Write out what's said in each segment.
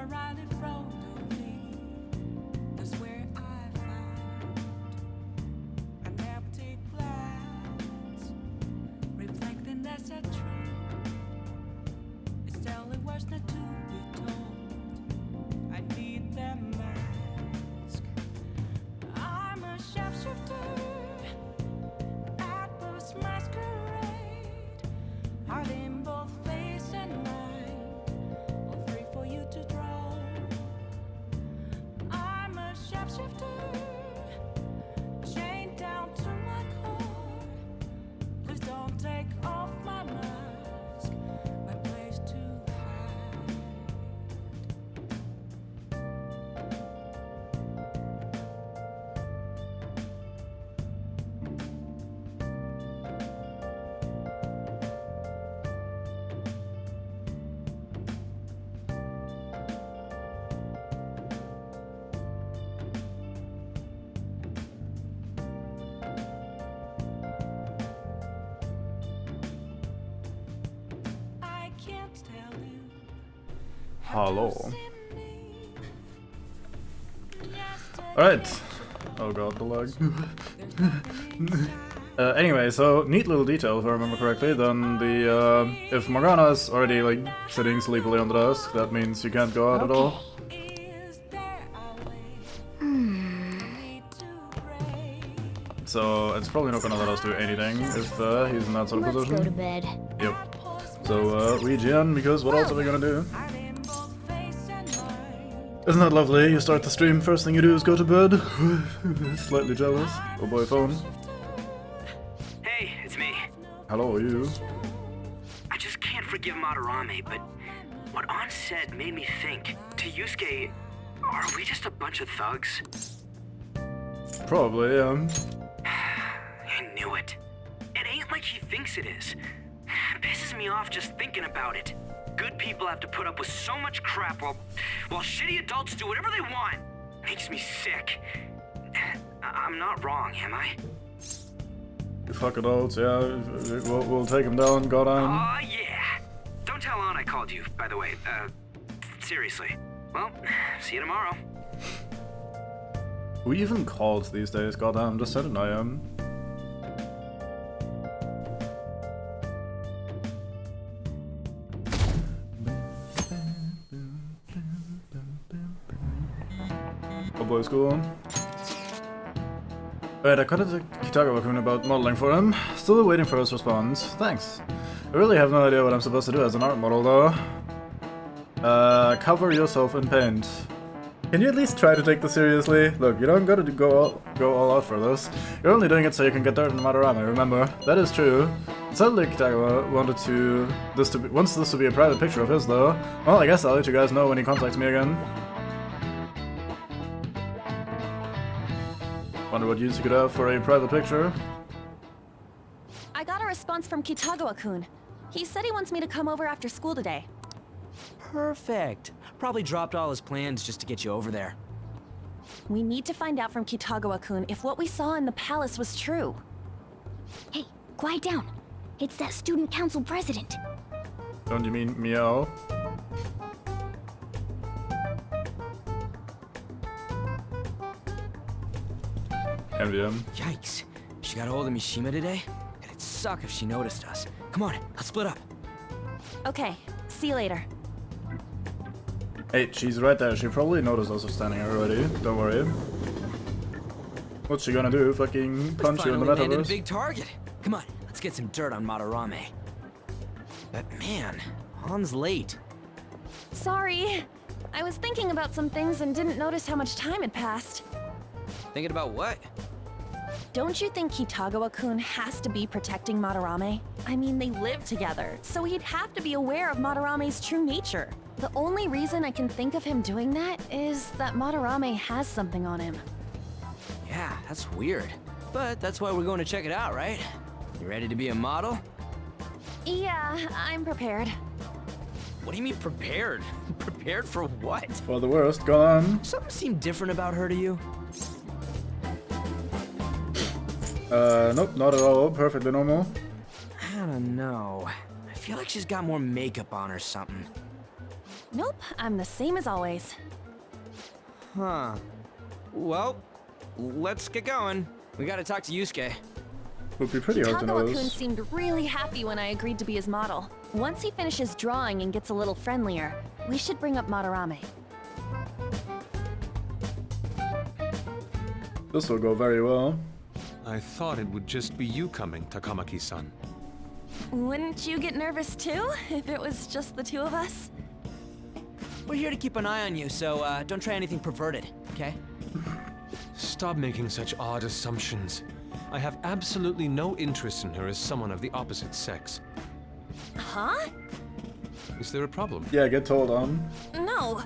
right in front of me. That's where I find I never take glass, reflecting as a tree. It's telling words not to be told. I need that mask. I'm a sharpshooter at this masquerade, heart in both face and mind, all free for you to draw. I'm a sharpshooter, chained down to my core. Please don't take off my mask, my place to hide. I can't tell you how to Hello. see me. Alright. Oh god, the lag. Anyway, so neat little detail if I remember correctly. Then the if Morgana is already like sitting sleepily on the desk, that means you can't go out at all. Is there a way need to pray? So it's probably not gonna let us do anything if he's in that sort of Let's go to position. bed. Yep. So we GN because what else are we gonna do? Heart in both face and mind. Isn't that lovely? You start the stream, first thing you do is go to bed. Slightly jealous. Oh boy, phone. Hey, it's me. Hello, you. I just can't forgive Madarame, but what An said made me think. To Yusuke, are we just a bunch of thugs? Probably, I knew it. It ain't like he thinks it is. Pisses me off just thinking about it. Good people have to put up with so much crap while shitty adults do whatever they want. Makes me sick. I'm not wrong, am I? You fuck adults, yeah. We'll take him down, goddamn. Aw, yeah. Don't tell An I called you, by the way. Seriously. Well, see you tomorrow. Who even calls these days, goddamn? Just said it, I am. Oh boy, school. Right, I contacted Kitagawa-kun about modeling for him. Still waiting for his response. Thanks. I really have no idea what I'm supposed to do as an art model, though. Cover yourself in paint. Can you at least try to take this seriously? Look, you don't gotta go all out for this. You're only doing it so you can get dirt in Madarame, remember? That is true. Suddenly Kitagawa wants this to be a private picture of his, though. Well, I guess I'll let you guys know when he contacts me again. Wonder what use you could have for a private picture? I got a response from Kitagawa-kun. He said he wants me to come over after school today. Perfect. Probably dropped all his plans just to get you over there. We need to find out from Kitagawa-kun if what we saw in the palace was true. Hey, quiet down. It's that student council president. Don't you mean meow? MDM. Yikes. She got a hold of Mishima today? It'd suck if she noticed us. Come on, let's split up. Okay, see you later. Hey, she's right there. She probably noticed us standing here already. Don't worry. What's she gonna do? Fucking punch you in the Finally landed a metaverse? big target. Come on, let's get some dirt on Madarame. But man, Han's late. Sorry. I was thinking about some things and didn't notice how much time had passed. Thinking about what? Don't you think Kitagawa-kun has to be protecting Madarame? I mean, they live together, so he'd have to be aware of Madarame's true nature. The only reason I can think of him doing that is that Madarame has something on him. Yeah, that's weird. But that's why we're going to check it out, right? You ready to be a model? Yeah, I'm prepared. What do you mean prepared? Prepared for what? For the worst, go on. Something seemed different about her to you? Nope, not at all. Perfectly normal. I don't know. I feel like she's got more makeup on or something. Nope, I'm the same as always. Huh. Well, let's get going. We gotta talk to Yusuke. Would be pretty hard to know Tagawa-kun this. seemed really happy when I agreed to be his model. Once he finishes drawing and gets a little friendlier, we should bring up Madarame. This will go very well. I thought it would just be you coming, Takamaki-san. Wouldn't you get nervous too, if it was just the two of us? We're here to keep an eye on you, so don't try anything perverted, okay? Stop making such odd assumptions. I have absolutely no interest in her as someone of the opposite sex. Huh? Is there a problem? Yeah, get told on. No,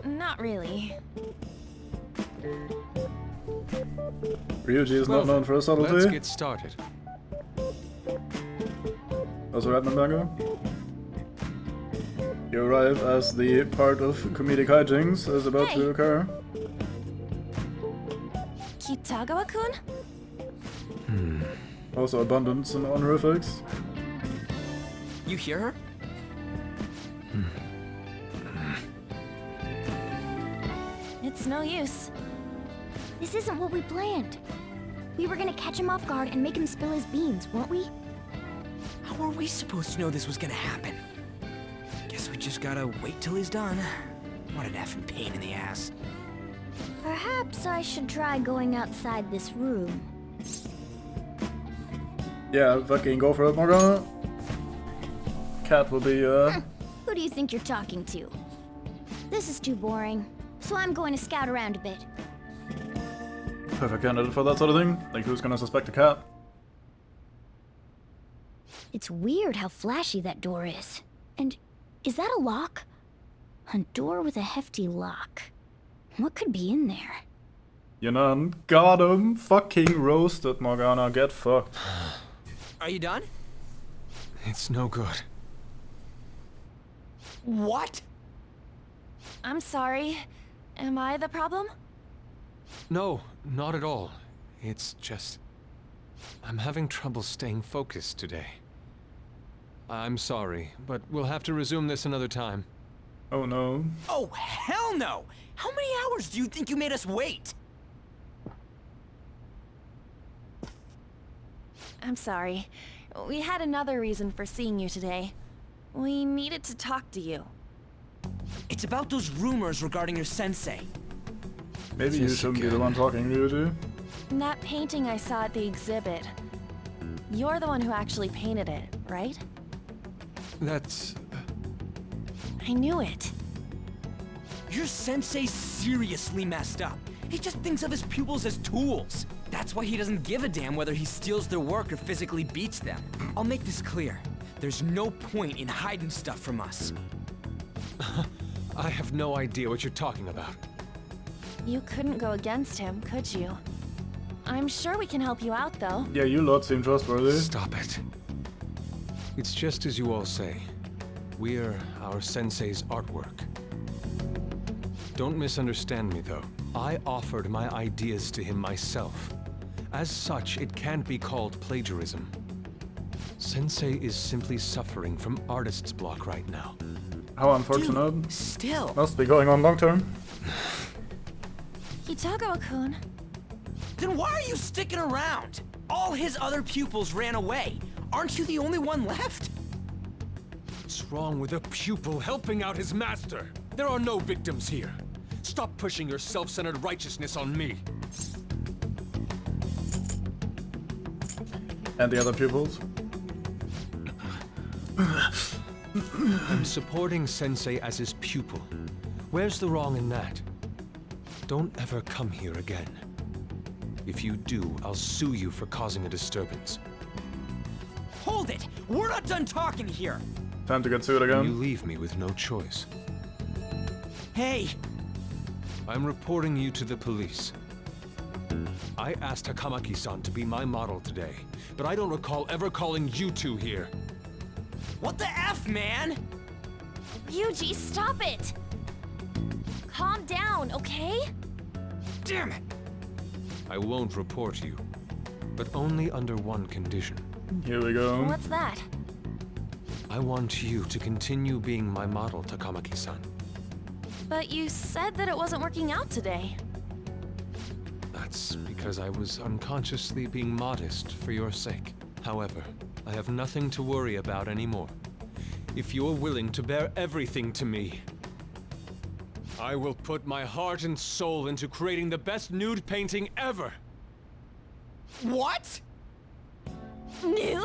not really. Ryuji is Well, not known for his subtlety. Let's get started. Also, Redman Bango. You arrive as the part of comedic hijinks is about to Hey. occur. Kitagawa-kun? Also, abundance and honorifics. You hear her? It's no use. This isn't what we planned. We were gonna catch him off guard and make him spill his beans, weren't we? How were we supposed to know this was gonna happen? Guess we just gotta wait till he's done. What an effing pain in the ass. Perhaps I should try going outside this room. Yeah, fucking go for it, Morgana. Cat will be, Who do you think you're talking to? This is too boring, so I'm going to scout around a bit. perfect candidate for that sort of thing. Like, who's gonna suspect a cat? It's weird how flashy that door is. And is that a lock? A door with a hefty lock. What could be in there? Yunan, got him. Fucking roasted, Morgana. Get fucked. Are you done? It's no good. What? I'm sorry. Am I the problem? No, not at all. It's just... I'm having trouble staying focused today. I'm sorry, but we'll have to resume this another time. Oh no. Oh, hell no! How many hours do you think you made us wait? I'm sorry. We had another reason for seeing you today. We needed to talk to you. It's about those rumors regarding your sensei. Maybe you This shouldn't be the again. one talking, Ryuji. That painting I saw at the exhibit. You're the one who actually painted it, right? That's... I knew it. Your sensei's seriously messed up. He just thinks of his pupils as tools. That's why he doesn't give a damn whether he steals their work or physically beats them. I'll make this clear. There's no point in hiding stuff from us. I have no idea what you're talking about. You couldn't go against him, could you? I'm sure we can help you out, though. Yeah, you lot seem trustworthy. Stop it. It's just as you all say. We're our sensei's artwork. Don't misunderstand me, though. I offered my ideas to him myself. As such, it can't be called plagiarism. Sensei is simply suffering from artist's block right now. How unfortunate. Dude, still. Must be going on long term. Kitagawa-kun. Then why are you sticking around? All his other pupils ran away. Aren't you the only one left? What's wrong with a pupil helping out his master? There are no victims here. Stop pushing your self-centered righteousness on me. And the other pupils. I'm supporting Sensei as his pupil. Where's the wrong in that? Don't ever come here again. If you do, I'll sue you for causing a disturbance. Hold it! We're not done talking here! Time to get sued You again. leave me with no choice. Hey! I'm reporting you to the police. I asked Takamaki-san to be my model today, but I don't recall ever calling you two here. What the F, man? Yuji, stop it! Calm down, okay? Damn it! I won't report you, but only under one condition. Here we go. What's that? I want you to continue being my model, Takamaki-san. But you said that it wasn't working out today. That's because I was unconsciously being modest for your sake. However, I have nothing to worry about anymore. If you're willing to bear everything to me, I will put my heart and soul into creating the best nude painting ever! What? Nude?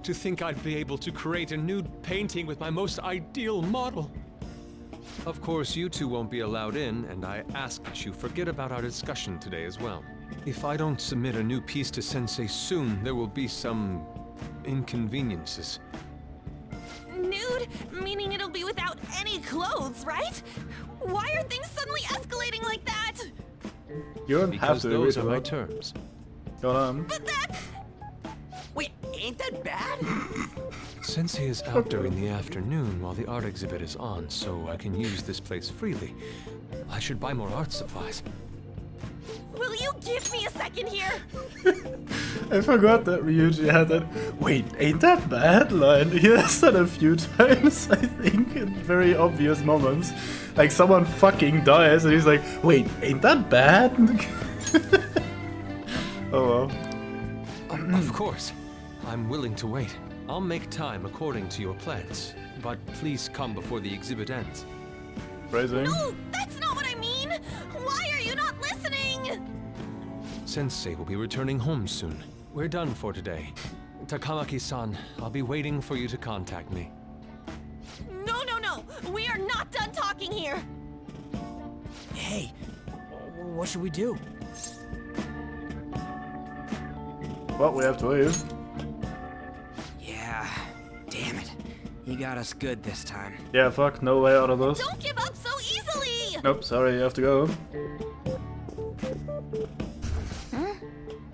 To think I'd be able to create a nude painting with my most ideal model. Of course, you two won't be allowed in, and I ask that you forget about our discussion today as well. If I don't submit a new piece to Sensei soon, there will be some inconveniences. Nude? Meaning it'll be without any clothes, right? Why are things suddenly escalating like that? You don't have Because to those agree are to my that. terms. Go on. But that's... Wait, ain't that bad? Sensei is out during the afternoon while the art exhibit is on, so I can use this place freely. I should buy more art supplies. Will you give me a second here? I forgot that Ryuji had that. Wait, ain't that bad line? He has that a few times, I think, in very obvious moments. Like someone fucking dies and he's like, wait, ain't that bad? Oh well. Of course. I'm willing to wait. I'll make time according to your plans. But please come before the exhibit ends. Phrasing. No, that's not what I mean! Why are you not listening? Sensei will be returning home soon. We're done for today. Takamaki-san, I'll be waiting for you to contact me. No, no, no! We are not done talking here! Hey, what should we do? Well, we have to leave. Yeah, damn it. He got us good this time. Yeah, fuck, no way out of this. Don't give up so easily! Nope, sorry, you have to go. Huh?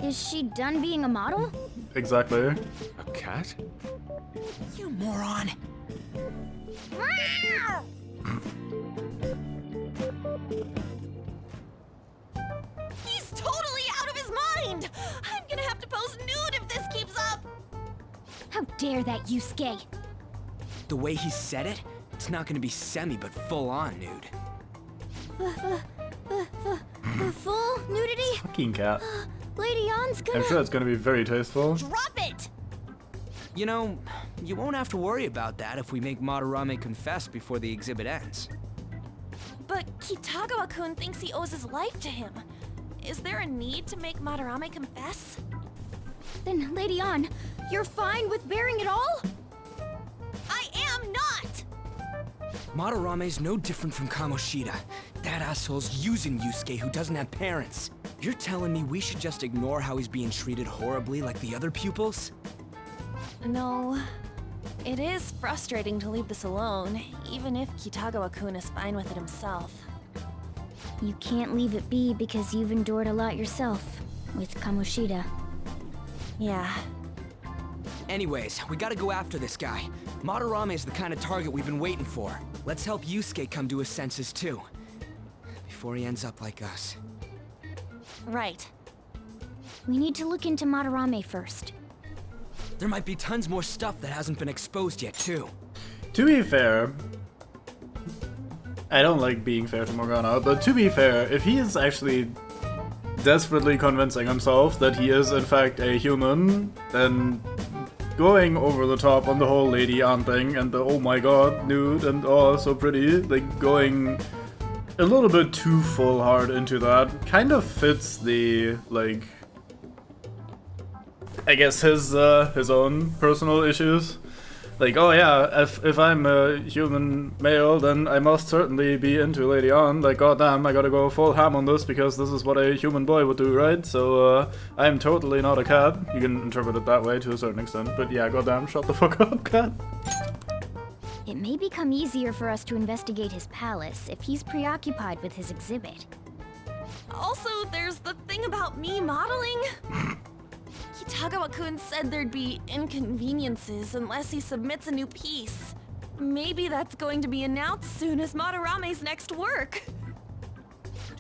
Is she done being a model? Exactly. A cat? You moron. He's totally out of his mind! I'm gonna have to pose nude if this keeps up! How dare that Yusuke? The way he said it, it's not gonna be semi but full on nude. The full nudity? Fucking cat. Lady Ann's gonna... I'm sure it's gonna be very tasteful. Drop it! You know, you won't have to worry about that if we make Madarame confess before the exhibit ends. But Kitagawa-kun thinks he owes his life to him. Is there a need to make Madarame confess? Then, Lady Ann, you're fine with bearing it all? I am not! Madarame's no different from Kamoshida. That asshole's using Yusuke who doesn't have parents. You're telling me we should just ignore how he's being treated horribly like the other pupils? No. It is frustrating to leave this alone, even if Kitagawa-kun is fine with it himself. You can't leave it be because you've endured a lot yourself with Kamoshida. Yeah. Anyways, we gotta go after this guy. Madarame is the kind of target we've been waiting for. Let's help Yusuke come to his senses too. Before he ends up like us. Right. We need to look into Madarame first. There might be tons more stuff that hasn't been exposed yet too. To be fair, I don't like being fair to Morgana, but to be fair, if he is actually desperately convincing himself that he is in fact a human, then going over the top on the whole Lady Ann thing and the oh my god, nude and oh so pretty, like going a little bit too full hard into that kind of fits the, like, I guess his own personal issues. Like, oh yeah, if I'm a human male, then I must certainly be into Lady Ann. Like, goddamn, I gotta go full ham on this because this is what a human boy would do, right? So, I'm totally not a cat. You can interpret it that way to a certain extent, but yeah, goddamn, shut the fuck up, cat. It may become easier for us to investigate his palace if he's preoccupied with his exhibit. Also, there's the thing about me modeling. Kitagawa-kun said there'd be inconveniences unless he submits a new piece. Maybe that's going to be announced soon as Madarame's next work.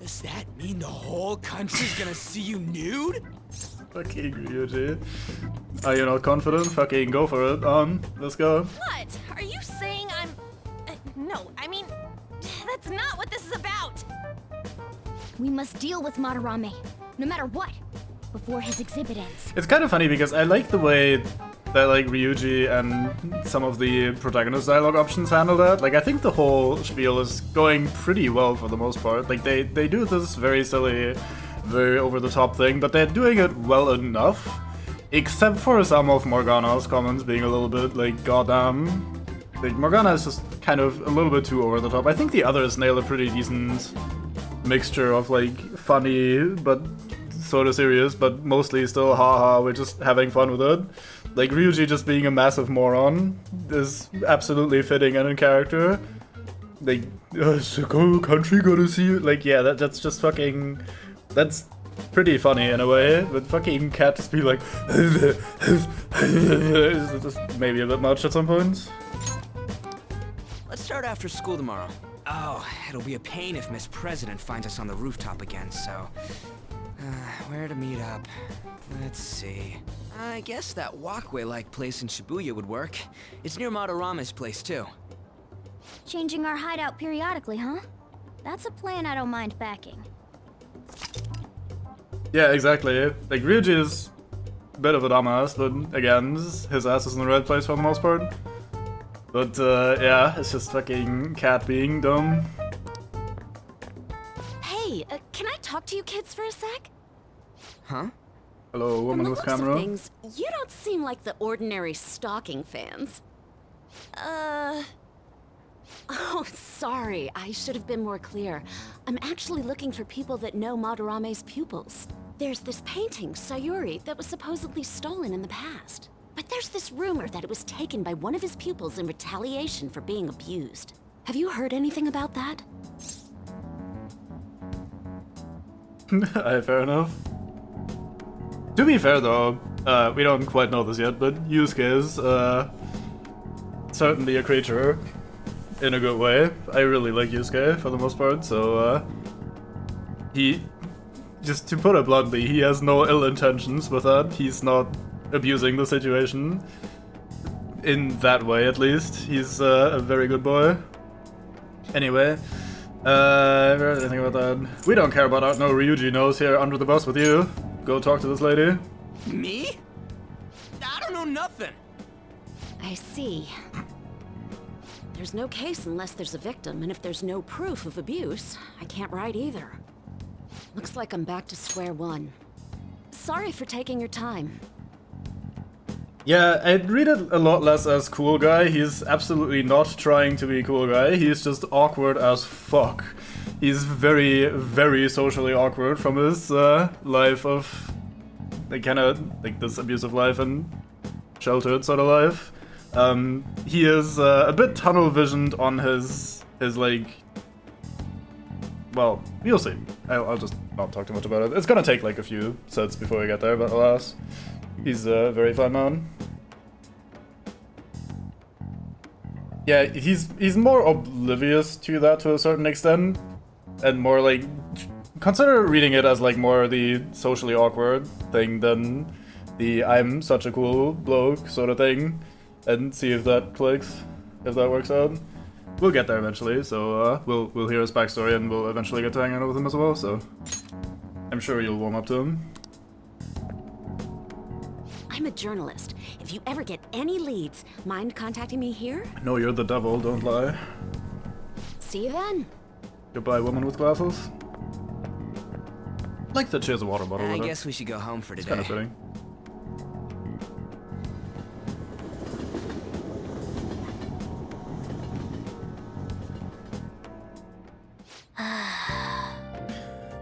Does that mean the whole country's gonna see you nude? Fucking Ryuji. Are you not confident? Fucking go for it, on. Let's go. What? Are you saying I'm... no, I mean That's not what this is about! We must deal with Madarame, no matter what, before his exhibit ends. It's kind of funny because I like the way that like Ryuji and some of the protagonist dialogue options handle that. Like I think the whole spiel is going pretty well for the most part. Like they do this very silly, very over the top thing, but they're doing it well enough. Except for some of Morgana's comments being a little bit like goddamn. Like Morgana is just kind of a little bit too over the top. I think the others nail a pretty decent mixture of like funny but sort of serious, but mostly still haha, we're just having fun with it. Like Ryuji just being a massive moron is absolutely fitting and in character. Like, country gotta see it. Like, yeah, that's just fucking, that's pretty funny in a way, but fucking Cat just be like, it's just maybe a bit much at some points. Let's start after school tomorrow. Oh, it'll be a pain if Miss President finds us on the rooftop again, so... where to meet up? Let's see. I guess that walkway-like place in Shibuya would work. It's near Madarame's place, too. Changing our hideout periodically, huh? That's a plan I don't mind backing. Yeah, exactly. Like, Ryuji is a bit of a dumbass, but again, his ass is in the right place for the most part. But, yeah, it's just fucking Cat being dumb. Hey, can I talk to you kids for a sec? Huh? Hello, woman From the with looks of camera. things, you don't seem like the ordinary stalking fans. Oh, sorry. I should have been more clear. I'm actually looking for people that know Madarame's pupils. There's this painting, Sayuri, that was supposedly stolen in the past. But there's this rumor that it was taken by one of his pupils in retaliation for being abused. Have you heard anything about that? Fair enough. To be fair though, we don't quite know this yet, but Yusuke is certainly a creature in a good way. I really like Yusuke for the most part, so he, just to put it bluntly, he has no ill intentions with that. He's not abusing the situation in that way, at least. He's a very good boy. Anyway, anything about that? We don't care about art. No, Ryuji knows here under the bus with you. Go talk to this lady. Me? I don't know nothing. I see. There's no case unless there's a victim, and if there's no proof of abuse, I can't write either. Looks like I'm back to square one. Sorry for taking your time. Yeah, I'd read it a lot less as cool guy. He's absolutely not trying to be cool guy. He's just awkward as fuck. He's very, very socially awkward from his life of, like, kind of like this abusive life and sheltered sort of life. He is a bit tunnel visioned on his like. Well, you'll see. I'll just not talk too much about it. It's gonna take like a few sets before we get there, but alas, he's a very fun man. Yeah, he's more oblivious to that to a certain extent, and more like consider reading it as like more the socially awkward thing than the I'm such a cool bloke sort of thing, and see if that clicks, if that works out. We'll get there eventually, so we'll hear his backstory and we'll eventually get to hang out with him as well. So I'm sure you'll warm up to him. I'm a journalist. If you ever get any leads, mind contacting me here? No, you're the devil. Don't lie. See you then. Goodbye, woman with glasses. Like that she has a water bottle. I with her. guess we should go home for It's today. kind of fitting.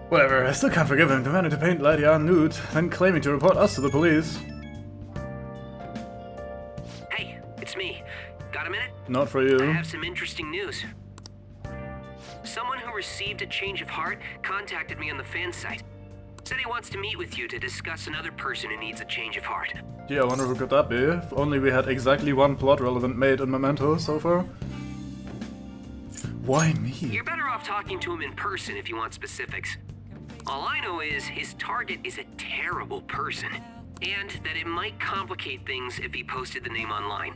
Whatever, I still can't forgive him demanding to paint Lydia nude, then claiming to report us to the police. Hey, it's me. Got a minute? Not for I you. have some interesting news. Someone who received a change of heart contacted me on the fan site. Said he wants to meet with you to discuss another person who needs a change of heart. Gee, I wonder who could that be? If only we had exactly one plot-relevant mate in Memento so far. Why me? You're better off talking to him in person if you want specifics. All I know is his target is a terrible person, and that it might complicate things if he posted the name online.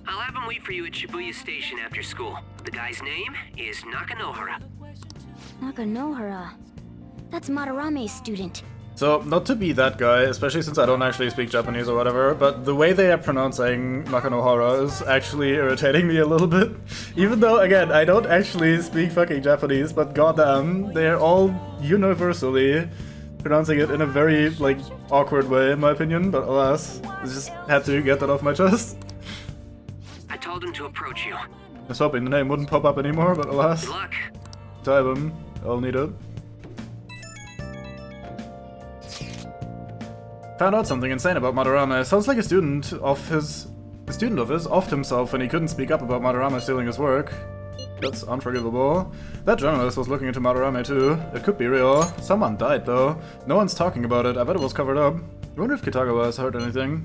I'll have him wait for you at Shibuya Station after school. The guy's name is Nakanohara. Nakanohara. That's Madarame's student. So, not to be that guy, especially since I don't actually speak Japanese or whatever, but the way they are pronouncing Nakanohara is actually irritating me a little bit. Even though, again, I don't actually speak fucking Japanese, but goddamn, they're all universally pronouncing it in a very, like, awkward way, in my opinion, but alas, I just had to get that off my chest. I told him to approach you. I was hoping the name wouldn't pop up anymore, but alas. Good luck. Type him. I'll need it. Found out something insane about Madarame. Sounds like a student of his offed himself when he couldn't speak up about Madarame stealing his work. That's unforgivable. That journalist was looking into Madarame too. It could be real. Someone died though. No one's talking about it. I bet it was covered up. I wonder if Kitagawa has heard anything.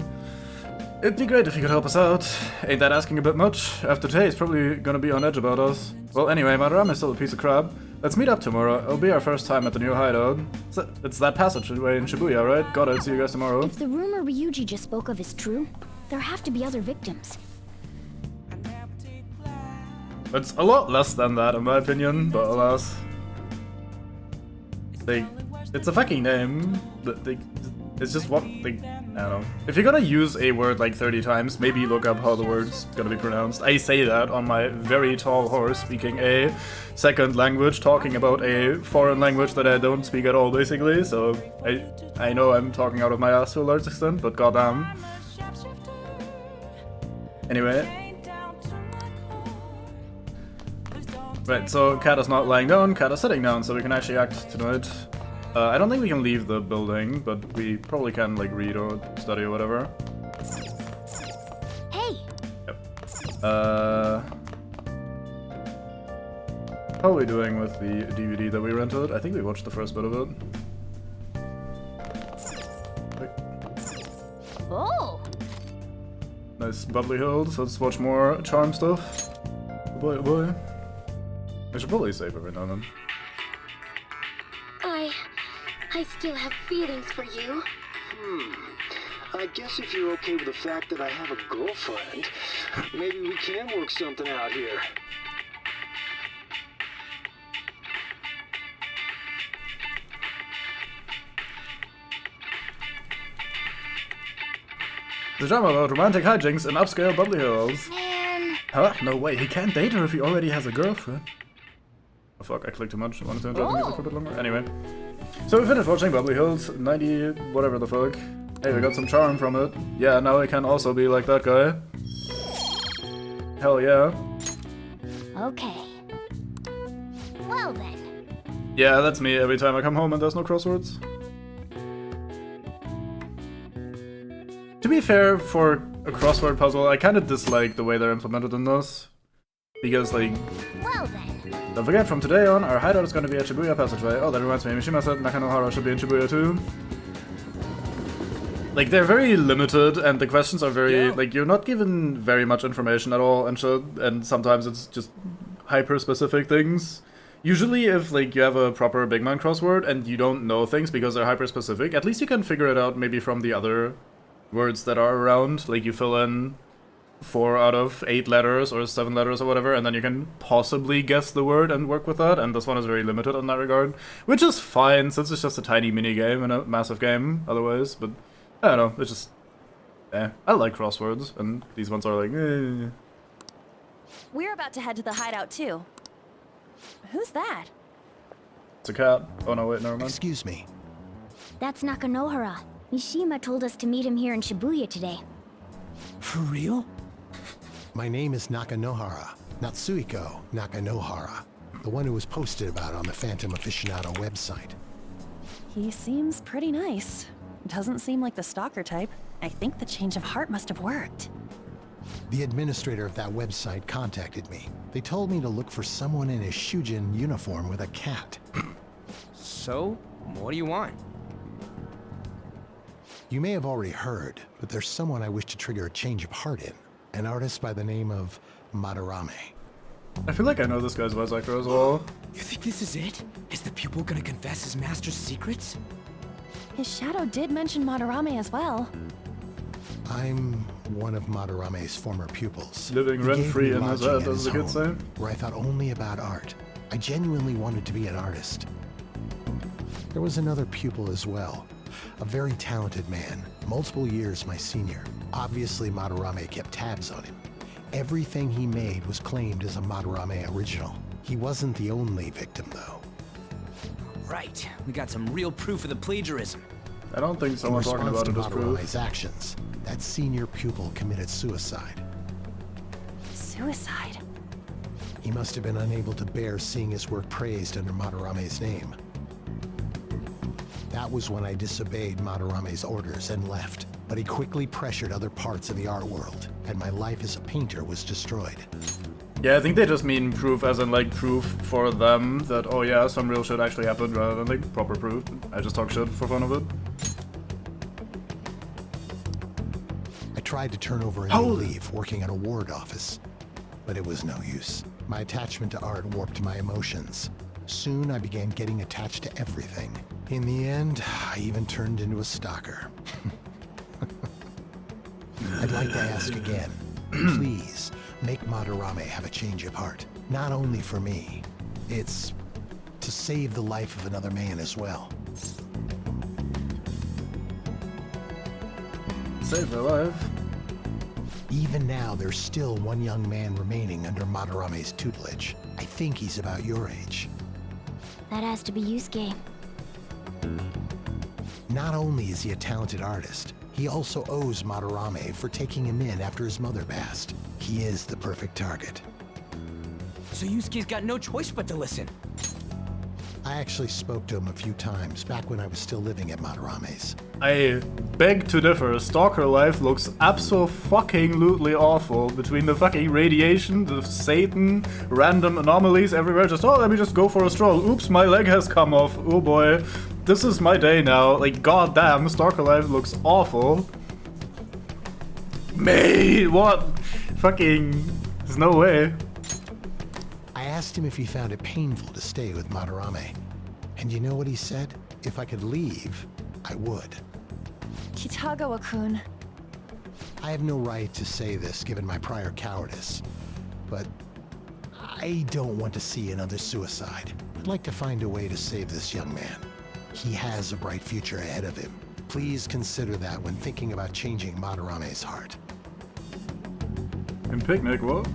It'd be great if you could help us out. Ain't that asking a bit much? After today, he's probably gonna be on edge about us. Well, anyway, Madarame's still a piece of crap. Let's meet up tomorrow. It'll be our first time at the new hideout. It's that passageway in Shibuya, right? Got it. See you guys tomorrow. If the rumor Ryuji just spoke of is true, there have to be other victims. It's a lot less than that, in my opinion, but alas. It's a fucking name. It's just what, I don't know. If you're gonna use a word like 30 times, maybe look up how the word's gonna be pronounced. I say that on my very tall horse, speaking a second language, talking about a foreign language that I don't speak at all, basically, so I know I'm talking out of my ass to a large extent, but goddamn. Anyway. Right, so Kat is not lying down, Kat is sitting down, so we can actually act tonight. I don't think we can leave the building, but we probably can, like, read or study or whatever. Hey! Yep. How are we doing with the DVD that we rented? I think we watched the first bit of it. Oh! Nice bubbly hills. Let's watch more charm stuff. Oh boy, oh boy. I should probably save every now and then. I still have feelings for you. I guess if you're okay with the fact that I have a girlfriend, maybe we can work something out here. The drama about romantic hijinks in upscale bubbly hills. Man! Huh? No way, he can't date her if he already has a girlfriend. Oh fuck, I clicked too much. I wanted to enjoy the music for a bit longer. Anyway. So we finished watching Bubbly Hills, 90 whatever the fuck. Hey, we got some charm from it. Yeah, now I can also be like that guy. Hell yeah. Okay. Well then. Yeah, that's me every time I come home and there's no crosswords. To be fair, for a crossword puzzle, I kinda dislike the way they're implemented in this. Because, like... Well then. Don't forget, from today on, our hideout is going to be at Shibuya Passageway. Oh, that reminds me, Mishima said Nakanohara should be in Shibuya too. Like, they're very limited, and the questions are very, like, you're not given very much information at all, and sometimes it's just hyper-specific things. Usually, if, like, you have a proper Big Man crossword, and you don't know things because they're hyper-specific, at least you can figure it out maybe from the other words that are around. Like, you fill in 4 out of 8 letters or 7 letters or whatever, and then you can possibly guess the word and work with that, and this one is very limited in that regard, which is fine since it's just a tiny mini game in a massive game otherwise, but I don't know, it's just I like crosswords, and these ones are like We're about to head to the hideout too. Who's that? It's a cat. Oh no, wait, never mind. Excuse me. That's Nakanohara. Mishima told us to meet him here in Shibuya today. For real? My name is Nakanohara, Natsuhiko Nakanohara, the one who was posted about on the Phantom Aficionado website. He seems pretty nice. Doesn't seem like the stalker type. I think the change of heart must have worked. The administrator of that website contacted me. They told me to look for someone in a Shujin uniform with a cat. So, what do you want? You may have already heard, but there's someone I wish to trigger a change of heart in. An artist by the name of Madarame. I feel like I know this guy's voice actor as well. You think this is it? Is the pupil gonna confess his master's secrets? His shadow did mention Madarame as well. I'm one of Madarame's former pupils. Living He gave rent-free me in his lodging head, at as the kids say. home, where I thought only about art. I genuinely wanted to be an artist. There was another pupil as well, a very talented man, multiple years my senior. Obviously, Madarame kept tabs on him. Everything he made was claimed as a Madarame original. He wasn't the only victim, though. Right. We got some real proof of the plagiarism. I don't think In someone talking response about to it is proof. Madarame's actions, that senior pupil committed suicide. Suicide? He must have been unable to bear seeing his work praised under Madarame's name. That was when I disobeyed Madarame's orders and left. But he quickly pressured other parts of the art world, and my life as a painter was destroyed. Yeah, I think they just mean proof as in like proof for them that, oh yeah, some real shit actually happened rather than like proper proof. I just talk shit for fun of it. I tried to turn over a new leaf working at a ward office, but it was no use. My attachment to art warped my emotions. Soon I began getting attached to everything. In the end, I even turned into a stalker. I'd like to ask again, please make Madarame have a change of heart. Not only for me, it's to save the life of another man as well. Save their life. Even now, there's still one young man remaining under Madarame's tutelage. I think he's about your age. That has to be Yusuke. Not only is he a talented artist, he also owes Madarame for taking him in after his mother passed. He is the perfect target. So Yusuke's got no choice but to listen. I actually spoke to him a few times back when I was still living at Madarame's. I beg to differ. Stalker life looks abso-fucking-lutely awful. Between the fucking radiation, the Satan, random anomalies everywhere. Just, oh, let me just go for a stroll. Oops, my leg has come off. Oh boy. This is my day now. Like, goddamn, Stalker life looks awful. Mate, what? Fucking, there's no way. I asked him if he found it painful to stay with Madarame. And you know what he said? If I could leave, I would. Kitagawa-kun. I have no right to say this given my prior cowardice, but I don't want to see another suicide. I'd like to find a way to save this young man. He has a bright future ahead of him. Please consider that when thinking about changing Madarame's heart. In Picnic, what?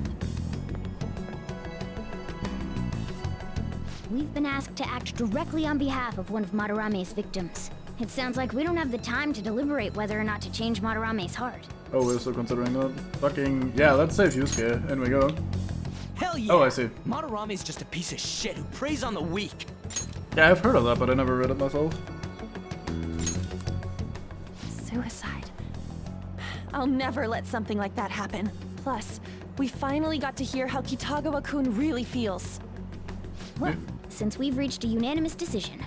We've been asked to act directly on behalf of one of Madarame's victims. It sounds like we don't have the time to deliberate whether or not to change Madarame's heart. Oh, we're still considering that. Fucking, yeah, let's save Yusuke. In we go. Hell yeah! Oh, I see. Madarame's just a piece of shit who preys on the weak. Yeah, I've heard of that, but I never read it myself. Suicide. I'll never let something like that happen. Plus, we finally got to hear how Kitagawa-kun really feels. Well, since we've reached a unanimous decision,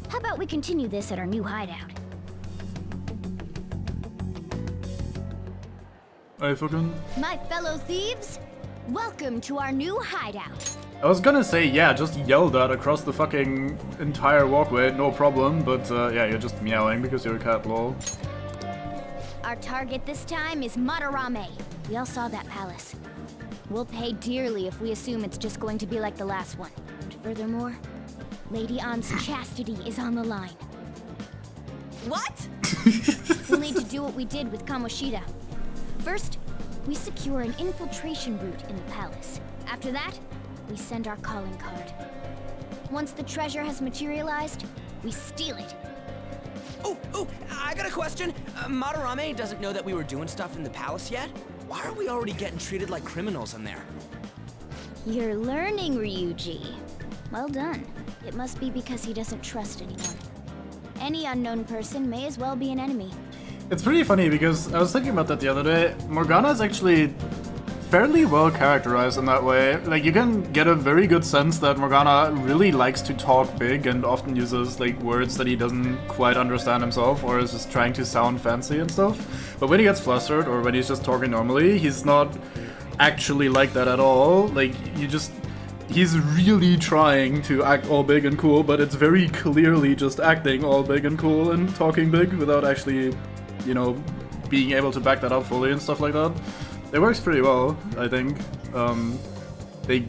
how about we continue this at our new hideout? I fucking... My fellow thieves, welcome to our new hideout. I was gonna say, yeah, just yell that across the fucking entire walkway, no problem, but yeah, you're just meowing because you're a cat, lol. Our target this time is Madarame. We all saw that palace. We'll pay dearly if we assume it's just going to be like the last one. And furthermore, Lady Ann's chastity is on the line. What? We'll need to do what we did with Kamoshida. First, we secure an infiltration route in the palace. After that, we send our calling card. Once the treasure has materialized, we steal it. Oh, I got a question. Madarame doesn't know that we were doing stuff in the palace yet? Why are we already getting treated like criminals in there? You're learning, Ryuji. Well done. It must be because he doesn't trust anyone. Any unknown person may as well be an enemy. It's pretty funny because I was thinking about that the other day. Morgana is actually fairly well characterized in that way. Like, you can get a very good sense that Morgana really likes to talk big and often uses like words that he doesn't quite understand himself or is just trying to sound fancy and stuff. But when he gets flustered or when he's just talking normally, he's not actually like that at all. Like, he's really trying to act all big and cool, but it's very clearly just acting all big and cool and talking big without actually, you know, being able to back that up fully and stuff like that. It works pretty well, I think. They,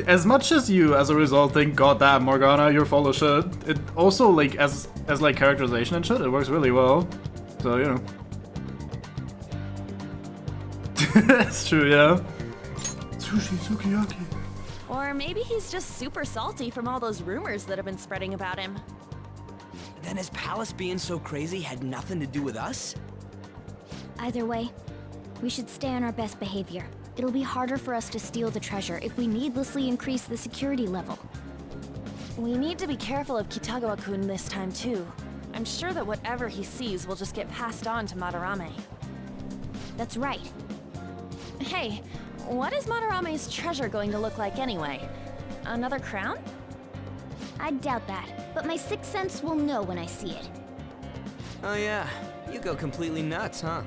as much as you, as a result, think, God damn, Morgana, you're full of shit, it also, like, as like, characterization and shit, it works really well. So, you know. That's true, yeah. Sushi Sukiyaki. Or maybe he's just super salty from all those rumors that have been spreading about him. Then his palace being so crazy had nothing to do with us? Either way, we should stay on our best behavior. It'll be harder for us to steal the treasure if we needlessly increase the security level. We need to be careful of Kitagawa-kun this time too. I'm sure that whatever he sees will just get passed on to Madarame. That's right. Hey, what is Madarame's treasure going to look like anyway? Another crown? I doubt that, but my sixth sense will know when I see it. Oh yeah, you go completely nuts, huh?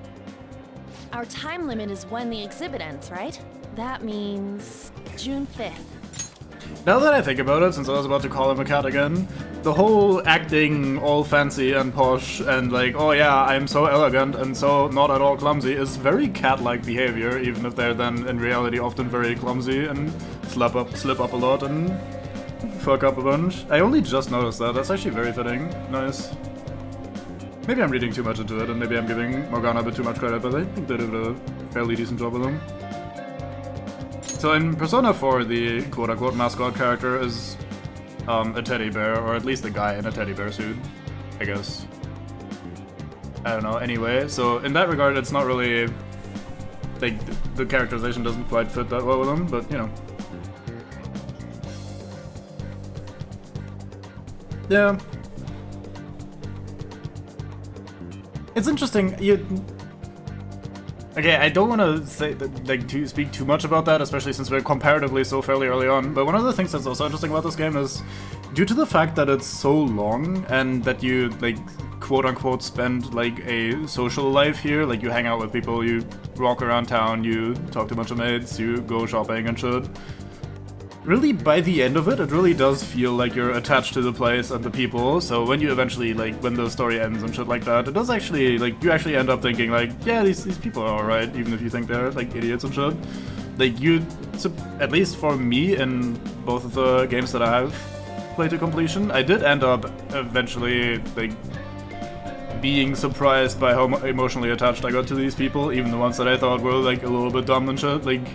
Our time limit is when the exhibit ends, right? That means June 5th. Now that I think about it, since I was about to call him a cat again, the whole acting all fancy and posh and like, oh yeah, I'm so elegant and so not at all clumsy is very cat-like behavior, even if they're then in reality often very clumsy and slip up a lot and fuck up a bunch. I only just noticed that. That's actually very fitting. Nice. Maybe I'm reading too much into it and maybe I'm giving Morgana a bit too much credit, but I think they did a fairly decent job with them. So in Persona 4, the quote-unquote mascot character is a teddy bear, or at least a guy in a teddy bear suit, I guess. I don't know, anyway, so in that regard it's not really, like, the characterization doesn't quite fit that well with him, but, you know. Yeah. It's interesting, okay, I don't want to say that, like, to speak too much about that, especially since we're comparatively so fairly early on, but one of the things that's also interesting about this game is, due to the fact that it's so long, and that you, like, quote-unquote spend, like, a social life here, like, you hang out with people, you walk around town, you talk to a bunch of mates, you go shopping and shit. Really, by the end of it, it really does feel like you're attached to the place and the people, so when you eventually, like, when the story ends and shit like that, it does actually, like, you actually end up thinking, like, yeah, these people are alright, even if you think they're, like, idiots and shit. Like, at least for me, in both of the games that I have played to completion, I did end up eventually, like, being surprised by how emotionally attached I got to these people, even the ones that I thought were, like, a little bit dumb and shit, like...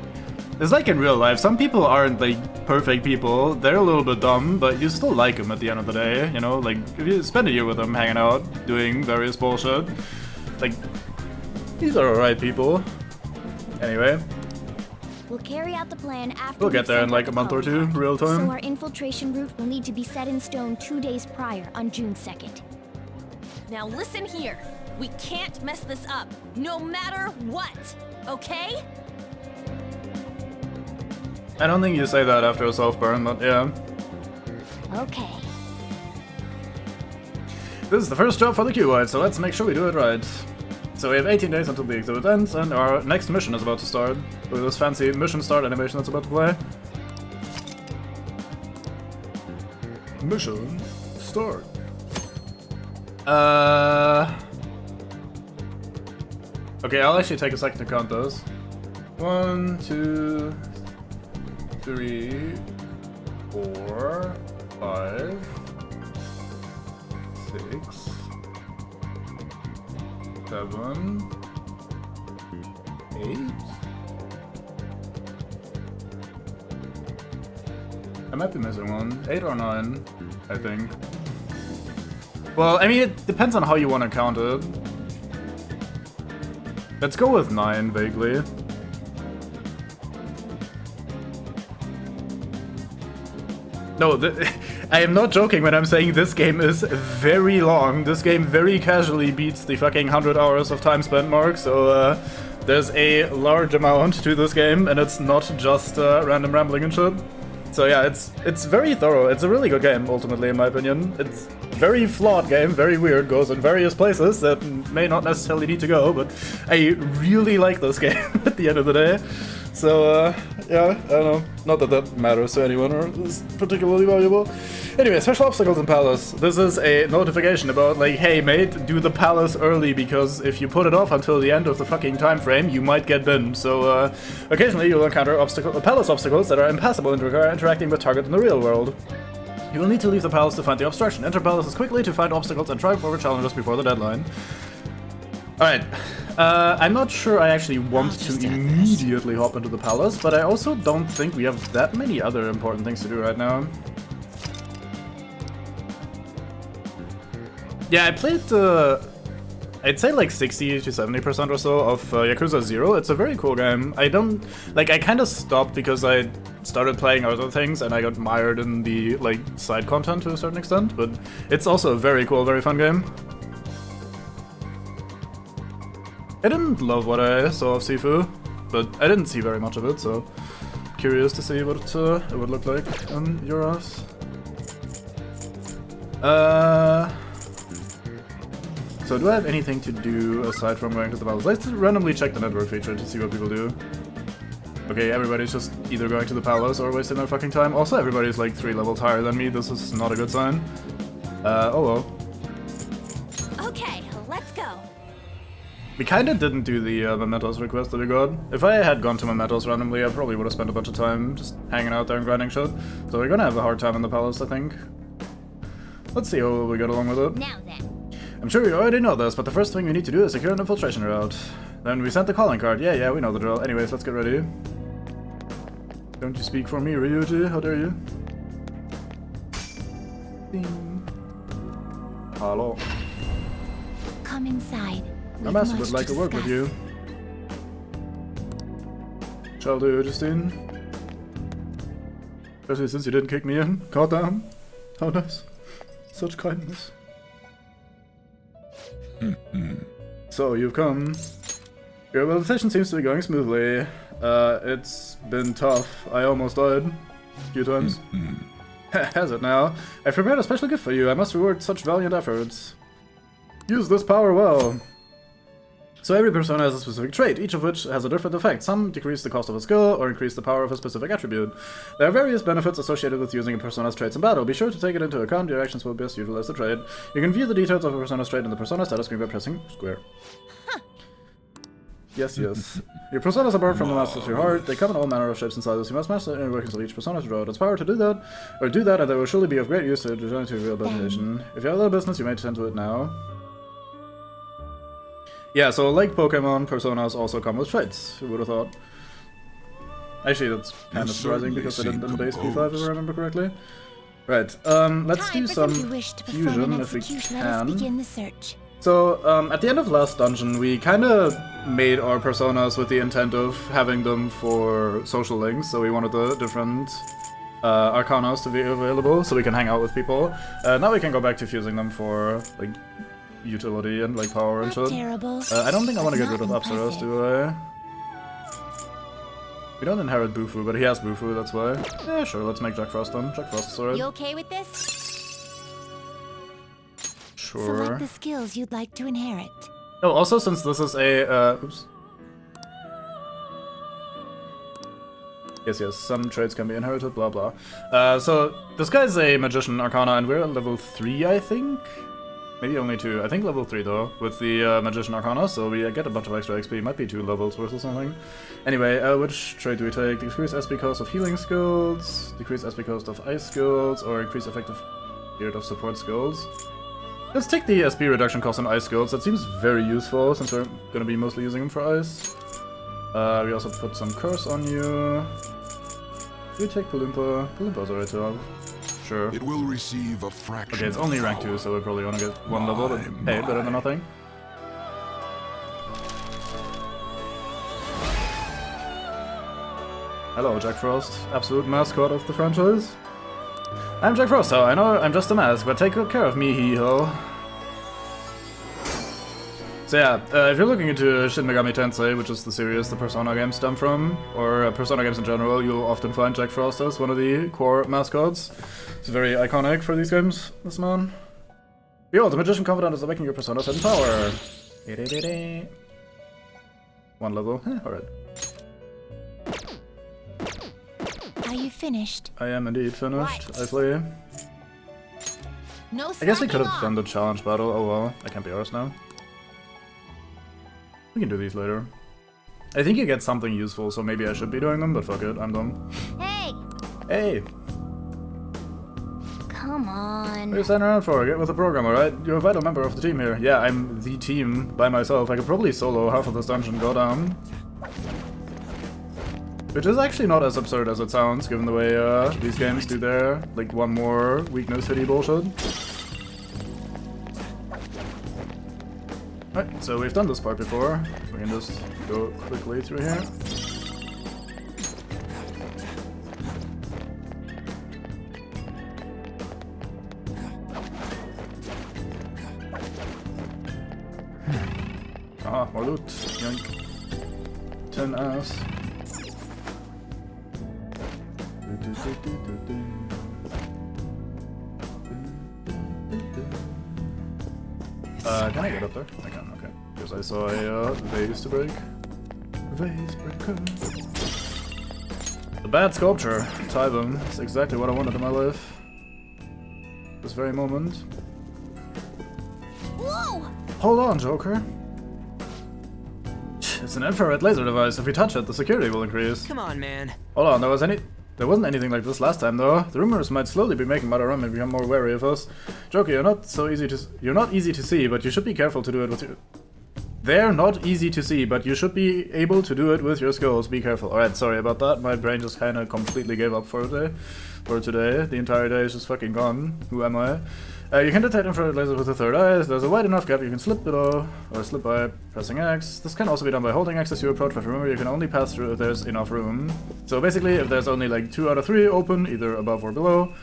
It's like in real life, some people aren't, like, perfect people, they're a little bit dumb, but you still like them at the end of the day, you know? Like, if you spend a year with them hanging out, doing various bullshit, like, these are alright people. Anyway. We'll carry out the plan after we'll get there in, like, a month or two, real time. So our infiltration route will need to be set in stone 2 days prior, on June 2nd. Now listen here, we can't mess this up, no matter what, okay? I don't think you say that after a self-burn, but yeah. Okay. This is the first job for the Q-White, so let's make sure we do it right. So we have 18 days until the exhibit ends, and our next mission is about to start. With this fancy mission start animation that's about to play. Mission start. Okay, I'll actually take a second to count those. 1, 2... 3, 4, 5, 6, 7, 8. I might be missing one. 8 or 9, I think. Well, I mean, it depends on how you want to count it. Let's go with 9, vaguely. No, I am not joking when I'm saying this game is very long. This game very casually beats the fucking 100 hours of time spent mark, so there's a large amount to this game, and it's not just random rambling and shit. So yeah, it's very thorough. It's a really good game, ultimately, in my opinion. It's a very flawed game, very weird, goes in various places that may not necessarily need to go, but I really like this game at the end of the day. So, yeah, I don't know. Not that that matters to anyone or is particularly valuable. Anyway, special obstacles in Palace. This is a notification about, like, hey mate, do the Palace early, because if you put it off until the end of the fucking time frame, you might get binned. So, occasionally you'll encounter Palace obstacles that are impassable and require interacting with target in the real world. You will need to leave the Palace to find the obstruction. Enter Palaces quickly to find obstacles and try forward challenges before the deadline. Alright, I'm not sure I actually want to immediately hop into the Palace, but I also don't think we have that many other important things to do right now. Yeah, I played, I'd say like 60 to 70% or so of Yakuza 0. It's a very cool game. I kinda stopped because I started playing other things and I got mired in the, like, side content to a certain extent, but it's also a very cool, very fun game. I didn't love what I saw of Sifu, but I didn't see very much of it, so curious to see what it would look like on Euros. So do I have anything to do aside from going to the Palace? Let's randomly check the network feature to see what people do. Okay, everybody's just either going to the Palace or wasting their fucking time. Also, everybody's like 3 levels higher than me. This is not a good sign. Oh well. Okay, let's go. We kinda didn't do the Mementos request that we got. If I had gone to Mementos randomly, I probably would have spent a bunch of time just hanging out there and grinding shit. So we're gonna have a hard time in the Palace, I think. Let's see how we get along with it. Now then. I'm sure you already know this, but the first thing we need to do is secure an infiltration route. Then we sent the calling card. Yeah, we know the drill. Anyways, let's get ready. Don't you speak for me, Ryuji? How dare you? Ding. Hello. Come inside. My master would like to work with you. Shall do, Justine. Especially since you didn't kick me in. God damn. How nice. Such kindness. So, you've come. Your rehabilitation seems to be going smoothly. It's been tough. I almost died. A few times. Has it now? I've prepared a special gift for you. I must reward such valiant efforts. Use this power well. So every persona has a specific trait, each of which has a different effect. Some decrease the cost of a skill, or increase the power of a specific attribute. There are various benefits associated with using a persona's traits in battle. Be sure to take it into account. Your actions will best utilize the trait. You can view the details of a persona's trait in the persona status screen by pressing square. Yes. Your personas are born from the masters of your heart. They come in all manner of shapes and sizes. You must master the inner workings of each persona to draw out its power to do that, and they will surely be of great use to join to your rehabilitation. If you have other business, you may tend to it now. Yeah, so like Pokemon, personas also come with traits. Who would have thought? Actually, that's kind of surprising because they didn't in base P5 if I remember correctly. Right, let's do some fusion if we can. So, at the end of last dungeon, we kinda made our personas with the intent of having them for social links, so we wanted the different arcanas to be available so we can hang out with people. Now we can go back to fusing them for, like, utility and like power and shit. I don't think I want to get rid of Apsaros, do I? We don't inherit Bufu, but he has Bufu, that's why. Yeah, sure, let's make Jack Frost then. Jack Frost is alright. You okay with this? Sure. Select the skills you'd like to inherit. Oh, also since this is a oops. Yes, some traits can be inherited, blah blah. So this guy's a Magician Arcana and we're at level 3, I think? Maybe only 2. I think level 3 though, with the Magician Arcana, so we get a bunch of extra XP. Might be 2 levels worth or something. Anyway, which trait do we take? Decrease SP cost of healing skills, decrease SP cost of ice skills, or increase effective period of support skills? Let's take the SP reduction cost on ice skills. That seems very useful since we're gonna be mostly using them for ice. We also put some curse on you. Do we take Palumpa? Palumpa's alright to have. Sure. It will receive a fraction. Okay, it's only rank 2, so we probably want to get 1 level, but hey, better than nothing. Hello, Jack Frost, absolute mascot of the franchise. I'm Jack Frost, I know I'm just a mask, but take good care of me, hee-ho. So yeah, if you're looking into Shin Megami Tensei, which is the series the Persona games stem from, or Persona games in general, you'll often find Jack Frost as one of the core mascots. It's very iconic for these games, this man. Behold, the Magician Confidant is awakening your Persona 7 power. 1 level, alright. Are you finished? I am indeed finished. I flee. No I guess we slacking could have off. done the challenge battle. Oh well, that can't be ours now. We can do these later. I think you get something useful, so maybe I should be doing them, but fuck it, I'm done. Hey! Hey! Come What are on. you standing around for? Get with the program, alright? You're a vital member of the team here. Yeah, I'm the team by myself. I could probably solo half of this dungeon, go down. Which is actually not as absurd as it sounds, given the way these games do their, like, one more weakness hitty bullshit. Alright, so we've done this part before. We can just go quickly through here. Ah, more loot. Yoink. 10 ass. Can I get up there? I can, okay. Because I saw a vase to break. Vase breaker. The bad sculpture. Tywin. That's exactly what I wanted in my life. This very moment. Whoa! Hold on, Joker. It's an infrared laser device. If we touch it, the security will increase. Come on, man. Hold on, there wasn't anything like this last time though. The rumors might slowly be making Madarame become more wary of us. Joker, you're not easy to see, but you should be careful to do it with your... They're not easy to see, but you should be able to do it with your skills. Be careful. Alright, sorry about that. My brain just kinda completely gave up for today. The entire day is just fucking gone. Who am I? You can detect infrared lasers with the third eye. There's a wide enough gap you can slip below, or slip by pressing X. This can also be done by holding X as you approach, but remember you can only pass through if there's enough room. So basically, if there's only like 2 out of 3 open, either above or below,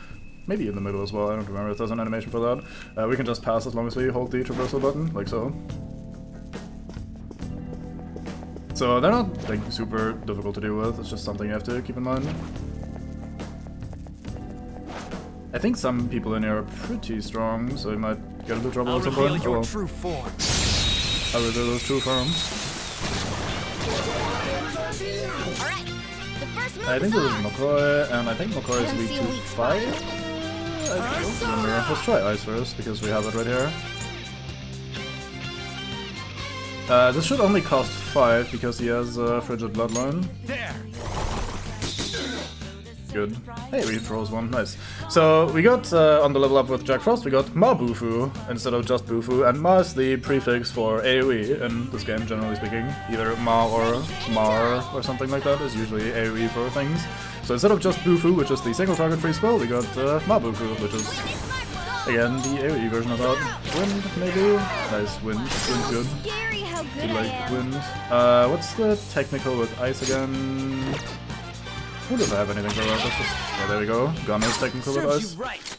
maybe in the middle as well, I don't remember if there's an animation for that, we can just pass as long as we hold the traversal button, like so. So they're not like super difficult to deal with, it's just something you have to keep in mind. I think some people in here are pretty strong, so you might get into trouble at some point. Your true form. I'll reveal those true forms. Alright, the first move I think is this is ours. McCoy, and I think McCoy is I don't weak see a to weak fire. spot. I don't remember. Let's try ice first, because we have it right here. This should only cost 5, because he has a frigid bloodline. There. Good. Hey, we froze one. Nice. So we got on the level up with Jack Frost, we got Ma Bufu instead of just Bufu, and Ma is the prefix for AoE in this game, generally speaking. Either Ma or Mar or something like that is usually AoE for things. So instead of just Bufu, which is the single target free spell, we got Ma Bufu, which is again the AoE version of that. Wind, maybe? Nice, wind. Wind's good. Scary how You good I like am. wind. What's the technical with ice again? Who does I have anything for that? Yeah, there we go. Gun is technical with Serves ice. you right.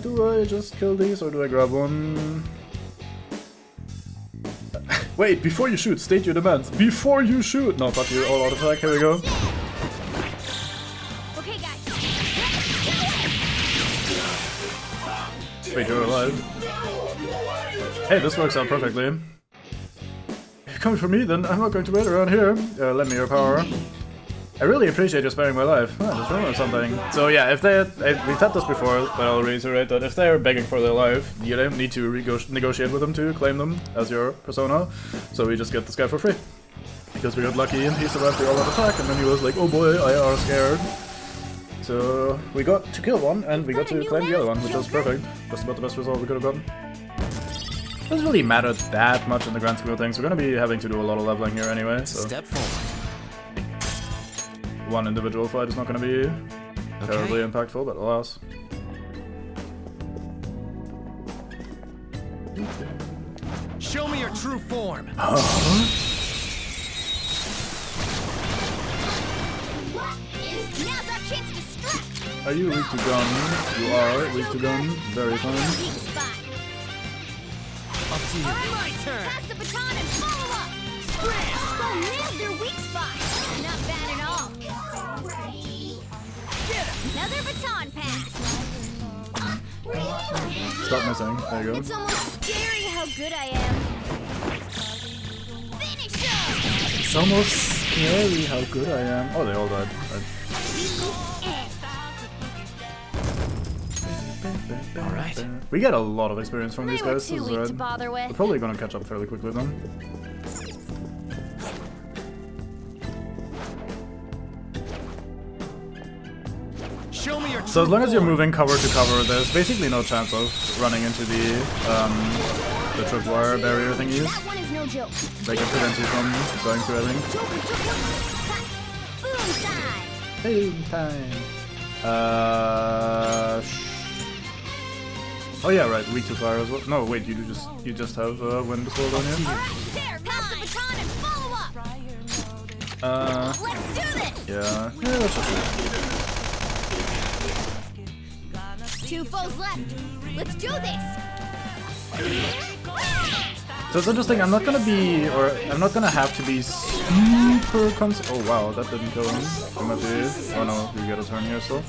Do I just kill these or do I grab one? Wait, before you shoot, state your demands. Before you shoot! No, fuck you, all out attack, here we go. Okay, guys. Wait, you're alive. Hey, this works out perfectly. If you're coming for me, then I'm not going to wait around here. Lend me your power. I really appreciate you sparing my life. Oh, just remember something. So yeah, if we've had this before, but I'll reiterate that if they're begging for their life, you don't need to negotiate with them to claim them as your persona. So we just get this guy for free. Because we got lucky and he survived the all-out attack, and then he was like, oh boy, I are scared. So we got to kill one, and we got to claim the other one, which was perfect. Just about the best result we could have gotten. Doesn't really matter that much in the grand scheme of things. We're gonna be having to do a lot of leveling here anyway, so Step forward. one individual fight is not gonna be terribly impactful, but alas. Show me your true form. Now's our chance to strike. Are you weak to gun? You are weak to gun. Very fine. Weak spot. Up to you. My turn. Pass the baton and follow up. Go nailed their weak spot. Not bad at all. Another baton pass. Stop missing. There you go. It's almost scary how good I am. Finish him. It's almost scary how good I am. Oh, they all died. Alright. We get a lot of experience from They these were guys. too This is weak red. to bother with. We're probably gonna catch up fairly quickly then. Show me your So as long as you're form. moving cover to cover, there's basically no chance of running into the tripwire barrier thingies. That one is no joke. They can prevent you from going through everything. Joker took one. Boom time. Boom time. Oh yeah, right. Weak to fire as well. No, wait. You just have wind sword on you. All right, there. Pass the baton and follow up. Let's do this. Yeah. Yeah, that's just it. 2 foes left. Let's do this. So it's interesting. I'm not gonna have to be super Oh wow, that didn't go in. We might be. Oh no, we get a turn here still.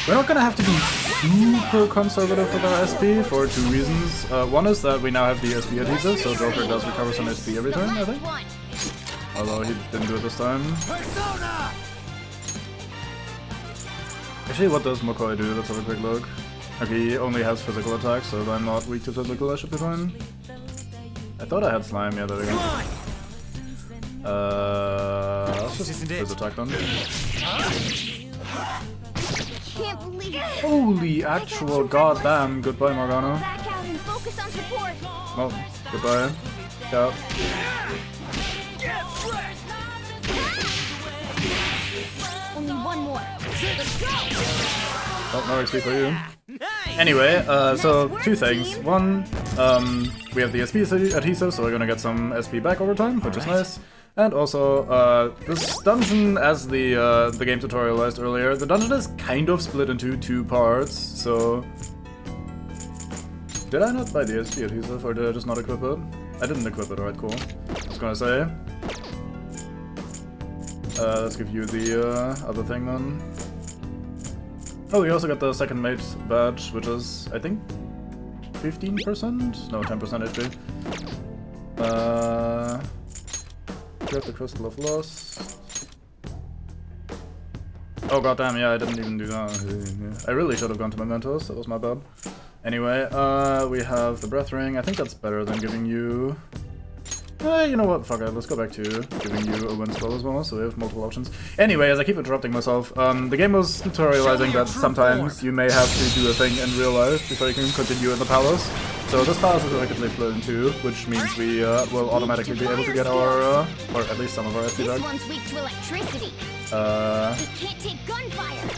We're not gonna have to be super conservative with our SP for 2 reasons. One is that we now have the SP adhesive, so Joker does recover some SP every turn, I think. Although he didn't do it this time. Persona! Actually, what does McCoy do? Let's have a quick look. Okay, he only has physical attacks, so if I'm not weak to physical, I should be fine. I thought I had slime, yeah, there we go. Let's just phys attack then. Can't believe it. Holy actual goddamn, goodbye Morgana. Back out and focus on support. Well, goodbye. Yeah. Only one more. Let's go. Oh, no XP for you. Anyway, so 2 things. One, we have the SP adhesive, so we're gonna get some SP back over time, which is nice. And also, this dungeon, as the game tutorialized earlier, the dungeon is kind of split into 2 parts, so... Did I not buy the SP adhesive, or did I just not equip it? I didn't equip it, alright, cool. I was gonna say. Let's give you the other thing then. Oh, we also got the second mate badge, which is, I think, 15%? No, 10% HP. Grab the Crystal of Loss. Oh goddamn, yeah, I didn't even do that. I really should have gone to Mementos, that was my bad. Anyway, we have the Breath Ring. I think that's better than giving you... you know what, fuck it, let's go back to giving you a wind spell as well, so we have multiple options. Anyway, as I keep interrupting myself, the game was tutorializing that sometimes you may have to do a thing in real life before you can continue in the palace. So this palace is effectively split in 2, which means we will automatically be able to get our, or at least some of our SP This back. one's weak to electricity. It can't take gunfire.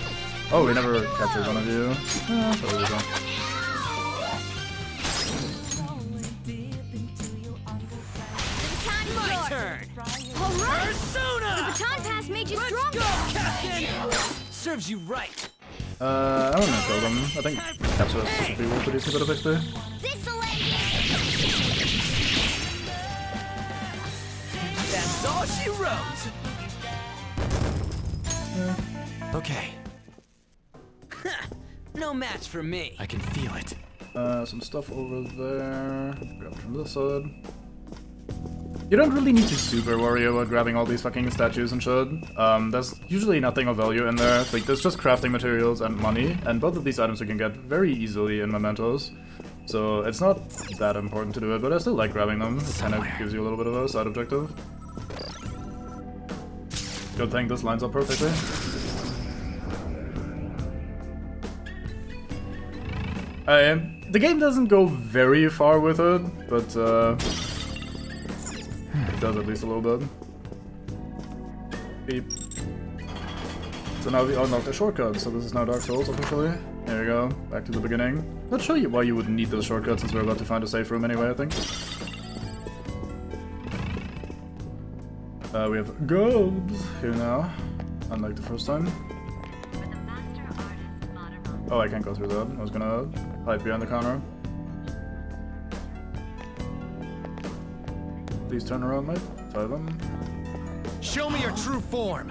Oh, we never captured one of you. There we go. My turn! Alright! Persona! The baton pass made you stronger! Captain! Serves you right. I'm gonna kill them. I think capture should be worth producing a bit of XP. That's all she wrote. Okay. No match for me. I can feel it. Some stuff over there. Grab from this side. You don't really need to super worry about grabbing all these fucking statues and shit. There's usually nothing of value in there. Like, there's just crafting materials and money, and both of these items you can get very easily in Mementos. So it's not that important to do it, but I still like grabbing them. It kind of gives you a little bit of a side objective. Good thing this lines up perfectly. The game doesn't go very far with it, but it does at least a little bit. Beep. So now we unlock the shortcut, so this is now Dark Souls officially. There we go, back to the beginning. Let's show you why you would need those shortcuts since we're about to find a safe room anyway, I think. We have gold here now, unlike the first time. Oh, I can't go through that. I was gonna hide behind the counter. Please turn around, mate. Try them. Show me your true form.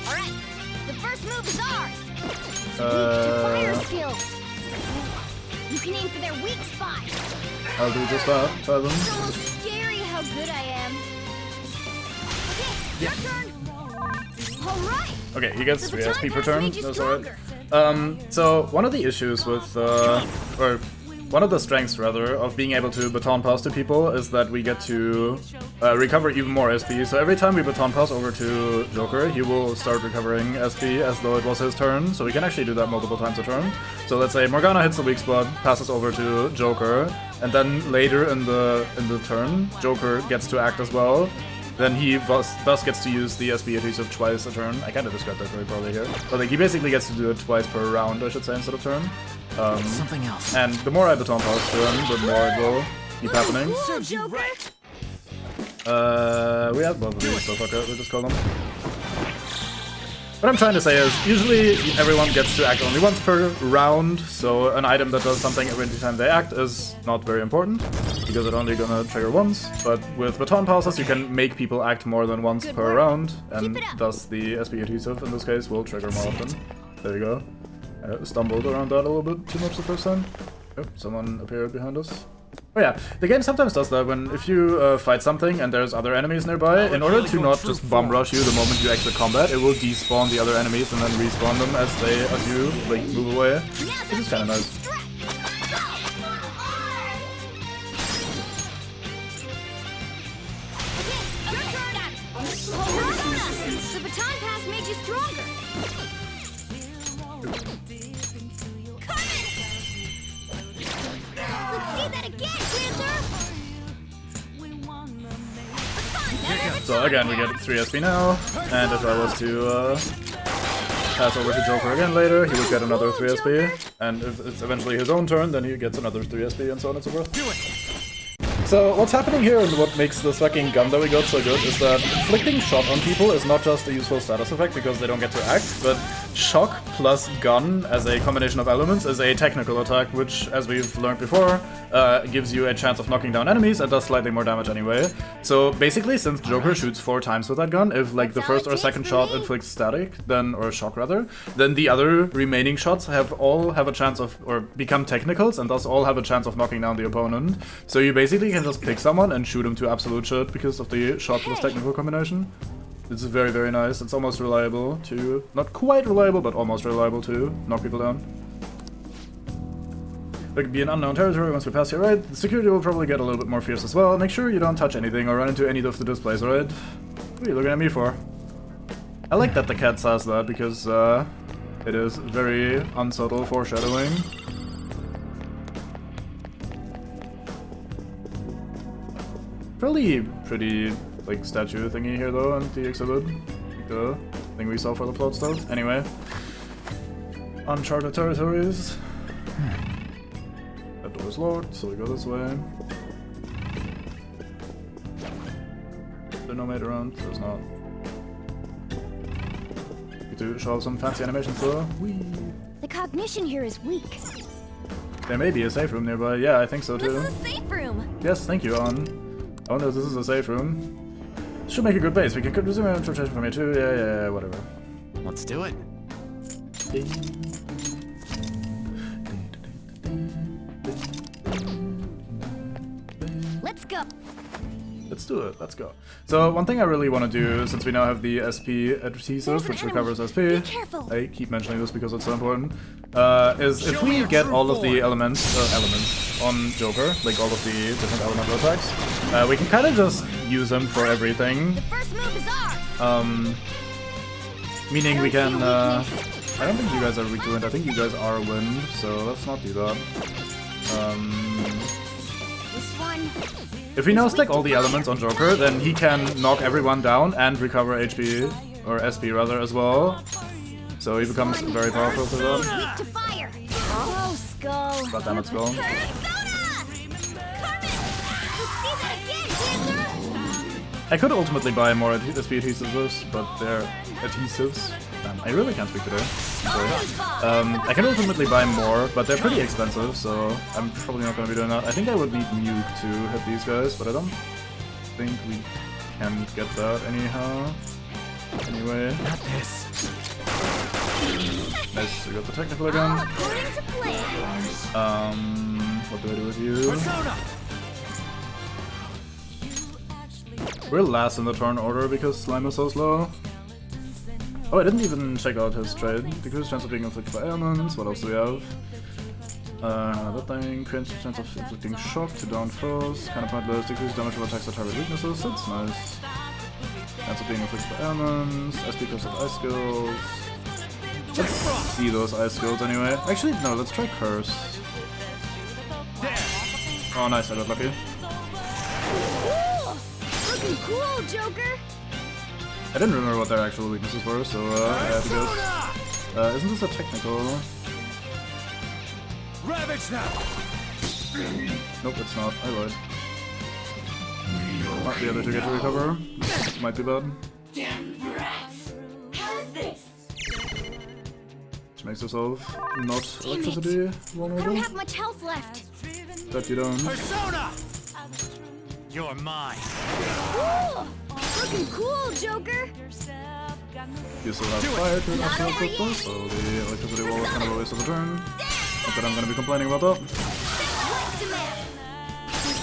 Alright, the first move is ours! Weak to fire skills! You can aim for their weak spot! I'll do just that. Try them. So scary how good I am. Okay, your turn. All right. Okay, he gets The 3 baton SP per pass turn. made you That's alright. stronger. So one of the issues with, or one of the strengths rather, of being able to baton pass to people is that we get to recover even more SP. So every time we baton pass over to Joker, he will start recovering SP as though it was his turn. So we can actually do that multiple times a turn. So let's say Morgana hits the weak spot, passes over to Joker, and then later in the turn, Joker gets to act as well. Then he thus gets to use the SP adhesive twice a turn. I kind of described that very poorly here. But like he basically gets to do it twice per round, I should say, instead of turn. Something else. And the more I baton pass to him, the more it will keep happening. Serves you right. We have both of these, so fuck it, we'll just call them. What I'm trying to say is, usually everyone gets to act only once per round, so an item that does something every time they act is not very important, because it's only gonna trigger once, but with baton passes you can make people act more than once per round, and thus the SP adhesive in this case will trigger more often. There you go. Stumbled around that a little bit too much the first time. Oh, someone appeared behind us. Oh yeah, the game sometimes does that if you fight something and there's other enemies nearby, in order to not just bomb rush you the moment you exit combat, it will despawn the other enemies and then respawn them as you like move away, which is kind of nice. The baton pass made you stronger. Let's see that again, Panther! So again, we get 3 SP now, and if I was to pass over to Joker again later, he would get another 3 SP, and if it's eventually his own turn, then he gets another 3 SP, and so on and so forth. So what's happening here and what makes this fucking gun that we got so good is that inflicting shot on people is not just a useful status effect because they don't get to act, but shock plus gun as a combination of elements is a technical attack, which, as we've learned before, gives you a chance of knocking down enemies and does slightly more damage anyway. So basically, since Joker shoots 4 times with that gun, if like the first or second shot inflicts static, then, or shock rather, then the other remaining shots all have a chance of, or become technicals, and thus all have a chance of knocking down the opponent. So you basically can just pick someone and shoot him to absolute shit because of the shot plus technical combination. It's very, very nice. It's almost reliable to, not quite reliable, but almost reliable to knock people down. There could be an unknown territory once we pass here, right? The security will probably get a little bit more fierce as well. Make sure you don't touch anything or run into any of the displays, alright? What are you looking at me for? I like that the cat says that because it is very unsubtle foreshadowing. Pretty like statue thingy here though, and the exhibit, like the thing we saw for the plot stuff. Anyway, uncharted territories. That door is locked, so we go this way. There's no maid around. There's not. Get to show some fancy animations though. Whee. The cognition here is weak. There may be a safe room nearby. Yeah, I think so too. This is a safe room. Yes, thank you, On. Oh no, this is a safe room. Should make a good base. We can resume our infiltration from here too. Yeah, whatever. Let's do it. Let's go. Let's do it. Let's go. So one thing I really want to do, since we now have the SP adhesive, which recovers SP, I keep mentioning this because it's so important, is if we get all of the elements on Joker, like all of the different elemental attacks, we can kind of just use them for everything. The first move is ours. Meaning we can, I don't think you guys are weak to wind, I think you guys are wind, so let's not do that. This one. If we now stack all the elements on Joker, then he can knock everyone down and recover HP, or SP rather, as well. So he becomes very powerful for that. Weak to fire. Oh, Skull. God damn it, Skull. I could ultimately buy more SP adhesives, but they're adhesives. I really can't speak today. Sorry. I can ultimately buy more, but they're pretty expensive, so I'm probably not going to be doing that. I think I would need Nuke to hit these guys, but I don't think we can get that anyhow. Anyway. Not this. Nice, we got the technical again. What do I do with you? Persona. We're last in the turn order because Slime is so slow. Oh, I didn't even check out his trade. Decrease chance of being inflicted by ailments. What else do we have? That thing. Increase chance of inflicting shock to down foes. Kind of pointless. Decrease damage of attacks that target weaknesses. That's nice. Chance of being inflicted by ailments. SP because of ice skills. Let's see those ice skills anyway. Actually, no, let's try Curse. Oh, nice, I got lucky. Looking cool, Joker! I didn't remember what their actual weaknesses were, so I have to guess. Isn't this a technical? Ravage them! Nope, it's not. I lied. Might be able to get to recover. Might be bad. Damn rats! How's this? Which makes yourself not Damn electricity I don't vulnerable. have much health left. That you don't. Persona! You're mine. Ooh, looking cool, Joker! You still have fire to knock out people, so the electricity wall is kind of a waste of a turn. Not that I'm gonna be complaining about that. You're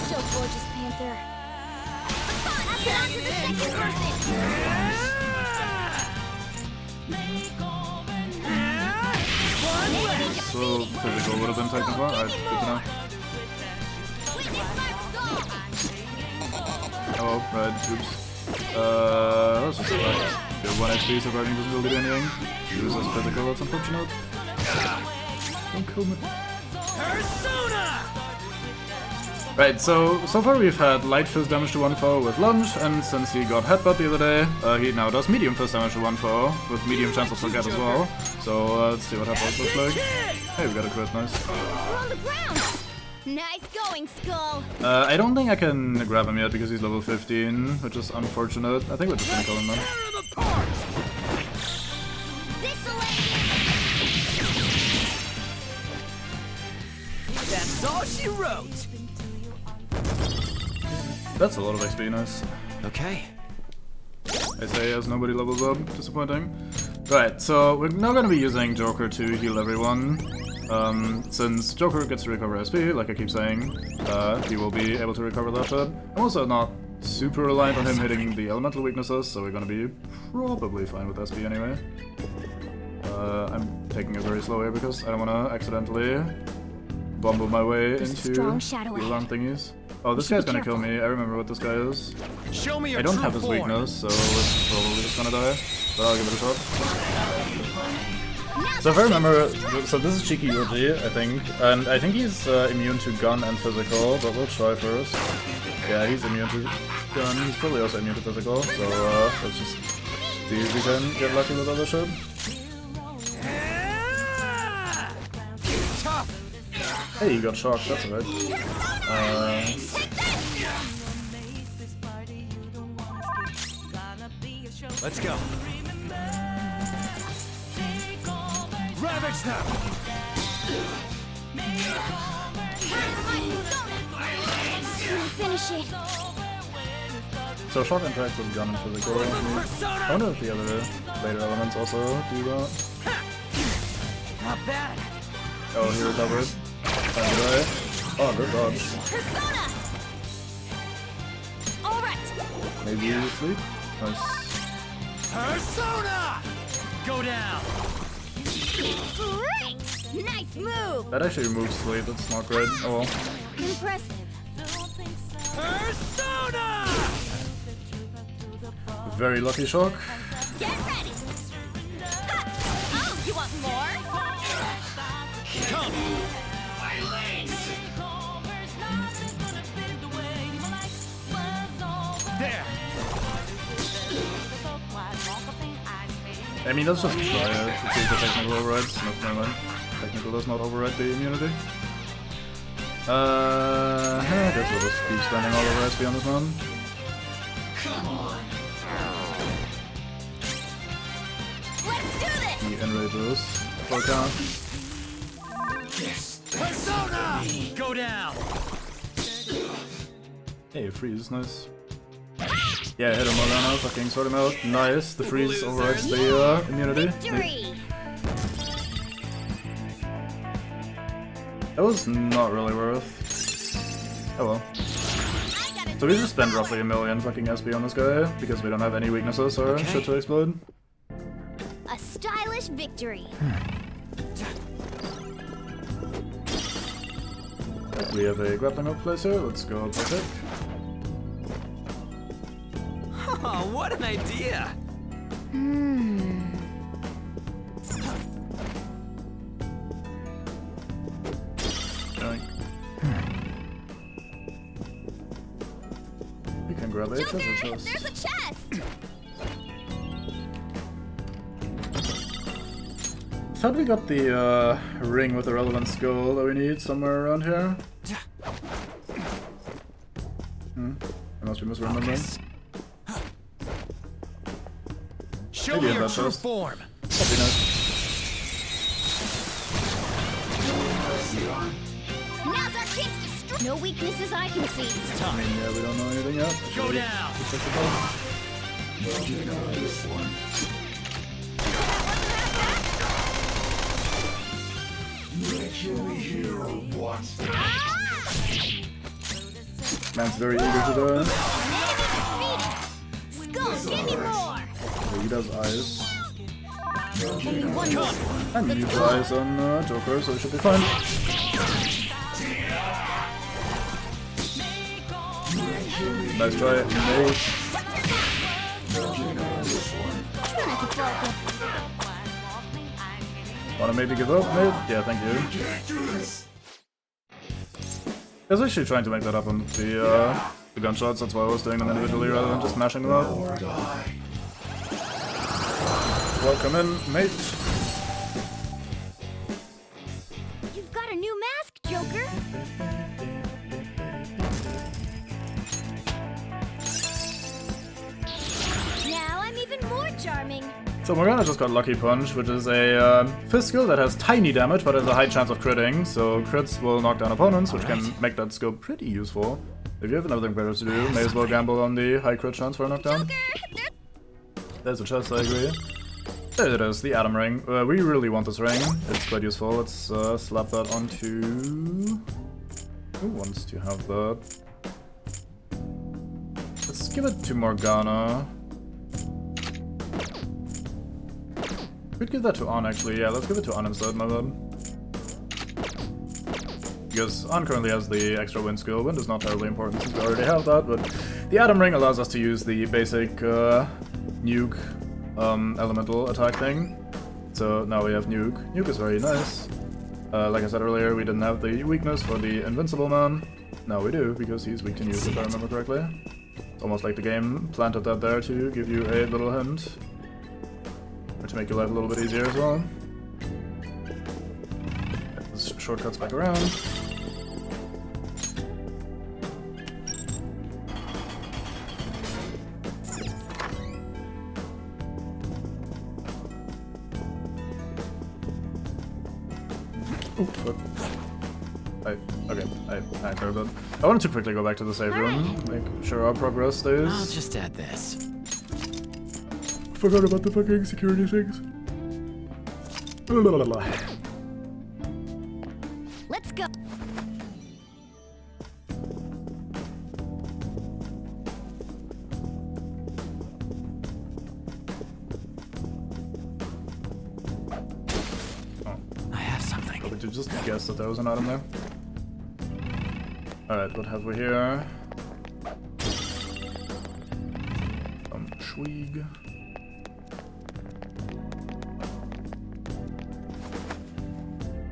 so gorgeous, Panther. Get on to the second person! So physical would have been technical. Alright, good to know. Oh, right, oops. Let's just survive. You have 1 HP, surviving doesn't really do anything. Use as physical, that's unfortunate. Don't kill me. Right, so far we've had light fist damage to one foe with lunge, and since he got headbutt the other day, he now does medium fist damage to one foe, with medium chance of forget as well. So let's see what headbutt looks like. Hey, we got a crit, nice. We're on the ground! Nice going, Skull! I don't think I can grab him yet because he's level 15, which is unfortunate. I think we're just gonna kill him then. That's all she wrote! That's a lot of XP, nice. Okay. I say as nobody levels up, disappointing. Right, so we're now gonna be using Joker to heal everyone. Since Joker gets to recover SP, like I keep saying, he will be able to recover that shit. I'm also not super reliant on him hitting the elemental weaknesses, so we're gonna be probably fine with SP anyway. I'm taking it very slow here because I don't wanna accidentally bumble my way into strong shadow the alarm thingies. Oh, this guy's gonna kill me. I remember what this guy is. Show me your I don't true have his form. weakness, so it's probably just gonna die. But I'll give it a shot. So if I remember, so this is Cheeky Yuji, I think, and I think he's immune to gun and physical, but we'll try first. Yeah, he's immune to gun, he's probably also immune to physical, so let's just see if we can get lucky with other shit. Hey, you got shocked, that's alright. Let's go. Ravage them! Finish it! So shock interacts with gun and physical. I wonder if the other later elements also do that. Not bad. Oh, he recovered. Time to die. Oh, good dodge. Persona! Alright! Maybe you sleep? Nice. Persona! Go down! Great! Nice move! That actually removes sleep, that's not great. Oh well. Impressive. Persona! Very lucky shock. Get ready! Ha! Oh, you want more? Come! There! I mean, let's just try it. Let's see if the technical overrides. Nope, never mind. Technical does not override the immunity. I guess we'll just keep spending all over SP on this one. Let's do this! He enrages. Forecast. Persona! Go down! Hey, freeze, nice. Yeah, hit him Morgana, fucking sort him out. Nice, the freeze overrides the immunity. Victory! That was not really worth. Oh well. I got a So we just spent roughly 1 million fucking SP on this guy because we don't have any weaknesses or shit to explode. A stylish victory. We have a grappling hook place here. Let's go pick. Oh, what an idea! We can grab a treasure Joker, chest. there's a chest! Thought we got the ring with the relevant skill that we need somewhere around here. I must be misremembering. Show Maybe me in your that true chest. form. That'd be nice. Now's our chance to strike. No weaknesses I can see. I mean, yeah, we don't know anything yet. Go down. Man's very eager to die. Skull, give me more! He does eyes. Only one more. And he needs eyes on Joker, so it should be fine. Nice try, mate. Wanna maybe give up, mate? Yeah, thank you. I was actually trying to make that up on the gunshots, that's why I was doing them individually rather than just mashing them up. Welcome in, mate. You've got a new mask, Joker. Now I'm even more charming. So Morgana just got Lucky Punch, which is a fist skill that has tiny damage but has a high chance of critting, so crits will knock down opponents, which can make that skill pretty useful. If you have nothing better to do, may as well gamble on the high crit chance for a knockdown. There's a chest, I agree. There it is, the Atom Ring. We really want this ring, it's quite useful. Let's slap that onto... Who wants to have that? Let's give it to Morgana. Could give that to An actually, yeah, let's give it to An instead, my bad. Because An currently has the extra wind skill. Wind is not terribly important since we already have that, but the Atom Ring allows us to use the basic nuke elemental attack thing. So now we have nuke. Nuke is very nice. Like I said earlier, we didn't have the weakness for the Invincible Man. Now we do, because he's weak to nuke if I remember correctly. It's almost like the game planted that there to give you a little hint. Or to make your life a little bit easier as well. Let's shortcuts back around. Oh, fuck. I heard that. I wanted to quickly go back to the save room, make sure our progress stays. I'll just add this. Forgot about the fucking security things. Let's go. I have something. Did you just guess that there was an item there? Alright, what have we here? Schwieg.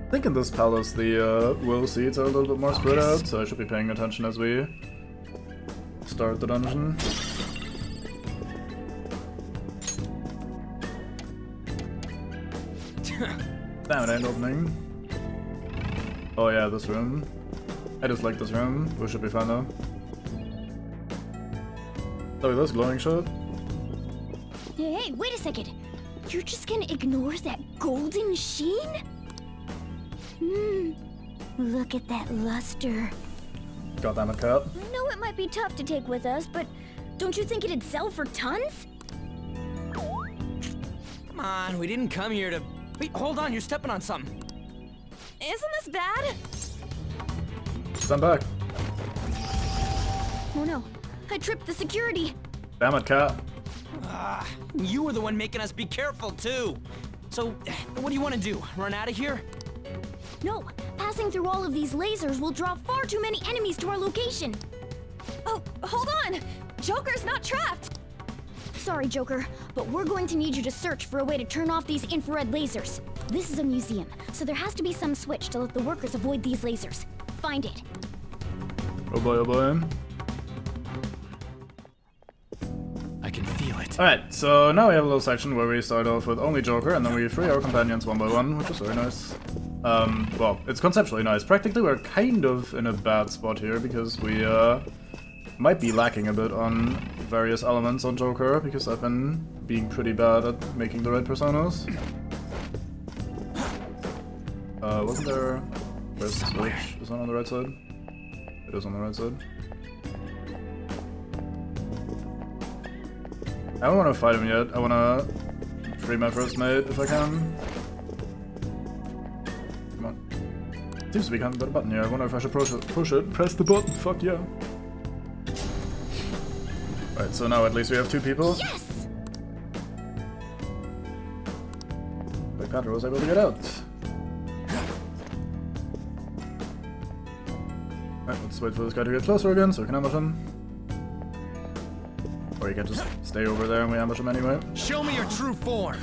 I think in this palace the will seeds are a little bit more spread out, so I should be paying attention as we start the dungeon. Damn, it ain't opening. Oh yeah, this room. I just like this room. We should be fine though. Look at this glowing shit. Hey, wait a second. You're just gonna ignore that golden sheen? Look at that luster. Goddamn it, cat. I know it might be tough to take with us, but don't you think it'd sell for tons? Come on, we didn't come here to... Wait, hold on, you're stepping on something. Isn't this bad? Stand back. Oh no, I tripped the security. Damn it, Cat. You were the one making us be careful, too. So, what do you want to do? Run out of here? No, passing through all of these lasers will draw far too many enemies to our location. Oh, hold on! Joker's not trapped! Sorry, Joker, but we're going to need you to search for a way to turn off these infrared lasers. This is a museum, so there has to be some switch to let the workers avoid these lasers. Find it. Oh boy, oh boy. I can feel it. Alright, so now we have a little section where we start off with only Joker, and then we free our companions one by one, which is very nice. Well, it's conceptually nice. Practically, we're kind of in a bad spot here, because we, might be lacking a bit on various elements on Joker, because I've been being pretty bad at making the right personas. Wasn't there... Where's the switch? Is that on the right side? It is on the right side. I don't want to fight him yet. I want to free my first mate if I can. Come on. Seems to be kind of a better button here. I wonder if I should push it. Press the button. Fuck yeah. Right, so now at least we have 2 people. Yes! Black Panther was able to get out. Right, let's wait for this guy to get closer again so we can ambush him. Or you can just stay over there and we ambush him anyway. Show me your true form!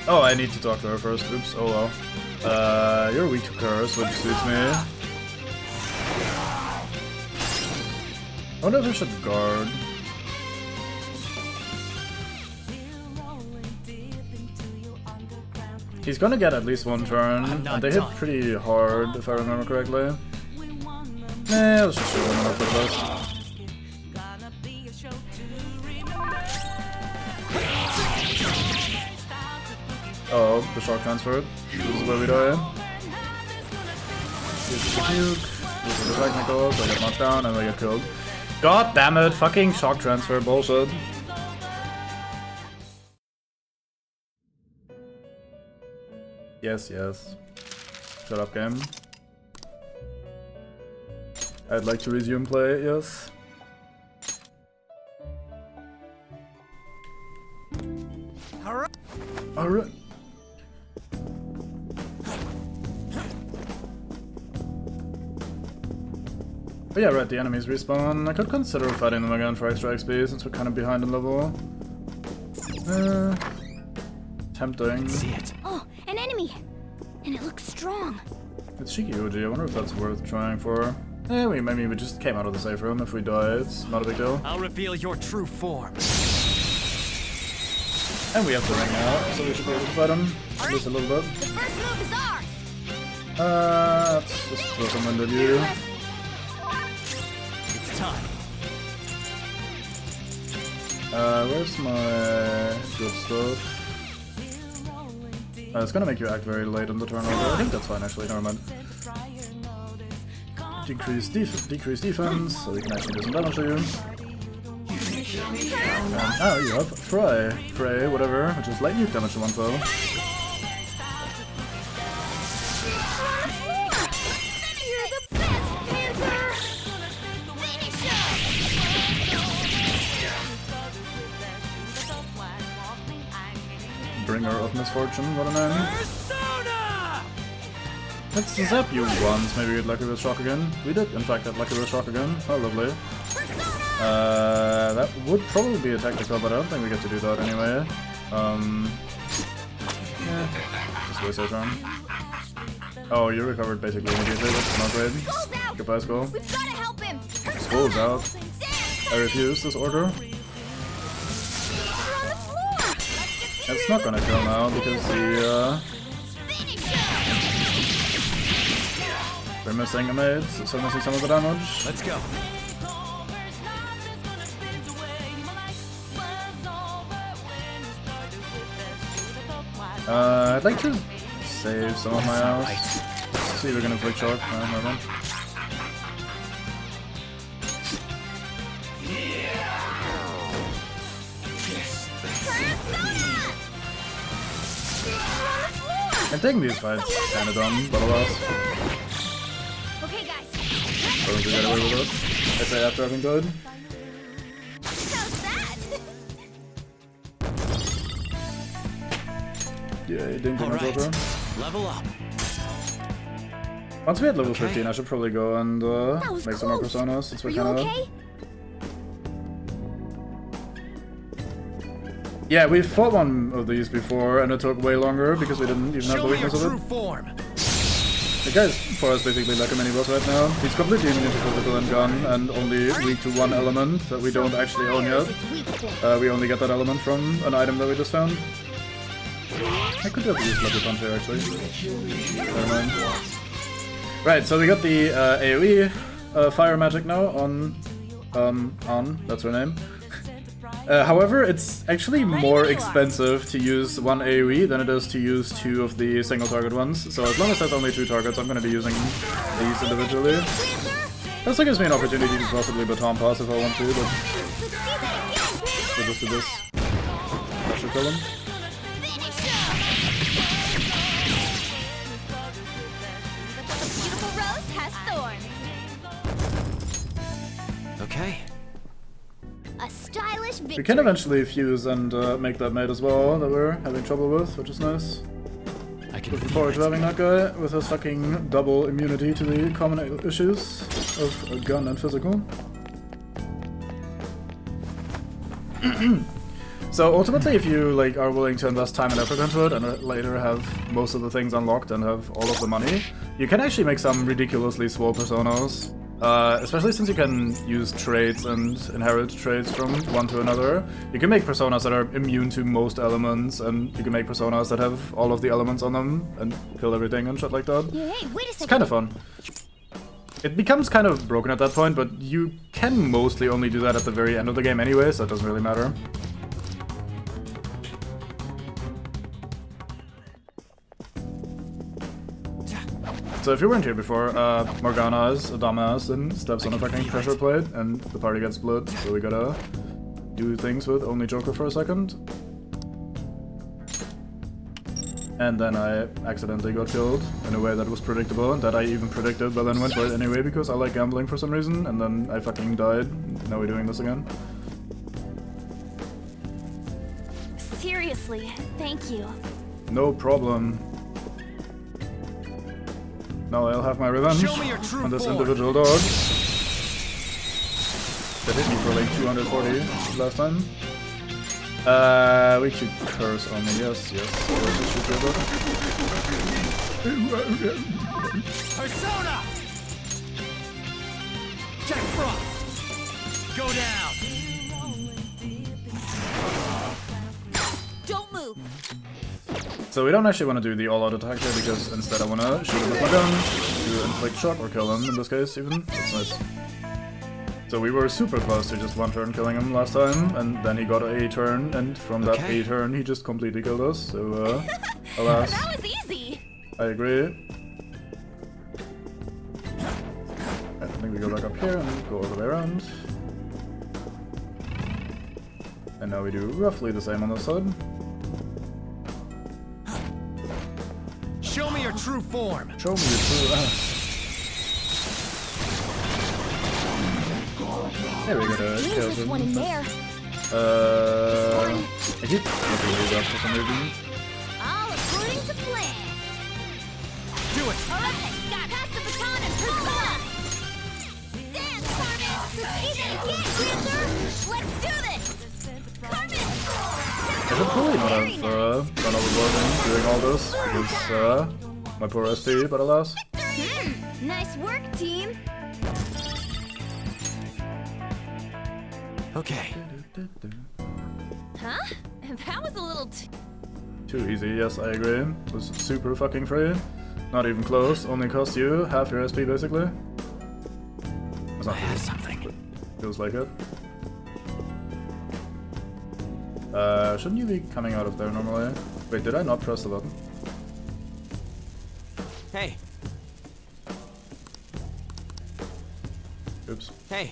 Oh, I need to talk to her first. Oops, oh well. You're weak to curse, which suits me. I wonder if I should guard. He's gonna get at least 1 turn, and they hit pretty hard, if I remember correctly. Nah, let's just shoot him up with this. Oh, the shock transfer. This is where we die. This is the nuke. This is the technical, so I get knocked down and I get killed. God damn it, fucking shock transfer bullshit. Yes, yes. Shut up, game. I'd like to resume play, yes. Alright. Alright. But yeah, right, the enemies respawn. I could consider fighting them again for extra XP since we're kind of behind in level. Tempting. See it. Oh, an enemy! And it looks strong. It's Shiki Uji. I wonder if that's worth trying for. Maybe we just came out of the safe room. If we die, it's not a big deal. I'll reveal your true form. And we have the ring out, so we should be able to fight him. At least a little bit. The first move is ours! Let's just throw some wind at you. It's time. Where's my good stuff? It's gonna make you act very late in the turn order. I think that's fine actually, never mind. Decrease defense, so we can actually do some damage to you. And now you have Frey, whatever, which is light nuke damage to one foe. You're the best, Panther! Bringer of misfortune, what a name. Persona! Let's zap you once, maybe get lucky with shock again. We did, in fact, get lucky with shock again. Oh, lovely. That would probably be a technical, but I don't think we get to do that anyway. Yeah, just waste our turn. Oh, you recovered basically immediately, that's not great. Goodbye, Skull. We've gotta help him! Skull's out. I refuse this order. It's not gonna kill now because the we're missing a mate, so missing some of the damage. Let's go. I'd like to save some of my house. See if we're gonna flick shock. No, never mind. I'm taking these fights kinda dumb, but alas. going to get away with it. I say after having died. How's that? Yeah, ding ding Alright, over. level up. Once we hit level Okay. 15, I should probably go and That was make some more close. personas. Since Are we're you kind of okay? yeah, we fought one of these before, and it took way longer because we didn't even have Show the me your weakness of true it. form. The guy's for us basically like a mini boss right now. He's completely immune to physical and gun, and only weak to one element that we don't actually own yet. Its weak point. We only get that element from an item that we just found. I could have used Level Punch here actually. Never mind. Right, so we got the AoE fire magic now on that's her name. However, it's actually more expensive to use one AoE than it is to use two of the single target ones. So as long as there's only two targets, I'm going to be using these individually. Also gives me an opportunity to possibly baton pass if I want to, but we'll just do this. That should kill him. The beautiful rose has thorns. Okay. A stylish victory. We can eventually fuse and make that mate as well that we're having trouble with, which is nice. I can Looking feel forward to it. having that guy with his fucking double immunity to the common issues of a gun and physical. So ultimately, if you like are willing to invest time and effort into it, and later have most of the things unlocked and have all of the money, you can actually make some ridiculously swole personas. Especially since you can use traits and inherit traits from one to another. You can make personas that are immune to most elements, and you can make personas that have all of the elements on them and kill everything and shit like that. Yeah, hey, wait a second. It's kind of fun. It becomes kind of broken at that point, but you can mostly only do that at the very end of the game anyway, so it doesn't really matter. So if you weren't here before, Morgana is a dumbass and steps on a fucking pressure plate, and the party gets split, so we gotta do things with only Joker for a second. And then I accidentally got killed in a way that was predictable, and that I even predicted, but then went for it anyway because I like gambling for some reason, and then I fucking died. Now we're doing this again. Seriously, thank you. No problem. Now I'll have my revenge Show me your true on this form. individual dog. That hit me for like 240 last time. We should curse on me, yes. Persona! Jack Frost! Go down! Don't move. So we don't actually want to do the all-out attack here because instead I want to shoot him with my gun to inflict shock or kill him in this case even. That's nice. So we were super close to just one turn killing him last time, and then he got a turn, and from that Okay. a turn he just completely killed us, so alas. That was easy. I agree. I think we go back up here and go all the way around. And now we do roughly the same on this side. Show me your true form! Show me your true ass. There we go. Dangerous one in there. I keep looking at that for some reason. All according to plan. Do it! Alright, got pass the baton and persona. Dance, Carmen. Easy again, Grandeur. Let's do this. Carmen. I should probably not have gone overboard in doing all this because my poor SP, but alas. Nice work, team. Okay. Huh? That was a little Too easy, yes, I agree. It was super fucking free. Not even close, only cost you half your SP basically. That's not I have something. feels like it. Shouldn't you be coming out of there normally? Wait, did I not press the button? Hey, Oops. hey.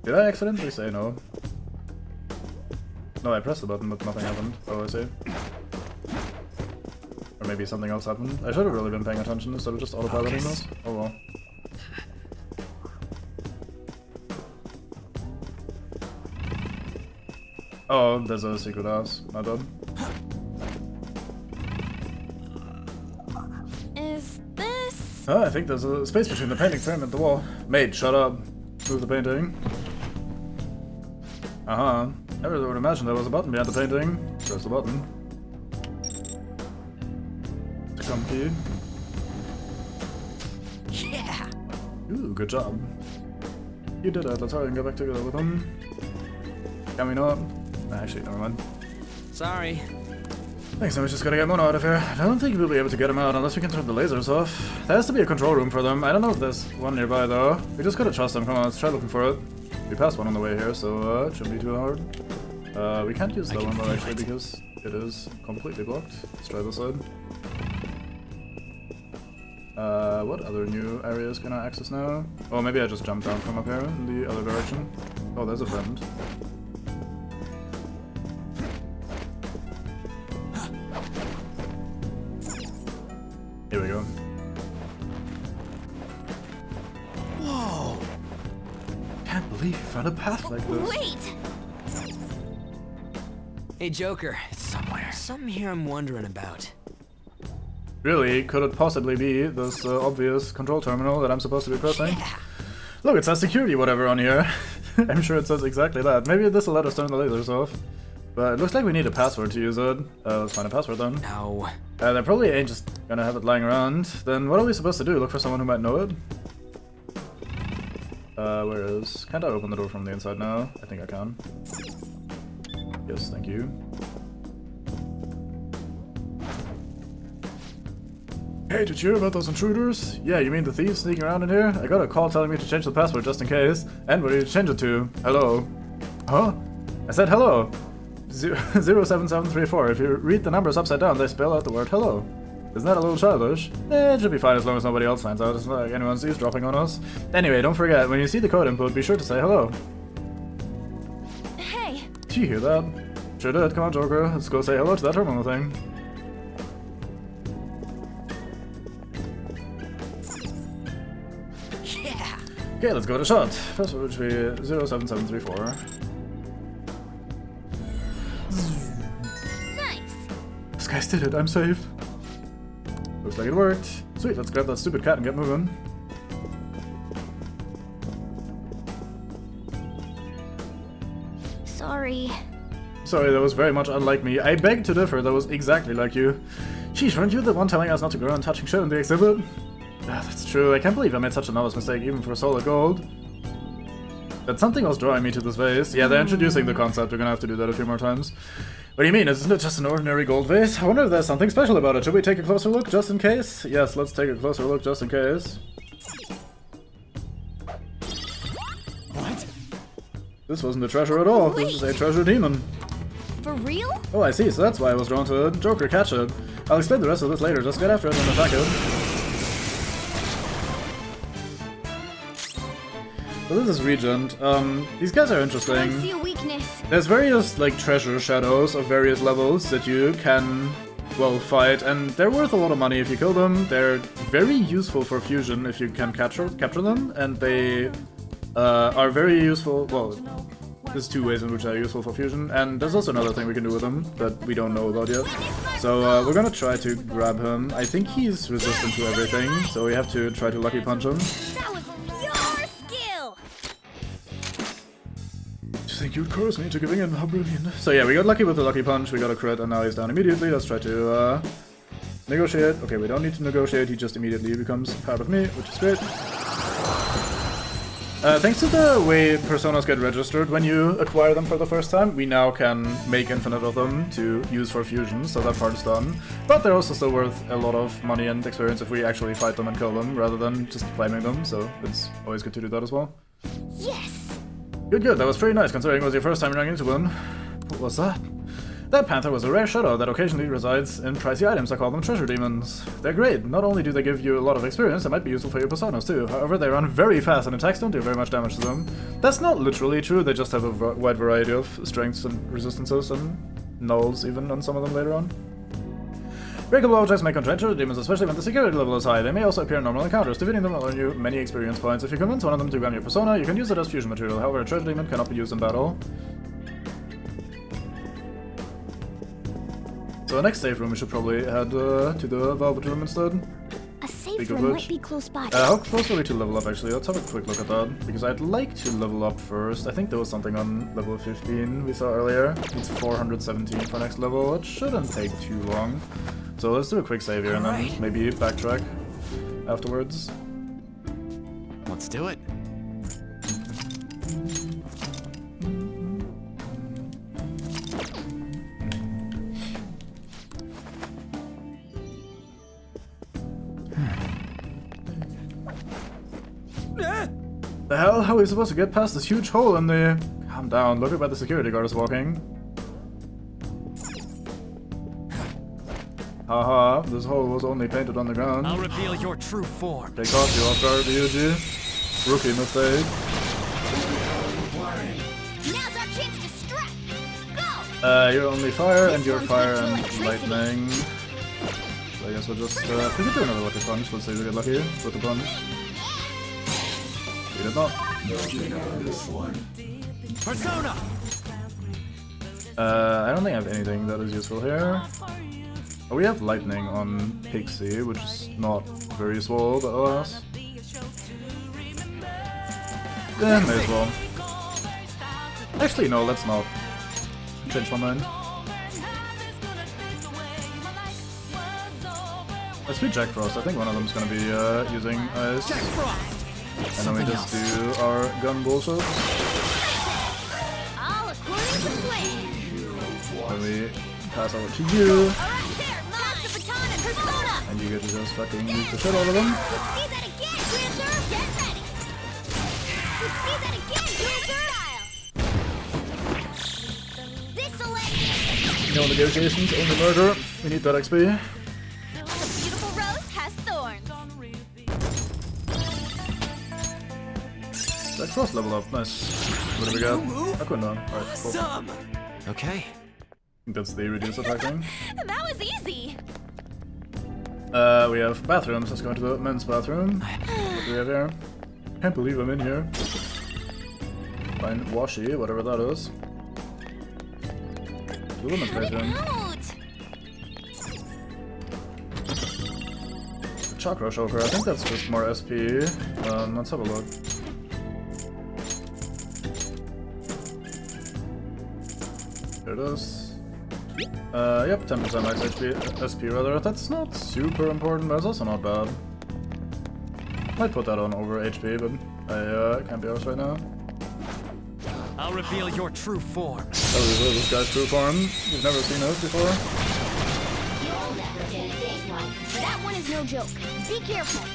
Did I accidentally say no? No, I pressed the button, but nothing happened. Oh, I see. Or maybe something else happened. I should have really been paying attention instead of just autopiloting this. Oh well. Oh, there's a secret house. My bad. Is this... Oh, I think there's a space between the painting frame and the wall. Mate, shut up. Move the painting. Uh-huh. I really would imagine there was a button behind the painting. Press the button. To come key. Yeah! Ooh, good job. You did it. Let's hurry and go back together with him. Can we not? Actually, never mind. Sorry. Thanks, so we just gotta get Mono out of here. I don't think we'll be able to get him out unless we can turn the lasers off. There has to be a control room for them. I don't know if there's one nearby though. We just gotta trust them. Come on, let's try looking for it. We passed one on the way here, so it shouldn't be too hard. We can't use that one though actually because it is completely blocked. Let's try this side. What other new areas can I access now? Oh, maybe I just jumped down from up here in the other direction. Oh, there's a friend. Here we go. Whoa! Can't believe you found a path like this. Wait! Hey, Joker, it's somewhere. Something here I'm wondering about. Really? Could it possibly be this obvious control terminal that I'm supposed to be pressing? Yeah. Look, it says security whatever on here. I'm sure it says exactly that. Maybe this will let us turn the lasers off. But it looks like we need a password to use it. Let's find a password then. No. They probably ain't just gonna have it lying around. Then what are we supposed to do? Look for someone who might know it? Where is... Can't I open the door from the inside now? I think I can. Yes, thank you. Hey, did you hear about those intruders? Yeah, you mean the thieves sneaking around in here? I got a call telling me to change the password just in case. And what did you change it to? Hello? Huh? I said hello! 07734. If you read the numbers upside down, they spell out the word hello. Isn't that a little childish? It should be fine as long as nobody else finds out. It's not like anyone's eavesdropping on us. Anyway, don't forget, when you see the code input, be sure to say hello. Hey! Did you hear that? Sure did. Come on, Joker. Let's go say hello to that terminal thing. Yeah! Okay, let's go to shot. First one should be 07734. Nice! This guys did it. I'm saved. Looks like it worked. Sweet, let's grab that stupid cat and get moving. Sorry. Sorry, that was very much unlike me. I beg to differ, that was exactly like you. Sheesh, weren't you the one telling us not to go around touching shit in the exhibit? Ah, that's true. I can't believe I made such an honest mistake even for solid gold. But something was drawing me to this vase. Yeah, they're introducing the concept. We're gonna have to do that a few more times. What do you mean? Isn't it just an ordinary gold vase? I wonder if there's something special about it. Should we take a closer look just in case? Yes, let's take a closer look just in case. What? This wasn't a treasure at all. This is a treasure demon. For real? Oh, I see. So that's why I was drawn to it. Joker, catch it. I'll explain the rest of this later. Just get after it and attack it. So this is Regent. These guys are I interesting. see a weakness. There's various, like, treasure shadows of various levels that you can, well, fight, and they're worth a lot of money if you kill them. They're very useful for fusion if you can capture them, and they are very useful, well, there's two ways in which they're useful for fusion, and there's also another thing we can do with them that we don't know about yet. So we're gonna try to grab him. I think he's resistant to everything, so we have to try to lucky punch him. That was your skill! Do you think you'd curse me into giving in? How brilliant. So yeah, we got lucky with the lucky punch, we got a crit, and now he's down immediately. Let's try to negotiate. Okay, we don't need to negotiate, he just immediately becomes part of me, which is great. Thanks to the way personas get registered when you acquire them for the first time, we now can make infinite of them to use for fusion, so that part is done. But they're also still worth a lot of money and experience if we actually fight them and kill them, rather than just claiming them, so it's always good to do that as well. Yes! Good, good, that was pretty nice considering it was your first time running into one. What was that? That panther was a rare shadow that occasionally resides in pricey items. I call them treasure demons. They're great. Not only do they give you a lot of experience, they might be useful for your personas too. However, they run very fast and attacks don't do very much damage to them. That's not literally true, they just have a wide variety of strengths and resistances and nulls even on some of them later on. Breakable objects may contain treasure demons, especially when the security level is high. They may also appear in normal encounters. Defeating them will earn you many experience points. If you convince one of them to grant your persona, you can use it as fusion material. However, a treasure demon cannot be used in battle. So the next save room, we should probably head to the Velvet room instead. A safe Speak of room which. might be close by. How close are we to level up actually? Let's have a quick look at that. Because I'd like to level up first. I think there was something on level 15 we saw earlier. It's 417 for next level. It shouldn't take too long. So let's do a quick save here and then maybe backtrack afterwards. Let's do it. The hell? How are we supposed to get past this huge hole in the... Calm down, look at where the security guard is walking. Haha, this hole was only painted on the ground. I'll reveal your true form. Take off you off guard, Ryuji. Rookie mistake. Now's our chance to strike. Go! You're only fire and This you're one's fire weak to and electricity. lightning. So I guess we'll just... we could do another lucky punch, let's see if we get lucky with the punch. We did not. Persona! I don't think I have anything that is useful here. Oh, we have lightning on Pixie, which is not very useful, but alas. Then may as well. Actually, no, let's not. Change my mind. Let's be Jack Frost. I think one of them is gonna be using ice. Jack Frost! And then we just do our gun bullshit. All according to plan. Then we pass over to you. Alright, there, pass the baton and persona. And you get to just fucking use the shit out of them. Let's see that again, Grandeur. Get ready. Let's see that again, Grandeur. This'll end it. No negotiations, only murder. We need that XP. The beautiful rose has thorns. Jack Frost level up, nice. What do we got? Aquina. Alright, cool. Some! Okay. I think that's the reduced attack thing. That was easy. We have bathrooms. Let's go into the men's bathroom. What do we have here? Can't believe I'm in here. Find washi, whatever that is. The women's bathroom. Out. The chakra choker. I think that's just more SP. Let's have a look. There it is. Yep, 10% max SP rather. That's not super important, but it's also not bad. Might put that on over HP, but I can't be honest right now. I'll reveal your true form. Oh, this guy's true form. You've never seen this before? That one is no joke. Be careful.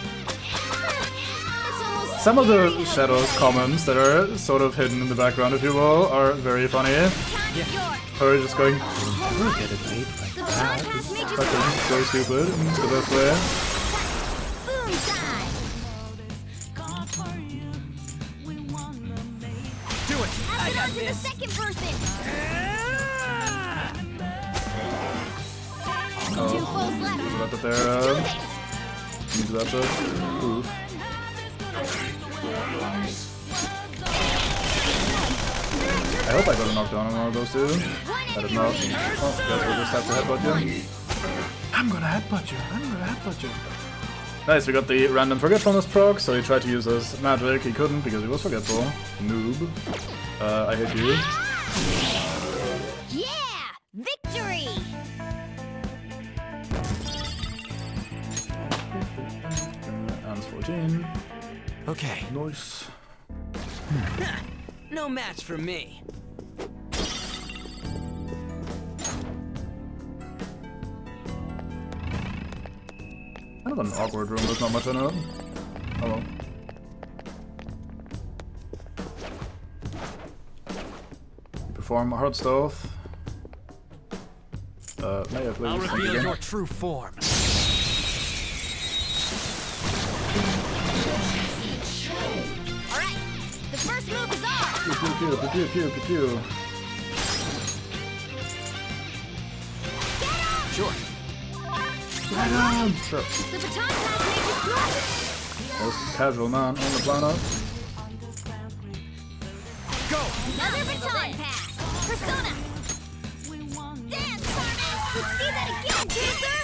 It's almost Some of the Shadows comments that are sort of hidden in the background, if you will, are very funny. yours. Or just going, never get it made like The that. baton has made you Fucking so stupid. It's the best way. boom time. Do it! I Add got on to the this! second person. Two Oh, foes left. is that Do there? this. Need that shit. Oof. I hope I got a knockdown on one of those two. I did not. Oh, guess we'll just have to headbutt you. I'm gonna headbutt you. I'm gonna headbutt you. Nice, we got the random forgetfulness proc, so he tried to use his magic. He couldn't because he was forgetful. Noob. I hate you. Yeah! Victory! And 14. Okay. Nice. No match for me. Kind of an awkward room, there's not much in it. Oh well. Perform hard stealth. May I please I'll think reveal again? your true form. Alright, the first move is ours! Pew pew pew pew pew pew pew. Sure. Sure. The baton pass may Most casual man on the planet. Go! Another baton pass! Persona! Dance, Carmen! Let's see that again, Dancer!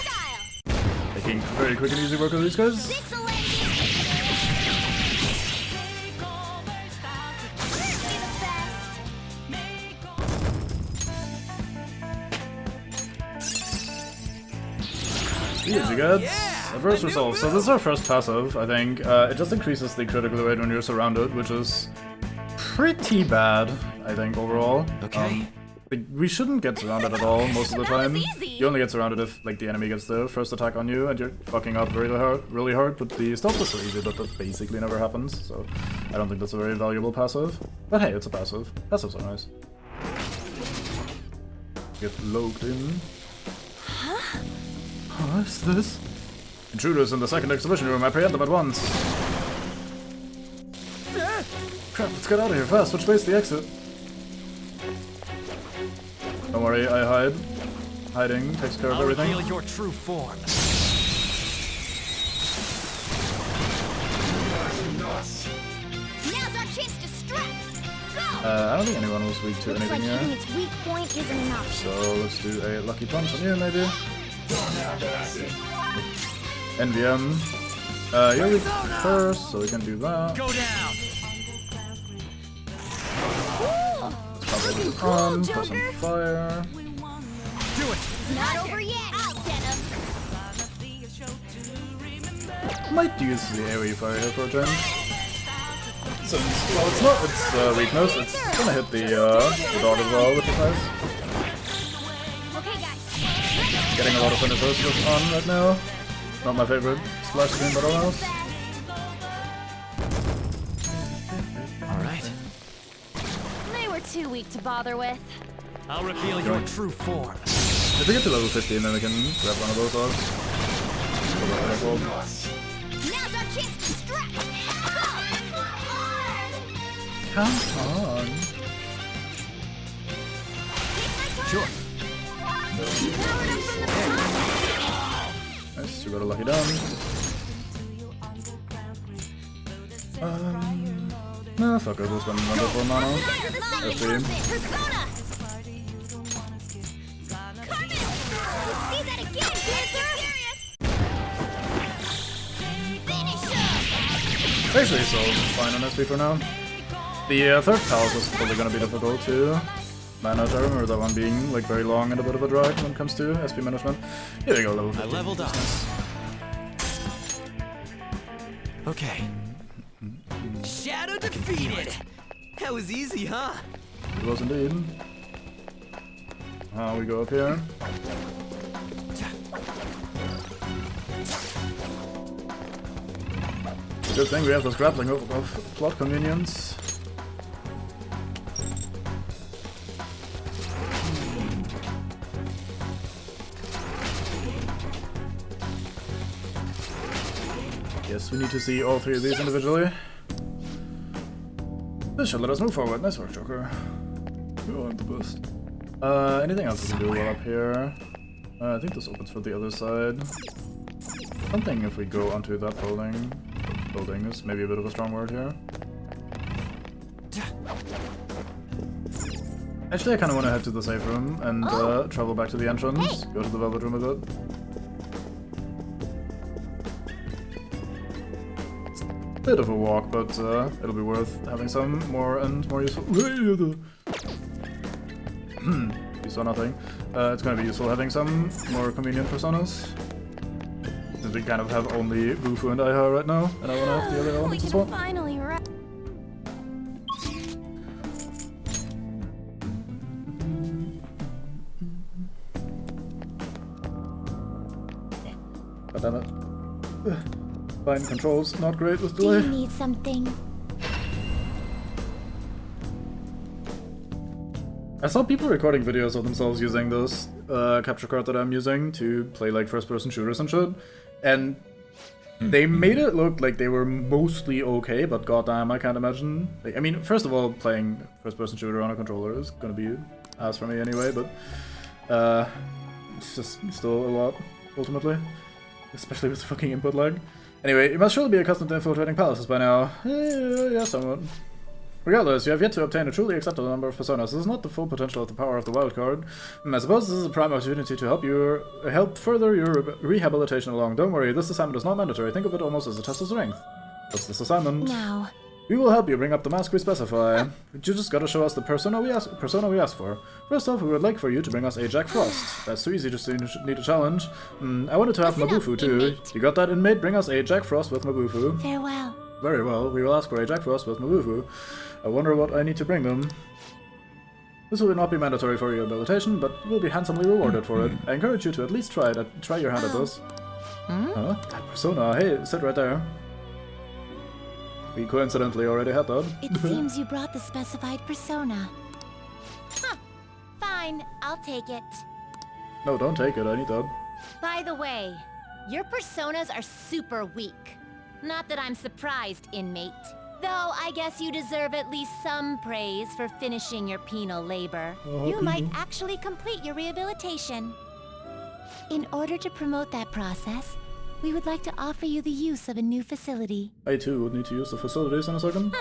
Making very quick and easy work of these guys. GG gods. Adverse resolve. So this is our first passive, I think. It just increases the critical rate when you're surrounded, which is pretty bad, I think, overall. Okay. We shouldn't get surrounded at all most of the time. You only get surrounded if like the enemy gets the first attack on you and you're fucking up really hard. But the stealth is so easy that that basically never happens. So I don't think that's a very valuable passive. But hey, it's a passive. Passives are nice. Get logged in. Huh? What's this? Intruders in the second exhibition room. I apprehend them at once. Crap, let's get out of here fast. Which way's the exit? Don't worry, I hide. Hiding takes care of everything. I'll reveal your true form. Now's our chance to strike! Go! I don't think anyone was weak to Looks anything like hitting here. its weak point isn't an option. So let's do a lucky punch on you, maybe. NVM. You're weak first, so we can do that. Go down! Let's pop on, put some fire. Do it! It's not over yet! I'll get him! Might use the AoE fire here for a change. So, well, it's not its weakness, it's gonna hit the dog as well, which is nice. Okay, guys. Getting a lot of finishers with on right now. Not my favorite splash screen, but all else. Alright. They were too weak to bother with. I'll reveal your true form. If we get to level 15, then we can grab one of those dogs. Now's our chance to strike! Count on. Sure. Nice, we got a lucky down. No, fuck it, we'll spend another 4 mana. Let's see. Persona! Carmen! Let's see that again, Dancer! Finish him! Actually, so fine on SP for now. The third palace is probably gonna be difficult to manage. I remember that one being like very long and a bit of a drag when it comes to SP management. Here we go, level 15. I leveled up. Okay. Shadow defeated! That was easy, huh? It was indeed. We go up here. Good thing we have this grappling hook of plot convenience. Yes, we need to see all 3 of these individually. This should let us move forward. Nice work, Joker. You are the best. Anything else we can do while up here? I think this opens for the other side. Something if we go onto that building. Building is maybe a bit of a strong word here. Actually, I kind of want to head to the safe room and travel back to the entrance. Go to the velvet room a bit. Bit of a walk, but it'll be worth having some more and more useful. You saw nothing. It's gonna be useful having some more convenient personas. Since we kind of have only Wufu and Aiha right now, and I wanna have the other elements as well. Finally, right. God damn it. Fine controls, not great with Do you delay. need something? I saw people recording videos of themselves using this capture card that I'm using to play like first-person shooters and shit, and they made it look like they were mostly okay, but goddamn, I can't imagine. Like, I mean, first of all, playing first-person shooter on a controller is gonna be ass for me anyway, but it's just still a lot, ultimately. Especially with the fucking input lag. Anyway, you must surely be accustomed to infiltrating palaces by now. Yeah, somewhat. Regardless, you have yet to obtain a truly acceptable number of personas. This is not the full potential of the power of the wildcard. I suppose this is a prime opportunity to help further your rehabilitation along. Don't worry, this assignment is not mandatory. Think of it almost as a test of strength. What's this assignment? Now. We will help you bring up the mask we specify. You just gotta show us the persona we ask for. First off, we would like for you to bring us a Jack Frost. That's too easy, just need a challenge. I wanted to have Mabufu too. Inmate. You got that, inmate? Bring us a Jack Frost with Mabufu. Farewell. Very well, we will ask for a Jack Frost with Mabufu. I wonder what I need to bring them. This will not be mandatory for your rehabilitation, but you will be handsomely rewarded for it. I encourage you to at least try your hand at this. Huh? That persona. Hey, sit right there. We coincidentally already had that. It seems you brought the specified persona. Huh. Fine, I'll take it. No, don't take it, I need that. By the way, your personas are super weak. Not that I'm surprised, inmate. Though I guess you deserve at least some praise for finishing your penal labor. You might actually complete your rehabilitation. In order to promote that process, we would like to offer you the use of a new facility. I too would need to use the facilities in a second.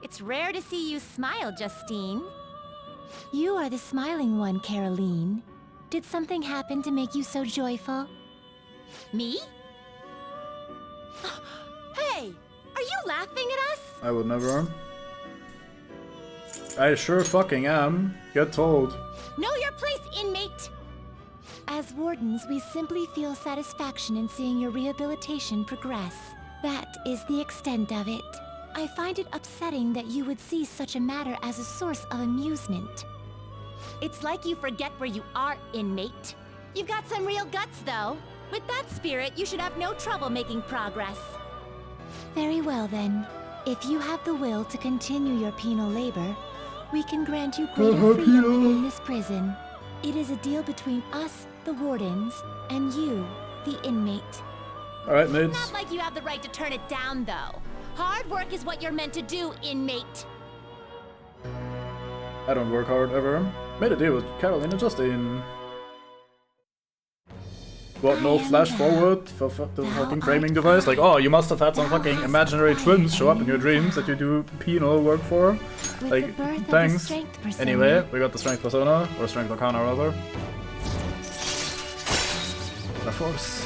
It's rare to see you smile, Justine. You are the smiling one, Caroline. Did something happen to make you so joyful? Me? Hey! Are you laughing at us? I would never. I sure fucking am. Get told. Know your place, inmate! As wardens, we simply feel satisfaction in seeing your rehabilitation progress. That is the extent of it. I find it upsetting that you would see such a matter as a source of amusement. It's like you forget where you are, inmate. You've got some real guts, though. With that spirit, you should have no trouble making progress. Very well, then. If you have the will to continue your penal labor, we can grant you greater freedom in this prison. It is a deal between us, the wardens, and you, the inmate. Alright, mates. Not like you have the right to turn it down, though. Hard work is what you're meant to do, inmate. I don't work hard ever. Made a deal with Caroline and Justine. What, no flash forward for the fucking framing device? Like, oh, you must have had some fucking imaginary twins show up in your dreams that you do penal work for? Like, thanks. Anyway, we got the strength persona, or strength arcana rather. The force.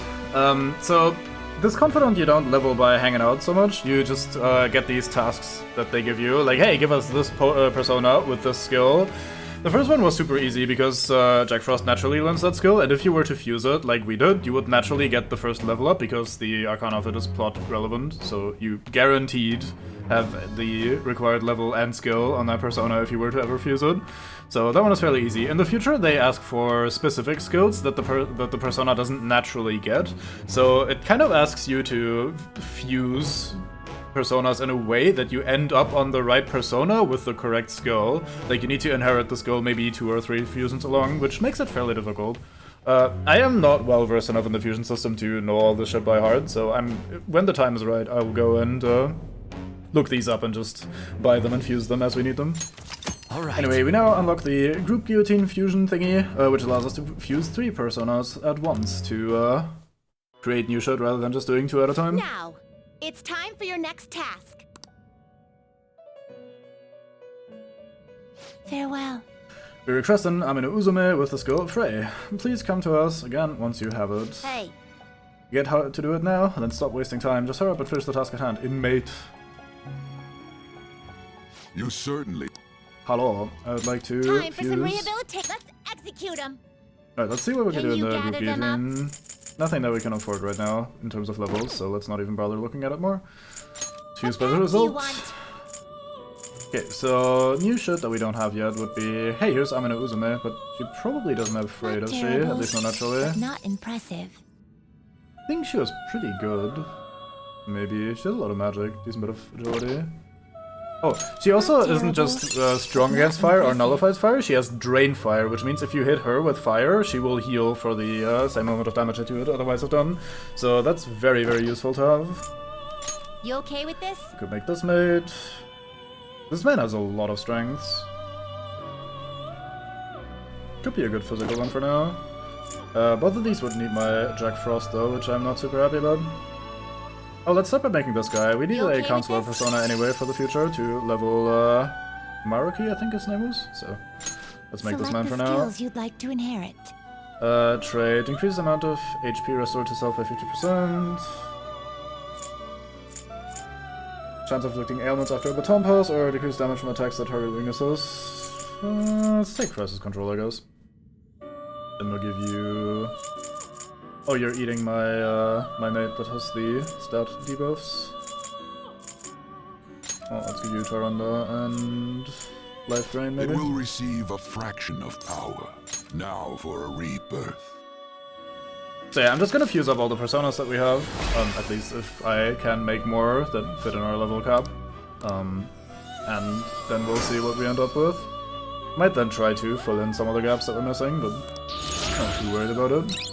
So, this confidant you don't level by hanging out so much, you just get these tasks that they give you, like, hey, give us this persona with this skill. The first one was super easy because Jack Frost naturally learns that skill, and if you were to fuse it like we did, you would naturally get the first level up because the arcana of it is plot relevant, so you guaranteed have the required level and skill on that persona if you were to ever fuse it. So that one is fairly easy. In the future, they ask for specific skills that the persona doesn't naturally get, so it kind of asks you to fuse personas in a way that you end up on the right persona with the correct skill. Like, you need to inherit the skill maybe 2 or 3 fusions along, which makes it fairly difficult. I am not well versed enough in the fusion system to know all this shit by heart, so when the time is right, I will go and look these up and just buy them and fuse them as we need them. Alright. Anyway, we now unlock the group guillotine fusion thingy, which allows us to fuse 3 personas at once to create new shit rather than just doing 2 at a time. Now, it's time for your next task. Farewell. We request an Amino Uzume with the skill of Frey. Please come to us again once you have it. Hey. Get how to do it now, then stop wasting time. Just hurry up and finish the task at hand. Inmate. You certainly. Hello, I would like to Time for fuse... some rehabilitation. Let's execute them. Alright, let's see what we can do in you the group gather them up? guillotine. Nothing that we can afford right now in terms of levels, so let's not even bother looking at it more. Fuse by the result. Okay, so new shit that we don't have yet would be, hey, here's Amino Uzume, but she probably doesn't have Frey, does she? At least not naturally. But not impressive. I think she was pretty good. Maybe. She has a lot of magic, decent bit of agility. Oh, she also isn't just strong against fire or nullifies fire, she has drain fire, which means if you hit her with fire, she will heal for the same amount of damage that you would otherwise have done. So that's very, very useful to have. You okay with this? Could make this mate. This man has a lot of strengths. Could be a good physical one for now. Both of these would need my Jack Frost though, which I'm not super happy about. Oh, let's start by making this guy. We need a counselor persona anyway for the future to level Maruki, I think his name was. So let's make this man for now. Skills you'd like to inherit. Trait, increase the amount of HP restored to self by 50%. Chance of inflicting ailments after a baton pass, or decrease damage from attacks that target weaknesses. Let's take Crisis Control, I guess. Then we'll give you... Oh, you're eating my my mate that has the stat debuffs. Oh, let's give you Taranda and Life Drain, maybe? It will receive a fraction of power. Now for a rebirth. So yeah, I'm just gonna fuse up all the personas that we have, at least if I can make more that fit in our level cap. And then we'll see what we end up with. Might then try to fill in some of the gaps that we're missing, but not too worried about it.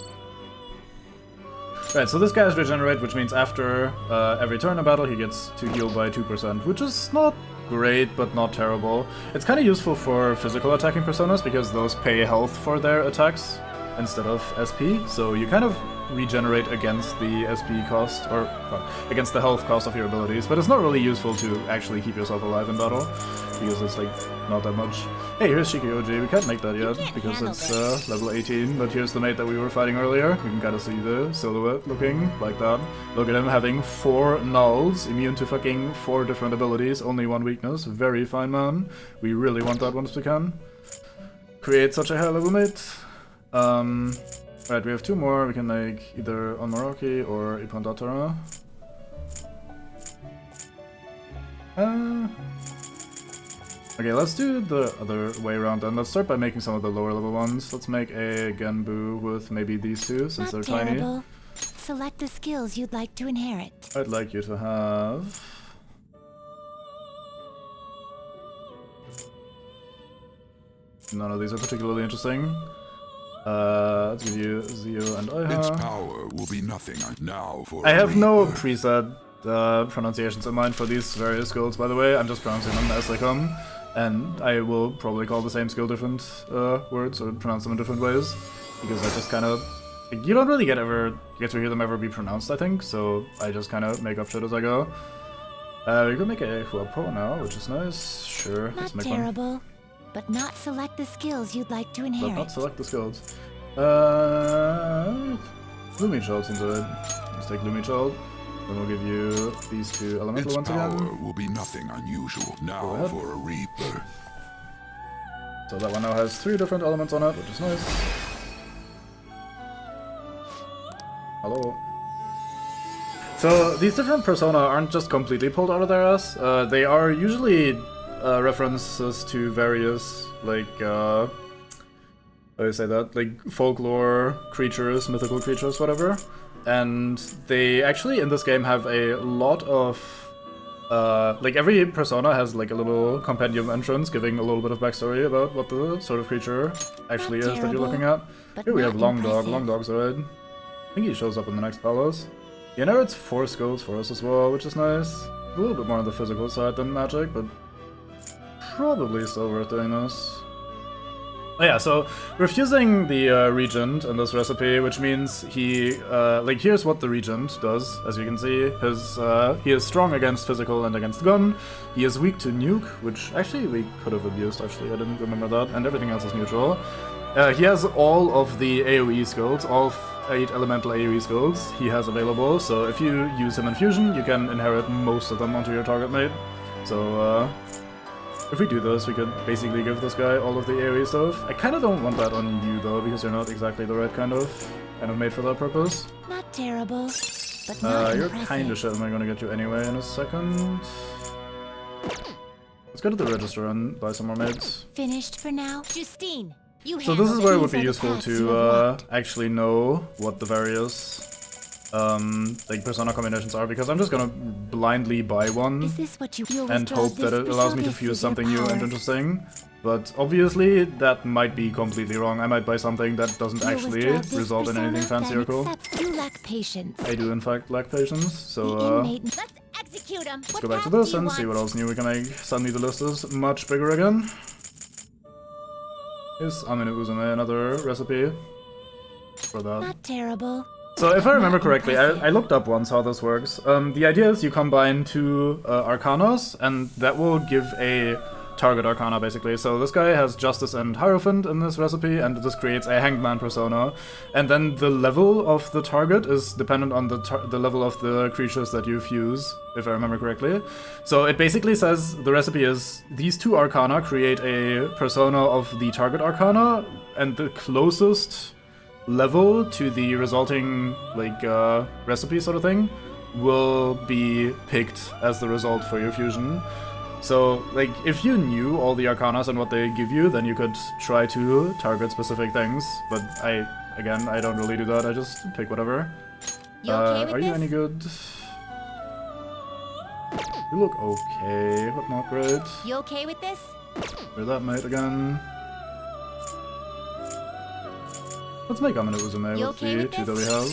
Right, so this guy is regenerate, which means after every turn in battle he gets to heal by 2%, which is not great, but not terrible. It's kind of useful for physical attacking personas, because those pay health for their attacks instead of SP, so you kind of regenerate against the SP cost, or well, against the health cost of your abilities, but it's not really useful to actually keep yourself alive in battle, because it's like not that much. Hey, here's Shikioji. We can't make that yet, because it's level 18, but here's the mate that we were fighting earlier. We can kind of see the silhouette looking like that. Look at him having 4 nulls, immune to fucking 4 different abilities, only 1 weakness. Very fine, man. We really want that once we can. Create such a high level mate. Right, we have 2 more. We can make either Onmaroki or Ipandatara. Okay, let's do the other way around then. Let's start by making some of the lower level ones. Let's make a Genbu with maybe these 2, since they're tiny. Select the skills you'd like to inherit. I'd like you to have... None of these are particularly interesting. Let's give you Zio and Oiha. Its power will be nothing now for I have no preset pronunciations in mind for these various skills, by the way. I'm just pronouncing them as they come. And I will probably call the same skill different words, or pronounce them in different ways. Because I just kind of... You don't really get to hear them ever be pronounced, I think. So I just kind of make up shit as I go. We could make a Huapo now, which is nice. Sure, let's make one. Not terrible. But not select the skills you'd like to inherit. But not select the skills. Lumichild seems good. Let's take Lumichild. Then we'll give you these 2 elemental ones again. Its power will be nothing unusual. Now for a rebirth. So that one now has 3 different elements on it, which is nice. Hello. So these different persona aren't just completely pulled out of their ass. They are usually references to various, like, how do you say that? Like, folklore creatures, mythical creatures, whatever. And they actually, in this game, have a lot of... like, every persona has, like, a little compendium entrance giving a little bit of backstory about what the sort of creature actually is that you're looking at. Here we have Long Dog. Long Dog's alright. I think he shows up in the next palace. He inherits 4 skills for us as well, which is nice. A little bit more on the physical side than magic, but probably still worth doing this. Oh yeah, so we're fusing the Regent in this recipe, which means he, like, here's what the Regent does, as you can see. He is strong against physical and against gun. He is weak to nuke, which actually we could have abused, actually, I didn't remember that, and everything else is neutral. He has all of the AoE skills, all 8 elemental AoE skills he has available, so if you use him in fusion, you can inherit most of them onto your target mate. So, if we do this, we could basically give this guy all of the AoE stuff. I kind of don't want that on you, though, because you're not exactly the right kind of made for that purpose. Not terrible, but not you're impressive. kind of shit, am I gonna get you anyway in a second? Let's go to the register and buy some more mates. Finished for now? Justine, you So this is where it would be useful to actually know what the various like persona combinations are, because I'm just gonna blindly buy one and hope that it allows me to fuse something new and interesting. But obviously that might be completely wrong. I might buy something that doesn't actually result in anything fancy or cool. You lack patience. I do in fact lack patience, so Let's execute him. let's go back to this and see what else new we can make. Suddenly the list is much bigger again. Here's Amino Uzume, another recipe. for that. Not terrible. So if I remember correctly, I looked up once how this works. The idea is you combine two Arcanas, and that will give a target Arcana, basically. So this guy has Justice and Hierophant in this recipe, and this creates a Hanged Man persona. And then the level of the target is dependent on the level of the creatures that you fuse, if I remember correctly. So it basically says the recipe is these two Arcana create a persona of the target Arcana, and the closest level to the resulting recipe sort of thing will be picked as the result for your fusion. So like if you knew all the Arcanas and what they give you, then you could try to target specific things, but I don't really do that. I just pick whatever. You okay with are you this? any good? You look okay, but not great. You okay with this? You're that mate again. Let's make Amino Uzume You with okay the with two that we have.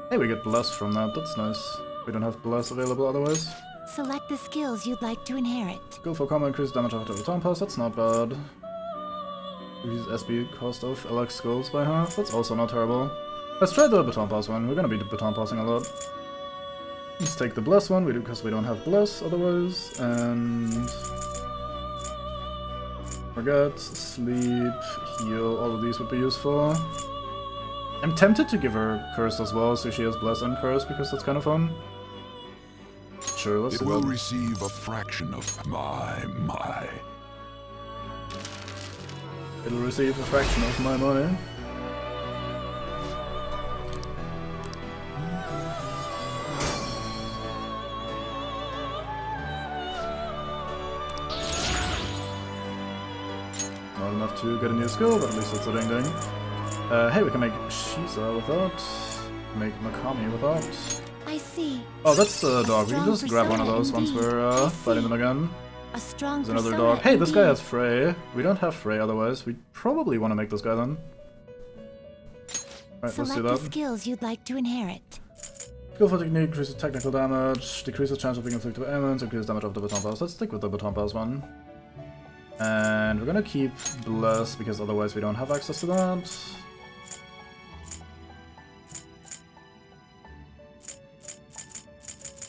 Hey, we get Bless from that, that's nice. We don't have Bless available otherwise. Select the skills you'd like to inherit. Go for combo, increase damage after the baton pass, that's not bad. Use SB cost of LX skills by half, that's also not terrible. Let's try the baton pass one, we're gonna be baton passing a lot. Let's take the Bless one, because we don't have Bless otherwise, and... Forget, sleep, heal, all of these would be useful. I'm tempted to give her Curse as well, so she has Bless and Curse, because that's kind of fun. Sure, let's It do will that. receive a fraction of my. It'll receive a fraction of my money. Not enough to get a new skill, but at least it's a ding ding. Hey, we can make Shiza with that. Make Makami with that. I see. Oh, that's the dog. We can strong just grab one of persona those once indeed. we're I fighting them again. A strong There's another persona dog. Hey, this guy indeed. has Frey. We don't have Frey otherwise. We probably want to make this guy then. Alright, let's do Select that. the skills you'd like to inherit. Skillful technique increases technical damage, decreases chance of being inflicted with ailments, increases damage of the baton pass. Let's stick with the baton pass one. And we're gonna keep Bless because otherwise we don't have access to that.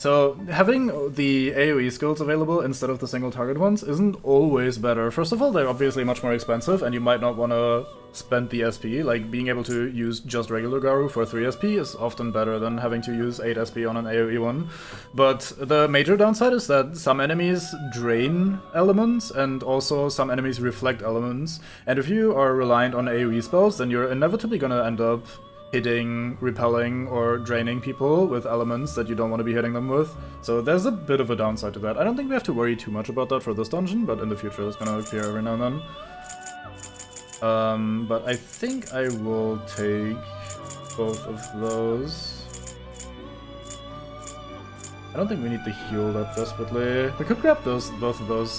So, having the AoE skills available instead of the single target ones isn't always better. First of all, they're obviously much more expensive, and you might not want to spend the SP. Like, being able to use just regular Garu for 3 SP is often better than having to use 8 SP on an AoE one. But the major downside is that some enemies drain elements, and also some enemies reflect elements. And if you are reliant on AoE spells, then you're inevitably gonna end up hitting, repelling, or draining people with elements that you don't want to be hitting them with. So there's a bit of a downside to that. I don't think we have to worry too much about that for this dungeon, but in the future it's gonna appear every now and then. But I think I will take both of those. I don't think we need to heal that desperately. We could grab both of those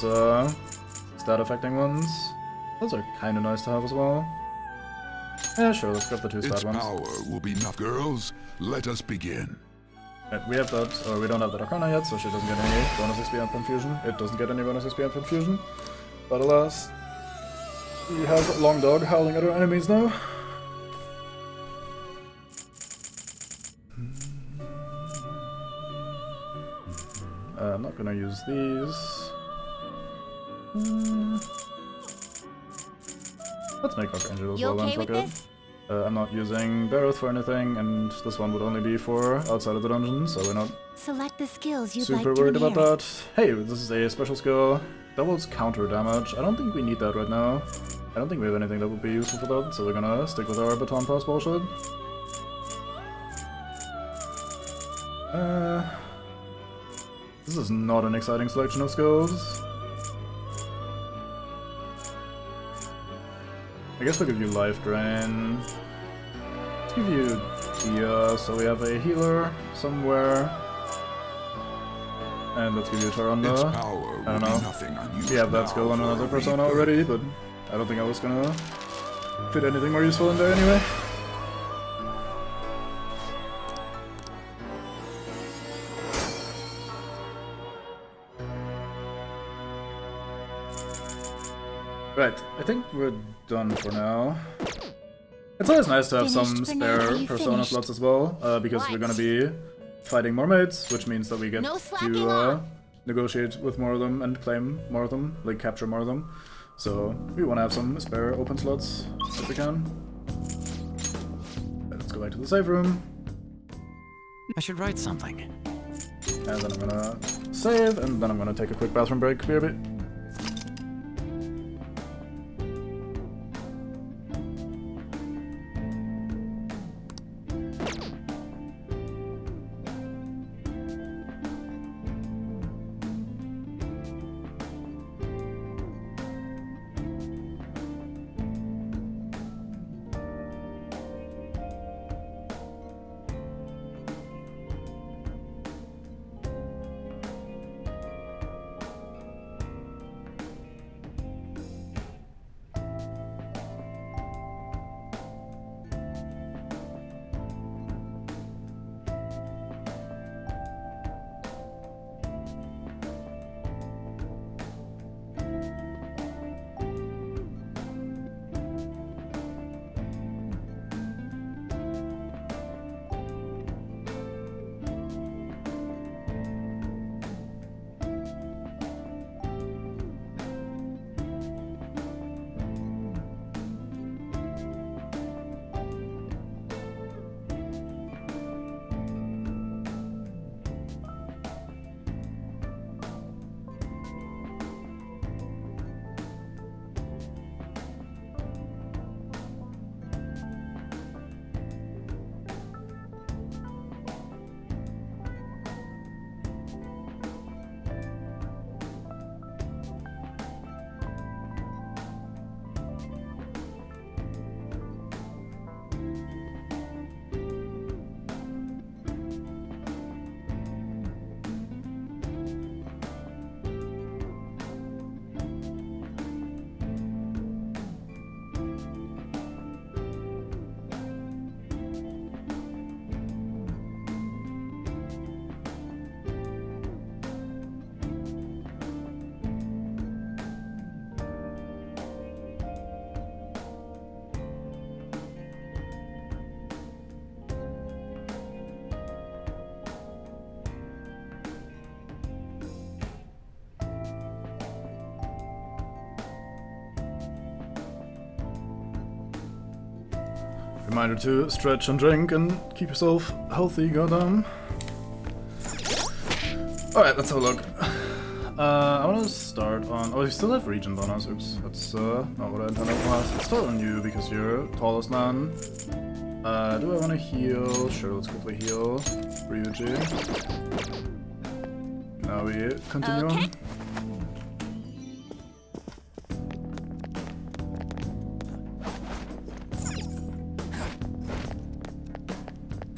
stat affecting ones. Those are kind of nice to have as well. Yeah, sure, let's grab the 2 Its stat ones. power will be enough. Girls, let us begin. Right, we have that, or we don't have that Arcana yet, so she doesn't get any bonus XP and Confusion. It doesn't get any bonus XP and Confusion. But alas, we have Long Dog howling at our enemies now. I'm not gonna use these. Let's make Archangel as You well then, okay with fuck it. this? I'm not using Barroth for anything, and this one would only be for outside of the dungeon, so we're not Select the skills you'd super like to worried inherit. about that. Hey, this is a special skill. Doubles counter damage. I don't think we need that right now. I don't think we have anything that would be useful for that, so we're gonna stick with our baton pass bullshit. This is not an exciting selection of skills. I guess we'll give you Life Drain. Let's give you Tia, so we have a healer somewhere. And let's give you Taranda. Its power I don't will know. be nothing unused We have that now skill on for another a persona Reaper. already, but I don't think I was gonna fit anything more useful in there anyway. Right, I think we're done for now. It's always nice to have Finished some for now, spare you Persona finished? slots as well, because we're gonna be fighting more mates, which means that we get No slacking to off. negotiate with more of them and claim more of them, like capture more of them. So we want to have some spare open slots if we can. Let's go back to the save room, I should write something. and then I'm gonna save, and then I'm gonna take a quick bathroom break, BRB. Reminder to stretch and drink and keep yourself healthy, goddamn. Alright, let's have a look. I want to start on... Oh, you still have Regent on us. Oops, that's not what I intended for last. Let's start on you because you're tallest man. Do I want to heal? Sure, let's quickly heal. Ryuji. Now we continue on.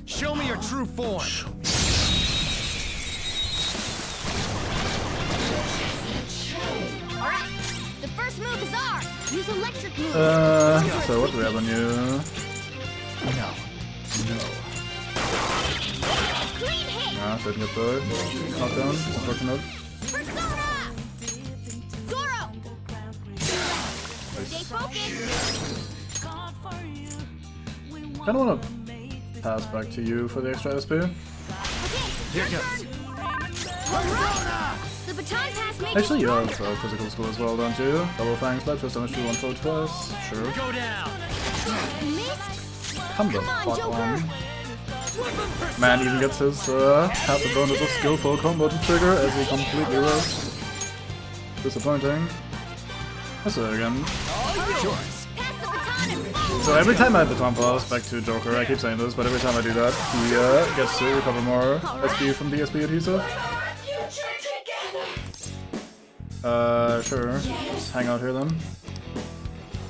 Show me your true form. Alright, the first move is ours. Use electric move. So what do we have on you? No. Clean hit. Yeah, didn't get the knockdown. Unfortunate. Persona. Zoro. Stay focused. Kinda wanna pass back to you for the extra SP. Here it goes. The baton pass makes Actually, you have physical skill as well, don't you? Double fangs, light twist damage to 1 4 twice. Sure. Go down. Come the fuck on. Man even gets his half the bonus of skillful combo to trigger as he completely roasts. Disappointing. Let's do it again. So every time I baton pass back to Joker, I keep saying this, but every time I do that, he gets to recover more SP from the SP adhesive. Sure. Just hang out here then.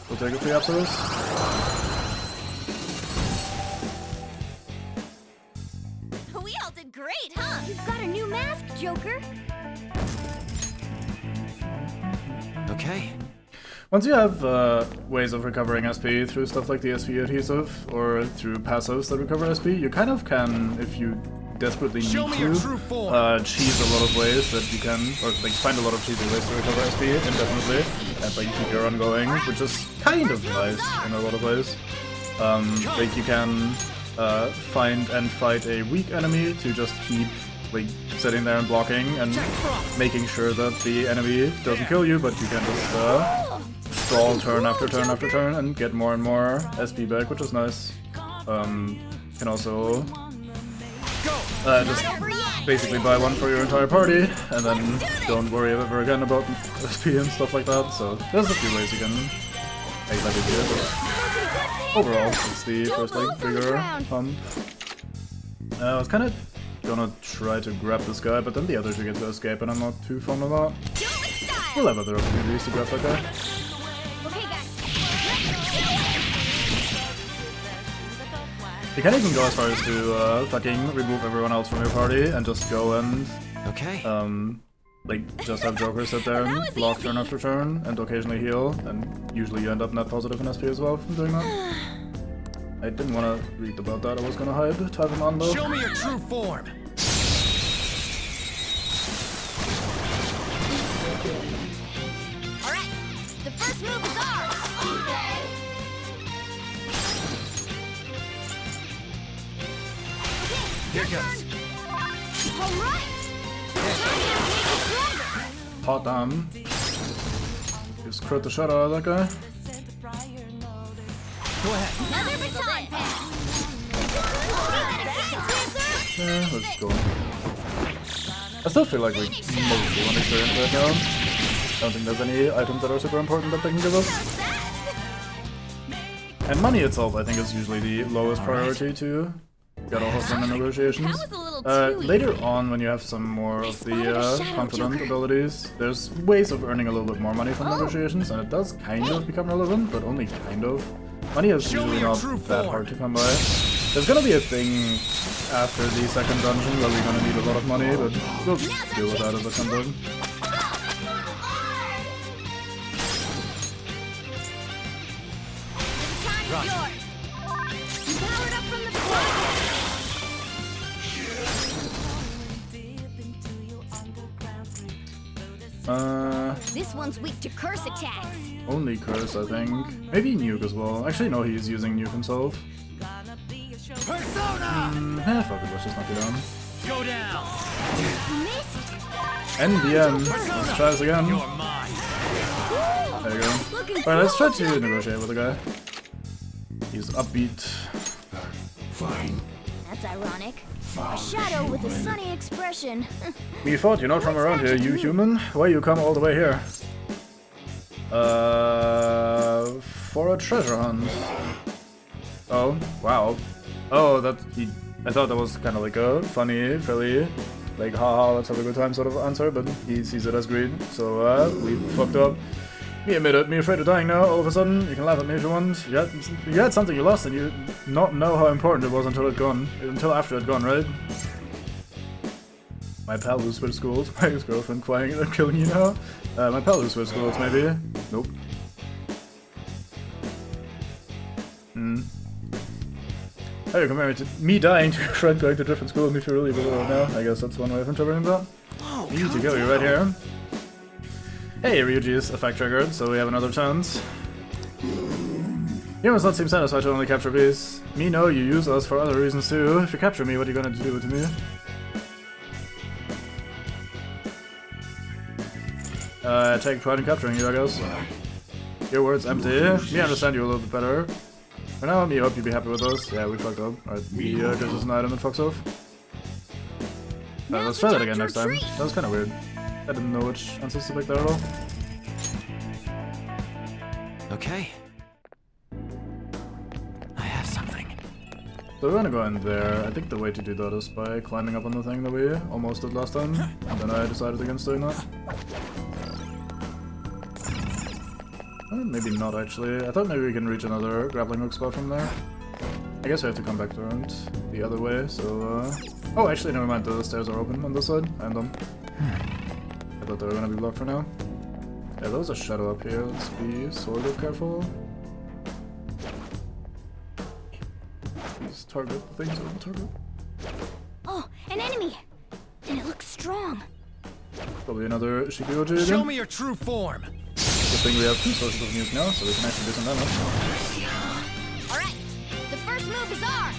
We'll take a free after this. We all did great, huh? You've got a new mask, Joker. Okay. Once you have ways of recovering SP through stuff like the SP adhesive or through passives that recover SP, you kind of can, if you desperately need to, cheese a lot of ways that you can, or like find a lot of cheesy ways to recover SP indefinitely, and like keep your run going, which is kind of nice in a lot of ways. Like you can find and fight a weak enemy to just keep like sitting there and blocking and making sure that the enemy doesn't kill you, but you can just stall turn after turn after turn and get more and more SP back, which is nice. Can also just basically buy one for your entire party and then don't worry ever again about SP and stuff like that. So there's a few ways you can make that easier, but overall it's the first like bigger pump. I was kind of gonna try to grab this guy, but then the other two get to escape and I'm not too fond of that. We'll have other opportunities to grab that guy. You can even go as far as to fucking remove everyone else from your party and just go and like just have Joker sit there and block turn after turn and occasionally heal, and usually you end up net positive in SP as well from doing that. I didn't want to read about that, I was gonna hide type him on though. Show me your true form! Alright, the first move is ours! Here goes. Alright! Hot damn. Just crit the shit out of that guy. Go ahead. Another baton pass! Yeah, let's go. I still feel like we mostly want experience right now. I don't think there's any items that are super important that they can give us. And money itself, I think, is usually the lowest priority to get off from the negotiations. Later on, when you have some more of the confident abilities, there's ways of earning a little bit more money from negotiations, and it does kind of become relevant, but only kind of. Money is usually not that hard to come by. There's gonna be a thing after the second dungeon where we're gonna need a lot of money, but we'll deal with that as it comes in. This one's weak to curse attacks. Only curse, I think. Maybe nuke as well. Actually, no, he's using nuke himself. Persona! Fuck it, let's just knock it down. Go down! NBM. Let's try this again. There you go. Alright, let's try to negotiate with the guy. He's upbeat. Fine. That's ironic. A shadow with a sunny expression. We thought you're not from around here, you human. Why you come all the way here? For a treasure hunt. Oh, wow. Oh, I thought that was kind of like a funny, fairly, like, haha, let's have a good time sort of answer, but he sees it as greed, so, we fucked up. Me admit it, me afraid of dying now, all of a sudden. You can laugh at me if you want. You had something you lost and you not know how important it was until after it gone, right? My pal who switched schools, my ex-girlfriend crying and killing you now. My pal who switched schools, maybe. Nope. How are you comparing to me dying to your friend going to a different school and if you really believe it now? I guess that's one way of interpreting that. You need to go, you're right here. Hey, Ryuji's effect triggered, so we have another chance. You must not seem satisfied to only capture bees. Me know you use us for other reasons too. If you capture me, what are you gonna do to me? Take pride in capturing you, I guess. Your words empty. Me understand you a little bit better. For now, me hope you'd be happy with us. Yeah, we fucked up. Alright, me gives us an item and fucks off. Let's try that again next time. That was kinda weird. I didn't know which answers to pick there at all. Okay. I have something. So we're gonna go in there. I think the way to do that is by climbing up on the thing that we almost did last time. And then I decided against doing that. Maybe not actually. I thought maybe we can reach another grappling hook spot from there. I guess we have to come back around the other way, so oh, actually, never mind. The stairs are open on this side. I'm dumb. I thought they were gonna be blocked for now. Yeah, there was a shadow up here. Let's be sort of careful. Please target the things on the target. Oh, an enemy! And it looks strong. Probably another Shikuyoji again. Show me your true form! Good thing we have two sources of news now, so we can actually do some damage. Alright, is ours!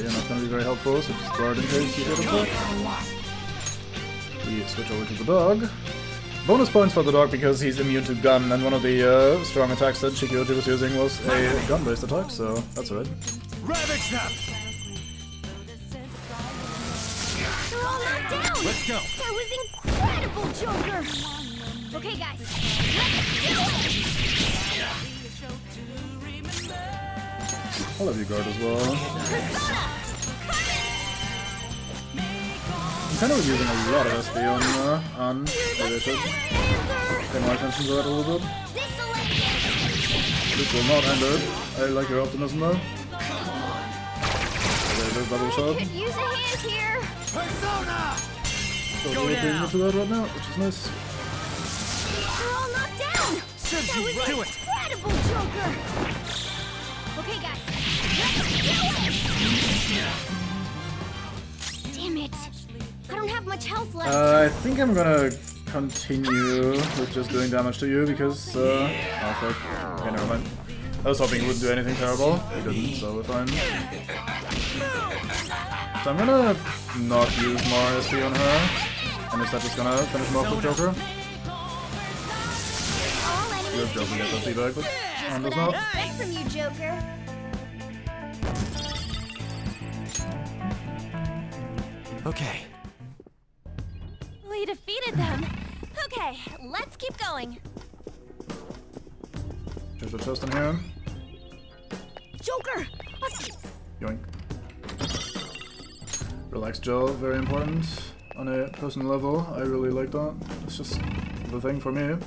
You're not gonna be very helpful, so just guard in case you get attacked. We switch over to the dog. Bonus points for the dog because he's immune to gun, and one of the strong attacks that Shikioji was using was a gun-based attack, so that's alright. Ravage them! They're all knocked down! Let's go! That was incredible, Joker! Okay, guys, let's do it! I'll have you guard as well. I'm kind of using a lot of SP on maybe I should pay more attention to that a little bit. This will not end it. I like your optimism though. Okay, there's double shot. Could use a hand here! Persona! So we're doing into that right now, which is nice. They're all knocked down! That was incredible, Joker! Okay, guys, let's do it! Damn it! I don't have much health left. I think I'm gonna continue with just doing damage to you because, oh fuck. Okay, never mind. I was hoping he wouldn't do anything terrible. He didn't, so we're fine. So I'm gonna not use more SP on her, and instead just gonna finish him off with Joker. Your Joker gets SP back, but on does not. Expect from you, Joker. Okay. We defeated them. Okay, let's keep going. There's a chest in here. Joker! Yoink. Relax gel, very important. On a personal level, I really like that. It's just the thing for me.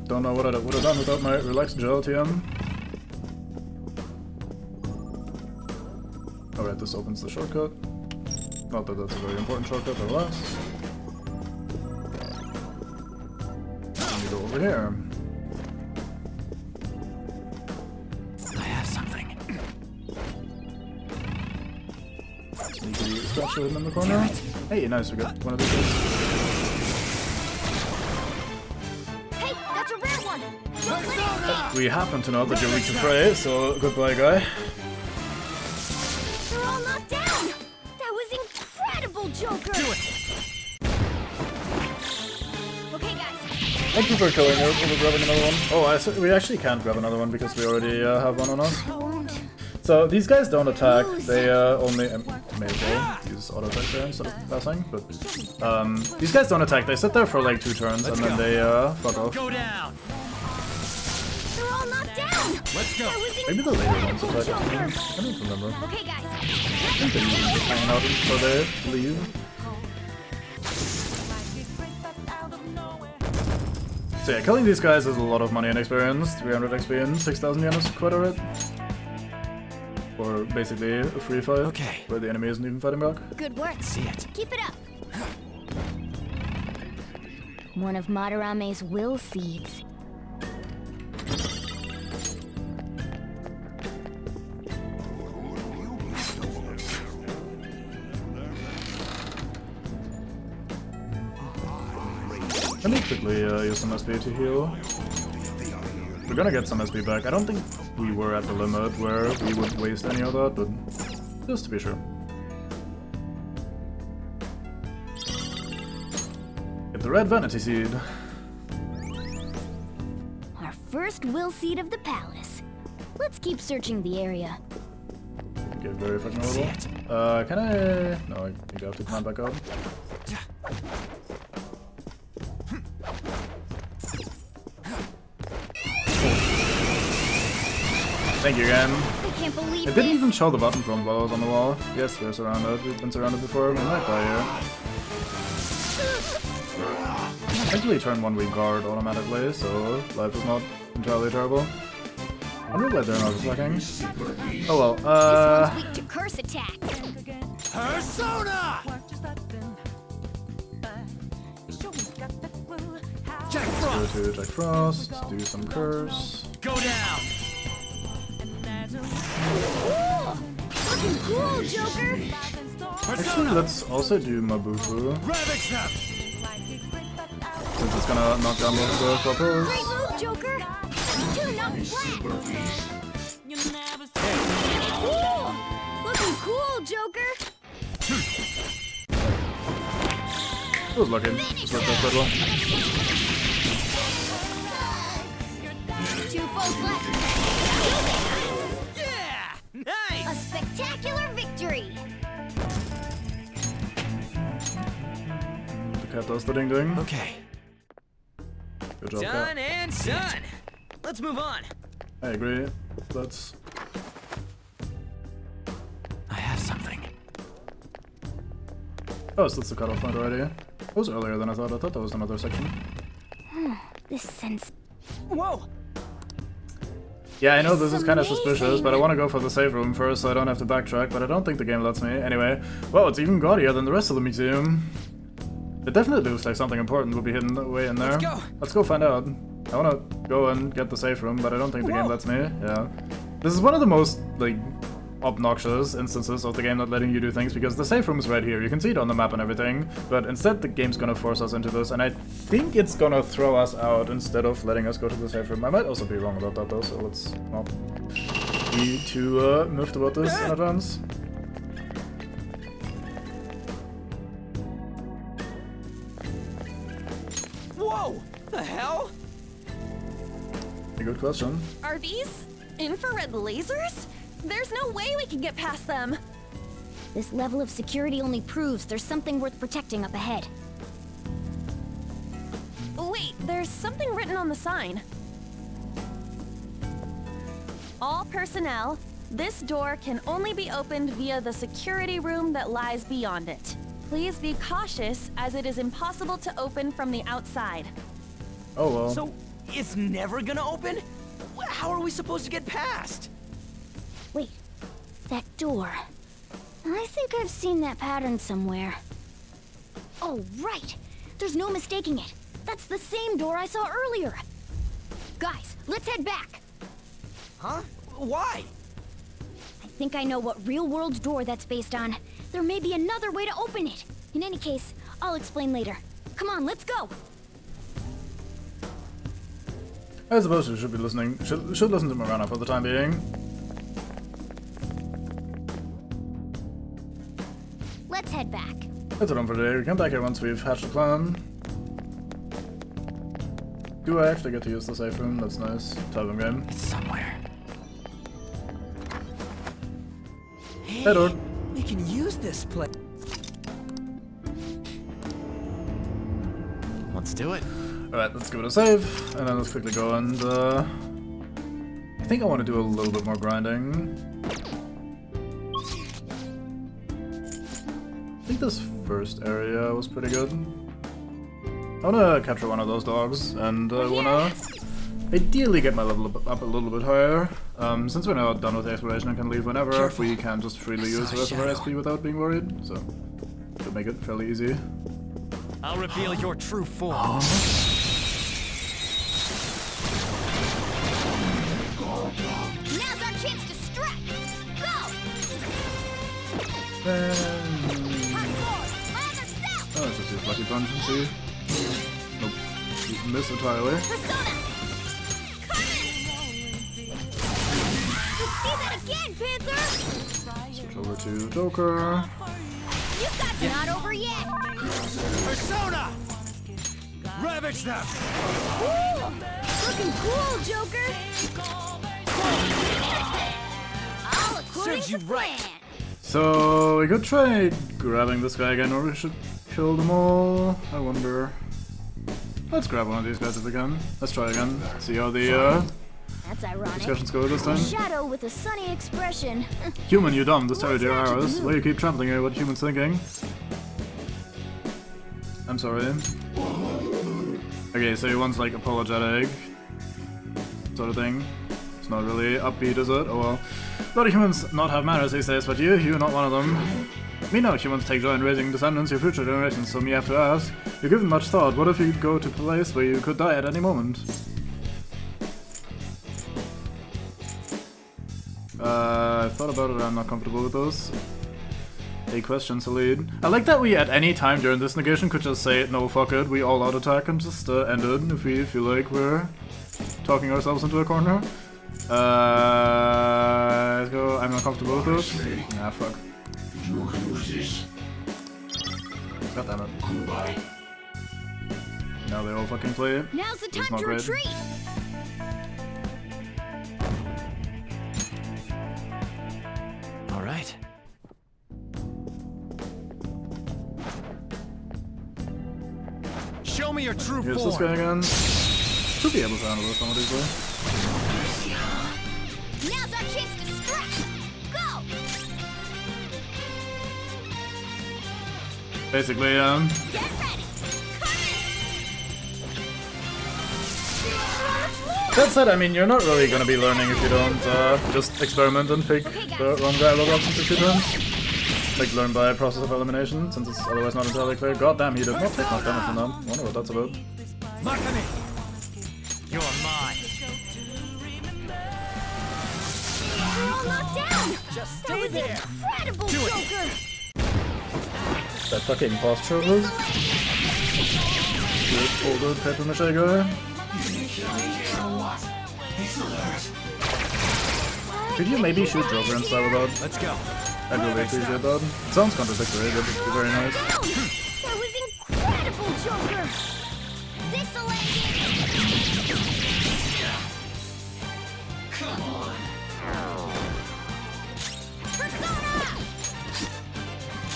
Don't know what I would have done without my relax gel TM. Alright, this opens the shortcut. Not that that's a very important shortcut, but alas. Let me go over here. I have something. Sneaky statue hidden in the corner. Hey, nice, we got one of these guys. Hey, that's a rare one! Don't let it escape! We happen to know that you're weak to prey, so goodbye, guy. They're all knocked down! That was incredible, Joker! Do it! Okay, guys. I prefer killing her over grabbing another one. Oh, we actually can't grab another one because we already have one on us. So these guys don't attack, they only may as well use auto attack there instead of passing, but these guys don't attack, they sit there for like 2 turns and then they fuck off. Go down! They're all knocked down! Let's go! Maybe the later ones attack, I don't remember. Okay, guys. I think they're usually just hanging out until they leave. So yeah, killing these guys is a lot of money and experience. 300 XP and 6,000 yen is quite alright. Or basically a free fight, okay, where the enemy isn't even fighting back. Good work. See it. Keep it up. One of Madarame's will seeds. Let me quickly use some SP to heal. We're gonna get some SP back. I don't think we were at the limit where we would waste any of that, but just to be sure. Get the red vanity seed. Our first will seed of the palace. Let's keep searching the area. Okay, very fucking horrible. Can I... No, I think I have to climb back up. Thank you again. I can't believe It didn't even show the button prompt while I was on the wall. Yes, we're surrounded. We've been surrounded before. We might die here. I actually turn one weak guard automatically, so life is not entirely terrible. I'm really glad they're not attacking. Oh well, This one's weak to curse attacks. Persona! Jack Frost! Go to Jack Frost, do some curse. Go down! Looking cool, Joker! Actually, let's also do Mabufu, Ravage them! since it's gonna knock down both of the propels. Great move, Joker! Do not flat! Cool! It was lucky. Just like that third one. Two foes left. Yeah! Nice! A spectacular victory. The cat does the ding ding. Okay. Good job, Done cat. and done! Let's move on. I agree. Let's. I have something. Oh, so that's the cutoff point already. It was earlier than I thought. I thought that was another section. This sense. Whoa! Yeah, I know this is kind of amazing. suspicious, but I want to go for the save room first so I don't have to backtrack, but I don't think the game lets me. Anyway, well, it's even gaudier than the rest of the museum. It definitely looks like something important will be hidden away in there. Let's go. Let's go find out. I want to go and get the safe room, but I don't think the game lets me. Yeah. This is one of the most, like, obnoxious instances of the game not letting you do things, because the safe room is right here. You can see it on the map and everything, but instead the game's gonna force us into this, and I think it's gonna throw us out instead of letting us go to the safe room. I might also be wrong about that though, so let's not be too miffed about this in advance. Whoa! The hell? A good question. Are these infrared lasers? There's no way we can get past them. This level of security only proves there's something worth protecting up ahead. Wait, there's something written on the sign. All personnel, this door can only be opened via the security room that lies beyond it. Please be cautious, as it is impossible to open from the outside. Oh well. So, it's never gonna open? How are we supposed to get past? Wait, that door. I think I've seen that pattern somewhere. Oh, right! There's no mistaking it. That's the same door I saw earlier. Guys, let's head back. Huh? Why? I think I know what real-world door that's based on. There may be another way to open it. In any case, I'll explain later. Come on, let's go. I suppose we should be listening. Should listen to Morgana for the time being. Let's head back. That's it on for today. We come back here once we've hatched a plan. Do I actually get to use the safe room? That's nice. Type of game. It's somewhere. Hey, Dork. We can use this place. Let's do it. Alright, let's give it a save, and then let's quickly go and, I think I want to do a little bit more grinding. I think this first area was pretty good. I want to capture one of those dogs, and I want to ideally get my level up a little bit higher. Since we're now done with the exploration and can leave whenever, Careful. we can just freely use the rest of our SP without being worried, so should make it fairly easy. I'll reveal your true form. Now's our chance to strike. Go! Oh, it's just his lucky punch and see. Nope. Miss entirely. Persona! Let's see that again, Panther! Switch over to Joker. You got not over yet! Persona! Ravage them! Ooh, looking cool, Joker! All according Serves you to right. plan. So we could try grabbing this guy again, or we should kill them all. I wonder. Let's grab one of these guys if we can. Let's try again. See how the That's ironic. discussions go this time. Shadow with a sunny expression. Human, you dumb. This territory dear arrows. Why you keep trampling here? What humans thinking? I'm sorry. Okay, so he wants like apologetic sort of thing. It's not really upbeat, is it? Oh well. A lot of humans not have manners these days, but you're not one of them. Me know humans take joy in raising descendants, your future generations, so me have to ask. You've given much thought, what if you go to a place where you could die at any moment? I thought about it, I'm not comfortable with those. A question, Salid. I like that we at any time during this negation could just say, no, fuck it, we all out attack and just end it if we feel like we're talking ourselves into a corner. Let's go. I'm not comfortable with this. Ah, fuck. God damn it. now they all fucking play. Now's the It's time not to great. retreat. All right. Show me your true Here's this guy again. Should be able to handle this somewhat easily. Now's our chance to strike. Go. Basically, Get ready. that said, I mean, you're not really gonna be learning if you don't just experiment and pick the wrong guy a lot of options a few times. Like, learn by process of elimination, since it's otherwise not entirely clear. God damn, he did not take much damage from them. Wonder what that's about. Look at me. You're mine. We're all knocked down. Just That stay was there. incredible, Do it. Joker. That fucking posture was. Good older paper mache guy. Could you maybe shoot Joker and style without? Let's go. I'd really appreciate that. It sounds contradictory, but it'd be very nice. That was incredible, Joker. This'll end it. Come on. Persona.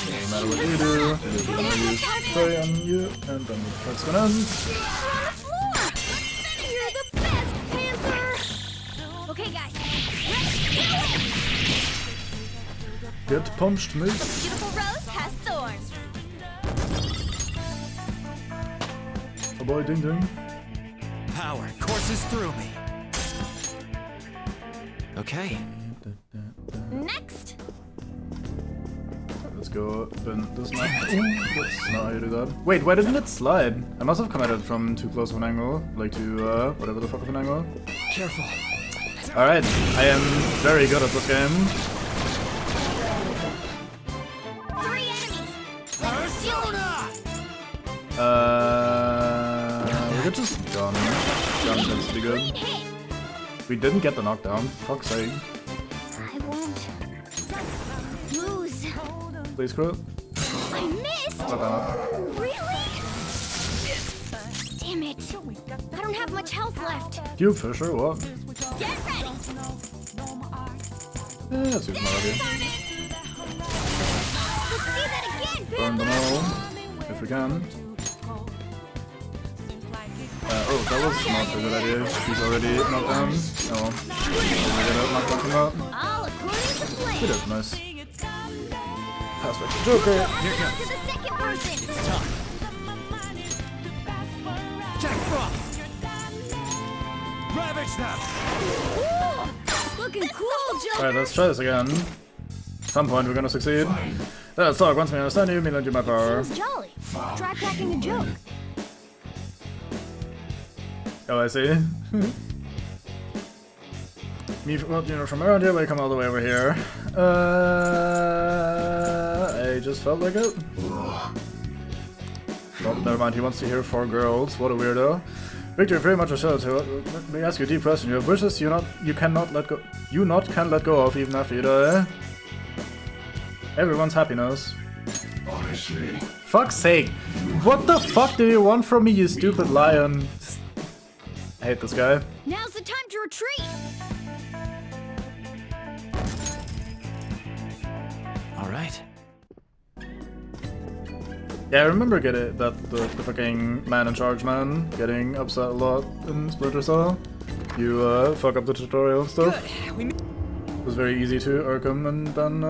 No matter what you do, you're gonna use prey on you, and then the fight's gonna end. On the floor. You're the best, Panther. Okay, guys. Let's do it. Get punched, mate. The beautiful rose has thorns. Oh boy, ding ding. Power courses through me. Okay. Next. Let's go bend this map. That's not how you do that. Wait, why didn't it slide? I must have come at it from too close of an angle. Like to, whatever the fuck of an angle. Careful. Alright, I am very good at this game. 3 enemies. Persona. We could just gun. Gun tends to be good. Great hit. We didn't get the knockdown. Fuck's sake. I won't lose. Please crit. I missed. Fuck that. Really? Damn it. I don't have much health left. You Fisher, what? Get ready. Yeah, that's even more idea. Let's see that again, Burn them all, if we can. Oh, that was not a good idea. He's already knocked down. Oh well. We'll get out knocked down from that. All according to plan. We did, nice. Pass back to Joker. To the second person. It's time. Jack Frost. Ravage them. Ooh, looking cool, Joker. Alright, let's try this again. At some point we're gonna succeed. Let's talk. Once we understand you, me lend you my power. Seems jolly. Try cracking a joke. Oh, I see. Me from around here, but I come all the way over here. I just felt like it. Well, never mind, he wants to hear 4 girls. What a weirdo. Victory, very much a show. So let me ask you a deep question. You have wishes you cannot let go. You can let go of even after you die. Everyone's happiness. Honestly. Fuck's sake! What the fuck do you want from me, you stupid lion? I hate this guy. Now's the time to retreat. All right. Yeah, I remember getting the fucking man in charge man getting upset a lot in Splinter Cell. You fuck up the tutorial and stuff. It was very easy to irk him and then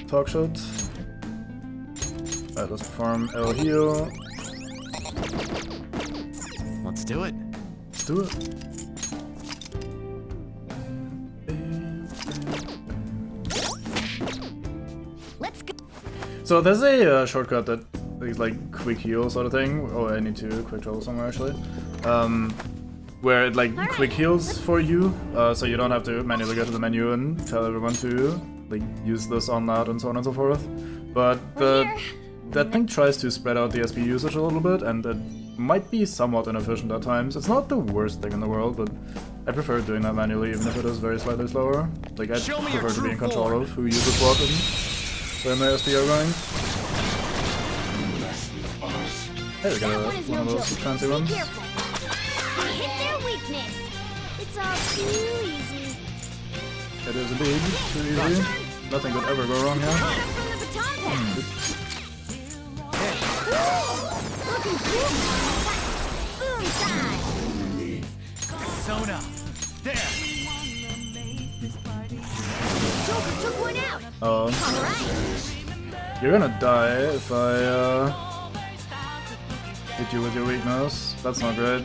talk shit. Alright, let's perform El Heal. Let's do it. Let's do it. Let's go. So there's a shortcut that is like quick heal sort of thing. Oh, I need to quick travel somewhere actually. Where it like quick heals for you, so you don't have to manually go to the menu and tell everyone to like use this on that and so on and so forth. But that thing tries to spread out the SP usage a little bit, and it might be somewhat inefficient at times. It's not the worst thing in the world, but I prefer doing that manually, even if it is very slightly slower. Like I prefer to be in control of who uses what and when the SP are going. Hey, we got That one is no one of those joke. fancy Be ones. careful. Hit their weakness. It's all too easy. It is indeed too easy. Nothing could ever go wrong here. From the baton pass. Looking cool. Boom time. Sona! There! Joker took one out. Oh, All right. you're gonna die if I hit you with your weakness. That's not good.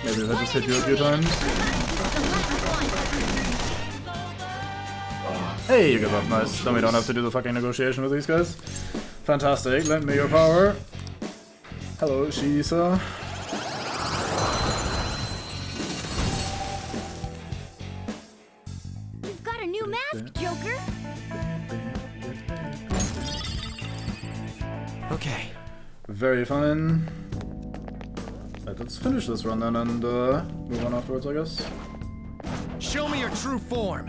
Maybe if I just hit you a few times. Hey, you give up, nice. Then we don't have to do the fucking negotiation with these guys. Fantastic, lend me your power. Hello, Shisa. You've got a new mask, Joker. Okay. Very fine. Right, let's finish this run then and move on afterwards, I guess. Show me your true form!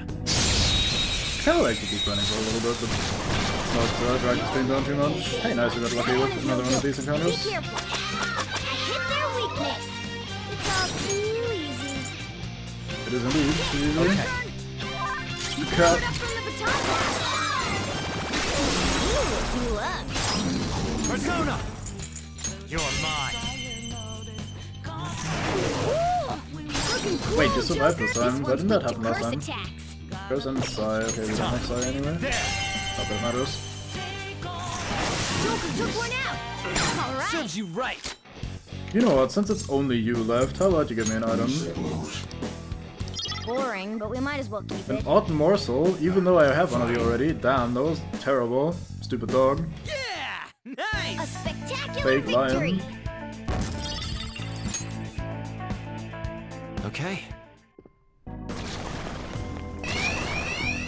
Kinda like to keep running for a little bit, but it's not drag the stream down too much. Hey, nice, we got lucky with another one of these Be encounters. careful. Hit their weakness. It's all too easy. It is indeed too easy. You Cut. powered up from the baton pass. Ooh, you up. Persona! You're mine! Looking cool, Wait, you survived Joker. this time. Why didn't that happen last Curse time? attacks. Curse and Psy. Okay, we don't have Psy anyway. Not that it matters. Joker took one out. All right. Serves you right! You know what, since it's only you left, how about you give me an item? Boring, but we might as well keep An it. odd morsel, even though I have one of you already. Damn, that was terrible. Stupid dog. Yeah! Nice! A spectacular Fake victory. lion. Okay.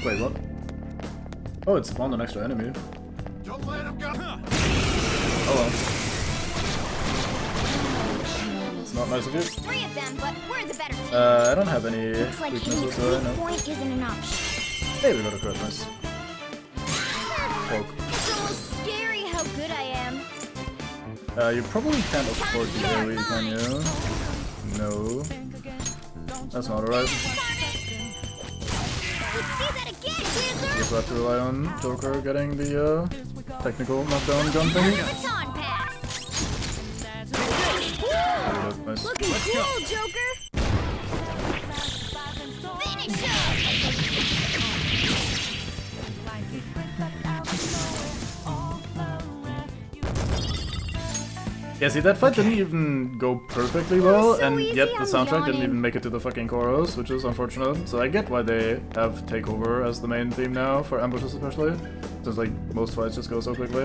Wait, what? Oh, it spawned an extra enemy. Don't let him go. Oh well. It's not nice of you. Three of them, but we're the better team. I don't have any Looks like hitting weaknesses, a so I weak know. point isn't an option. Hey, we got a crit, nice. Poke. It's almost scary how good I am. You probably can't afford the AoE, can you? No. That's not alright. Let's see that again, Wizard. Just have to rely on Joker getting the technical knockdown gun thing. Baton pass. Nice. Looking cool, Joker. Finish up. Yeah, see, that fight didn't even go perfectly well, so and easy, yet the I'm soundtrack didn't yawning. even make it to the fucking chorus, which is unfortunate. So I get why they have Takeover as the main theme now, for ambushes especially. Since, like, most fights just go so quickly.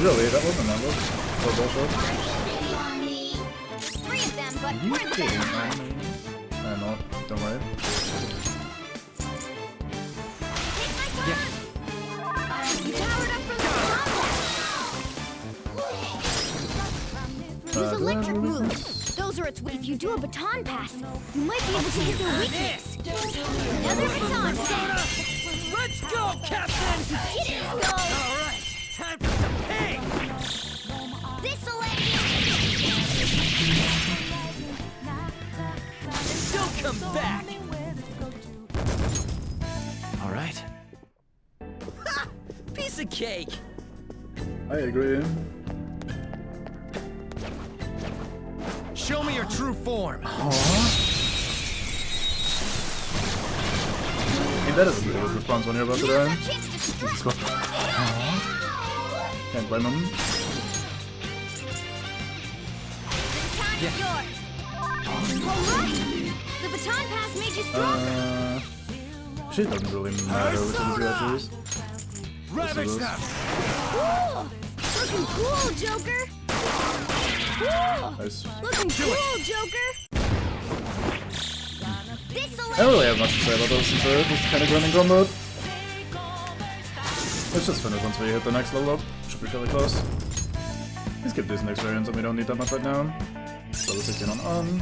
Really? That wasn't an ambush? Oh, bullshit. Three of them, but Are you we're the kidding better me? team. I know, don't worry. You powered up from the Use electric moves. Those are its weak. If you do a baton pass, you might be able to hit their weakness. Another baton pass. Let's go, Captain! Get it, Skull. Alright, time for some pay! This electric. Don't come back! Alright. Piece of cake! I agree. Show me your true form! I mean, that is a really good response when you're about to die. Just go, can't blame him. Yours. Alright. The baton pass made you stronger. Shit doesn't really matter which of the two I choose. Ravage them! Cool. Looking cool, Joker. Cool. Nice. Looking cool, Joker. This I don't really have much to say about those since they're just kind of running combo. Let's just finish once we hit the next level up. Should be fairly close. Let's give this an experience and we don't need that much right now. Level 16 on.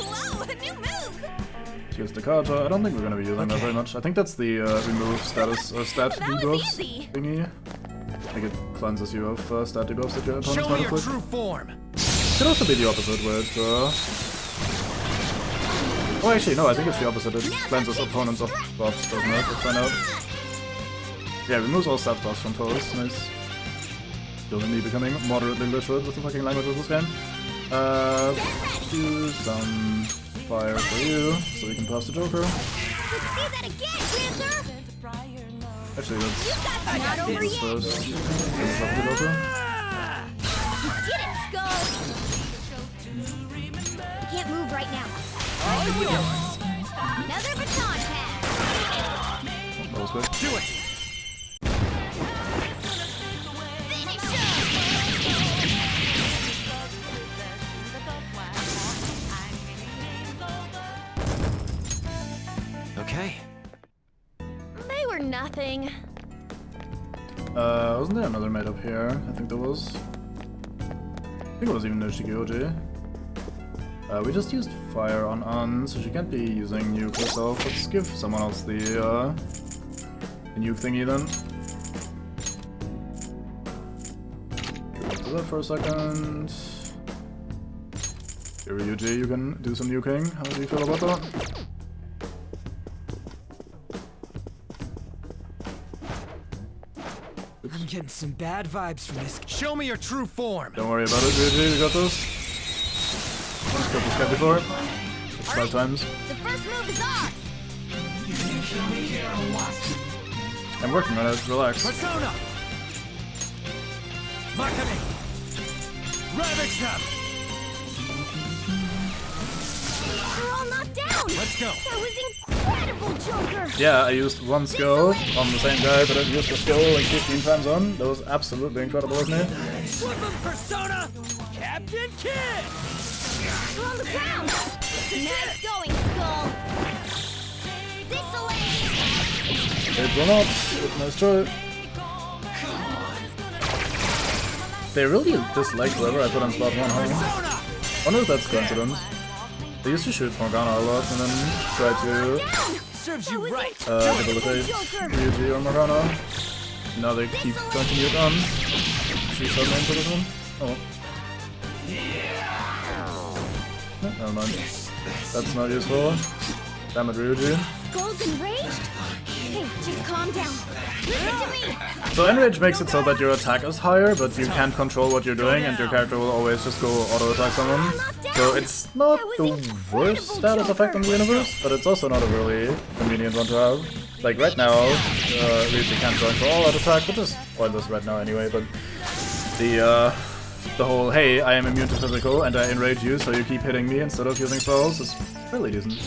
Whoa, a new move. use the Kata. I don't think we're gonna be using that very much. I think that's the remove status or stat debuffs thingy. I think it cleanses you of stat debuffs that your opponents might have put. form. Could also be the opposite, where it oh, actually, no, I think it's the opposite. It cleanses opponents of buffs, doesn't it? Let's find out. Yeah, removes all stat buffs from foes. Nice. Doesn't me becoming moderately literate with the fucking language of this game. Do some fire for you, so we can pass the Joker. Actually, let's do this first. Finish off the Joker. Can't move right now. Another baton pass. That was good. Do it. Okay. They were nothing. Wasn't there another mate up here? I think there was. I think it was even Noshigyoji. We just used fire on An, so she can't be using nuke herself. Let's give someone else the nuke thingy then. Do that for a second. Here, Ryuji, you can do some nuking. How do you feel about that? I'm getting some bad vibes from this. Show me your true form. Don't worry about it, Ryuji, you got this. One scope was kept before. It's 5 times. The first move is ours. I'm working on it, relax. Persona! Makami! Ravage them! They're all knocked down. Let's go. That was incredible, Joker. Yeah, I used one skill on the same guy, but I used the skill like 15 times on. That was absolutely incredible, wasn't it? Flip Persona! Captain Kid! They're on the ground. Nice going, Skull. This'll It will not. Nice try. They really dislike whoever I put on slot 1, huh? I wonder if that's coincidence. They used to shoot Morgana a lot and then try to Serves you right. debilitate Ryuji or Morgana. Now they keep trying to mute on. She's her name for this one. Oh. No, never mind. That's not useful. Damn it, Ryuji. Skull's enraged? Hey, just calm down. Listen to me! So Enrage makes it so that your attack is higher, but you can't control what you're doing, and your character will always just go auto-attack someone. So it's not the worst status effect in the universe, but it's also not a really convenient one to have. Like right now, Ryuji can't join for all-out attack, which is pointless right now anyway, but the whole, hey, I am immune to physical, and I enrage you, so you keep hitting me instead of using spells is really decent.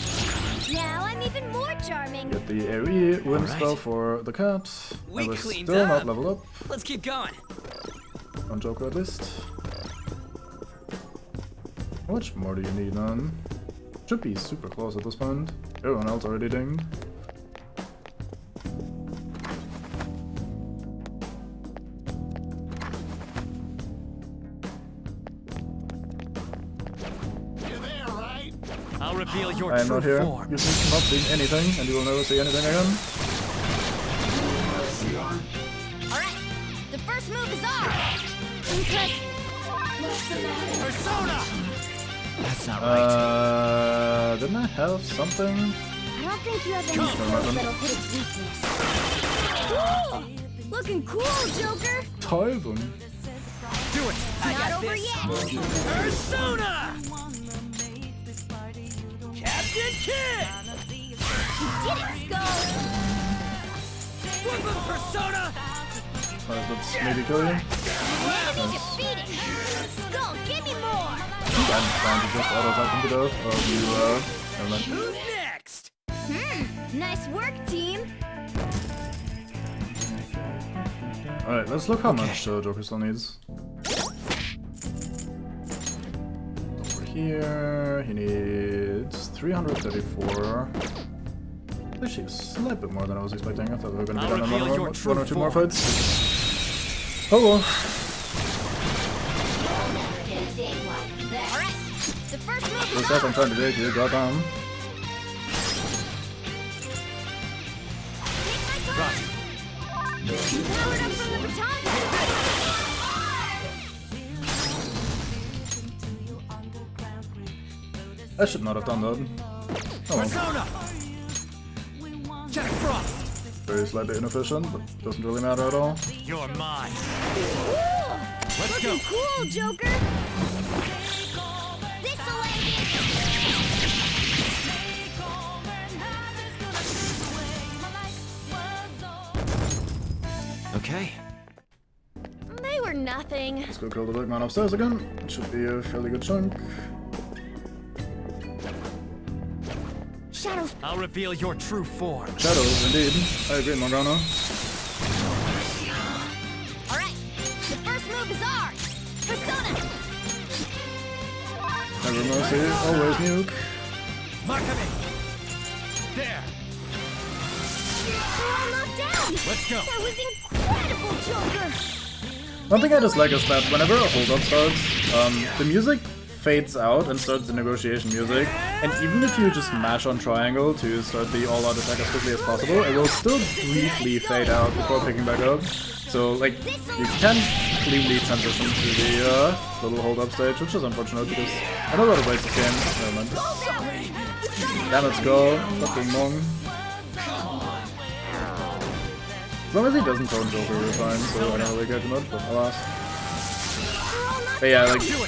Now I'm even more charming. Get the AoE win spell for the cat. I was cleaned still not up. leveled up. Let's keep going. One Joker at least. How much more do you need, man? Should be super close at this point. Everyone else already dinged. I'll reveal your I am true not here. form. You seem not seeing anything, and you will never see anything again. Alright, the first move is ours. Impressive. Persona! That's not right. Didn't I have something? I don't think you have any skills that'll hit its weakness. Ooh, looking cool, Joker. Tyven. Do it! I Not got over this! yet. Persona! Captain Kid! You did it, Skull. Flip Persona! Alright, let's maybe kill you. Enemy defeated. Skull, give me more. I'm trying to just auto-attack him to death. Oh, never mind. Who's next? Nice work, team. Alright, let's look how much Joker still needs. Over here, he needs 334. Actually, a slight bit more than I was expecting. I thought we were going to be done in one or two more fights. Oh well. Alright, the first move The is stuff I'm ours. trying to dig here, goddamn. I should not have done that. Oh well. Persona! Jack Frost! Very slightly inefficient, but doesn't really matter at all. You're mine. Let's go. Looking cool, Joker. This'll end Okay. They were nothing. Let's go kill the big man upstairs again. It should be a fairly good chunk. Shadows. I'll reveal your true form. Shadows, indeed. I agree, Morgana. Alright, the first move is ours. Persona. Never mercy, always nuke. Makami! There! They're all knocked down. Let's go. That was incredible, Joker. One thing I dislike is that whenever a hold-up starts, the music fades out and starts the negotiation music, and even if you just mash on triangle to start the all-out attack as quickly as possible, it will still briefly fade out before picking back up. So, like, you can cleanly transition to the little hold-up stage, which is unfortunate because I know a lot of ways this game. Never mind. Damn, let's go. Fucking Mong. As long as he doesn't phone Joker, we're fine, so I don't really care too much, but alas. But yeah, like, That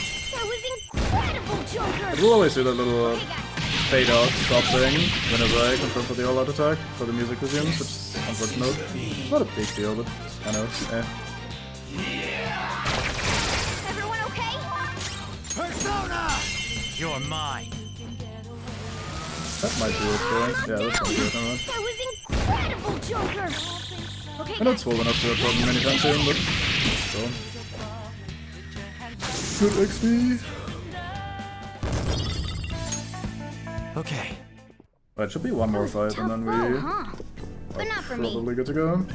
was incredible, Joker. it will always do that little fade out stop thing whenever I confirm for the all-out attack for the music resumes, which is unfortunate. It's not a big deal, but I know, Everyone okay? Persona! You're mine. That might be it, yeah. Yeah, that's gonna be it, never mind. That was incredible, Joker. Okay, I know it's full enough to have problem anytime soon, but still. Good XP. Okay. Right, it should be one more fight, and then we are But not for me. probably good to go.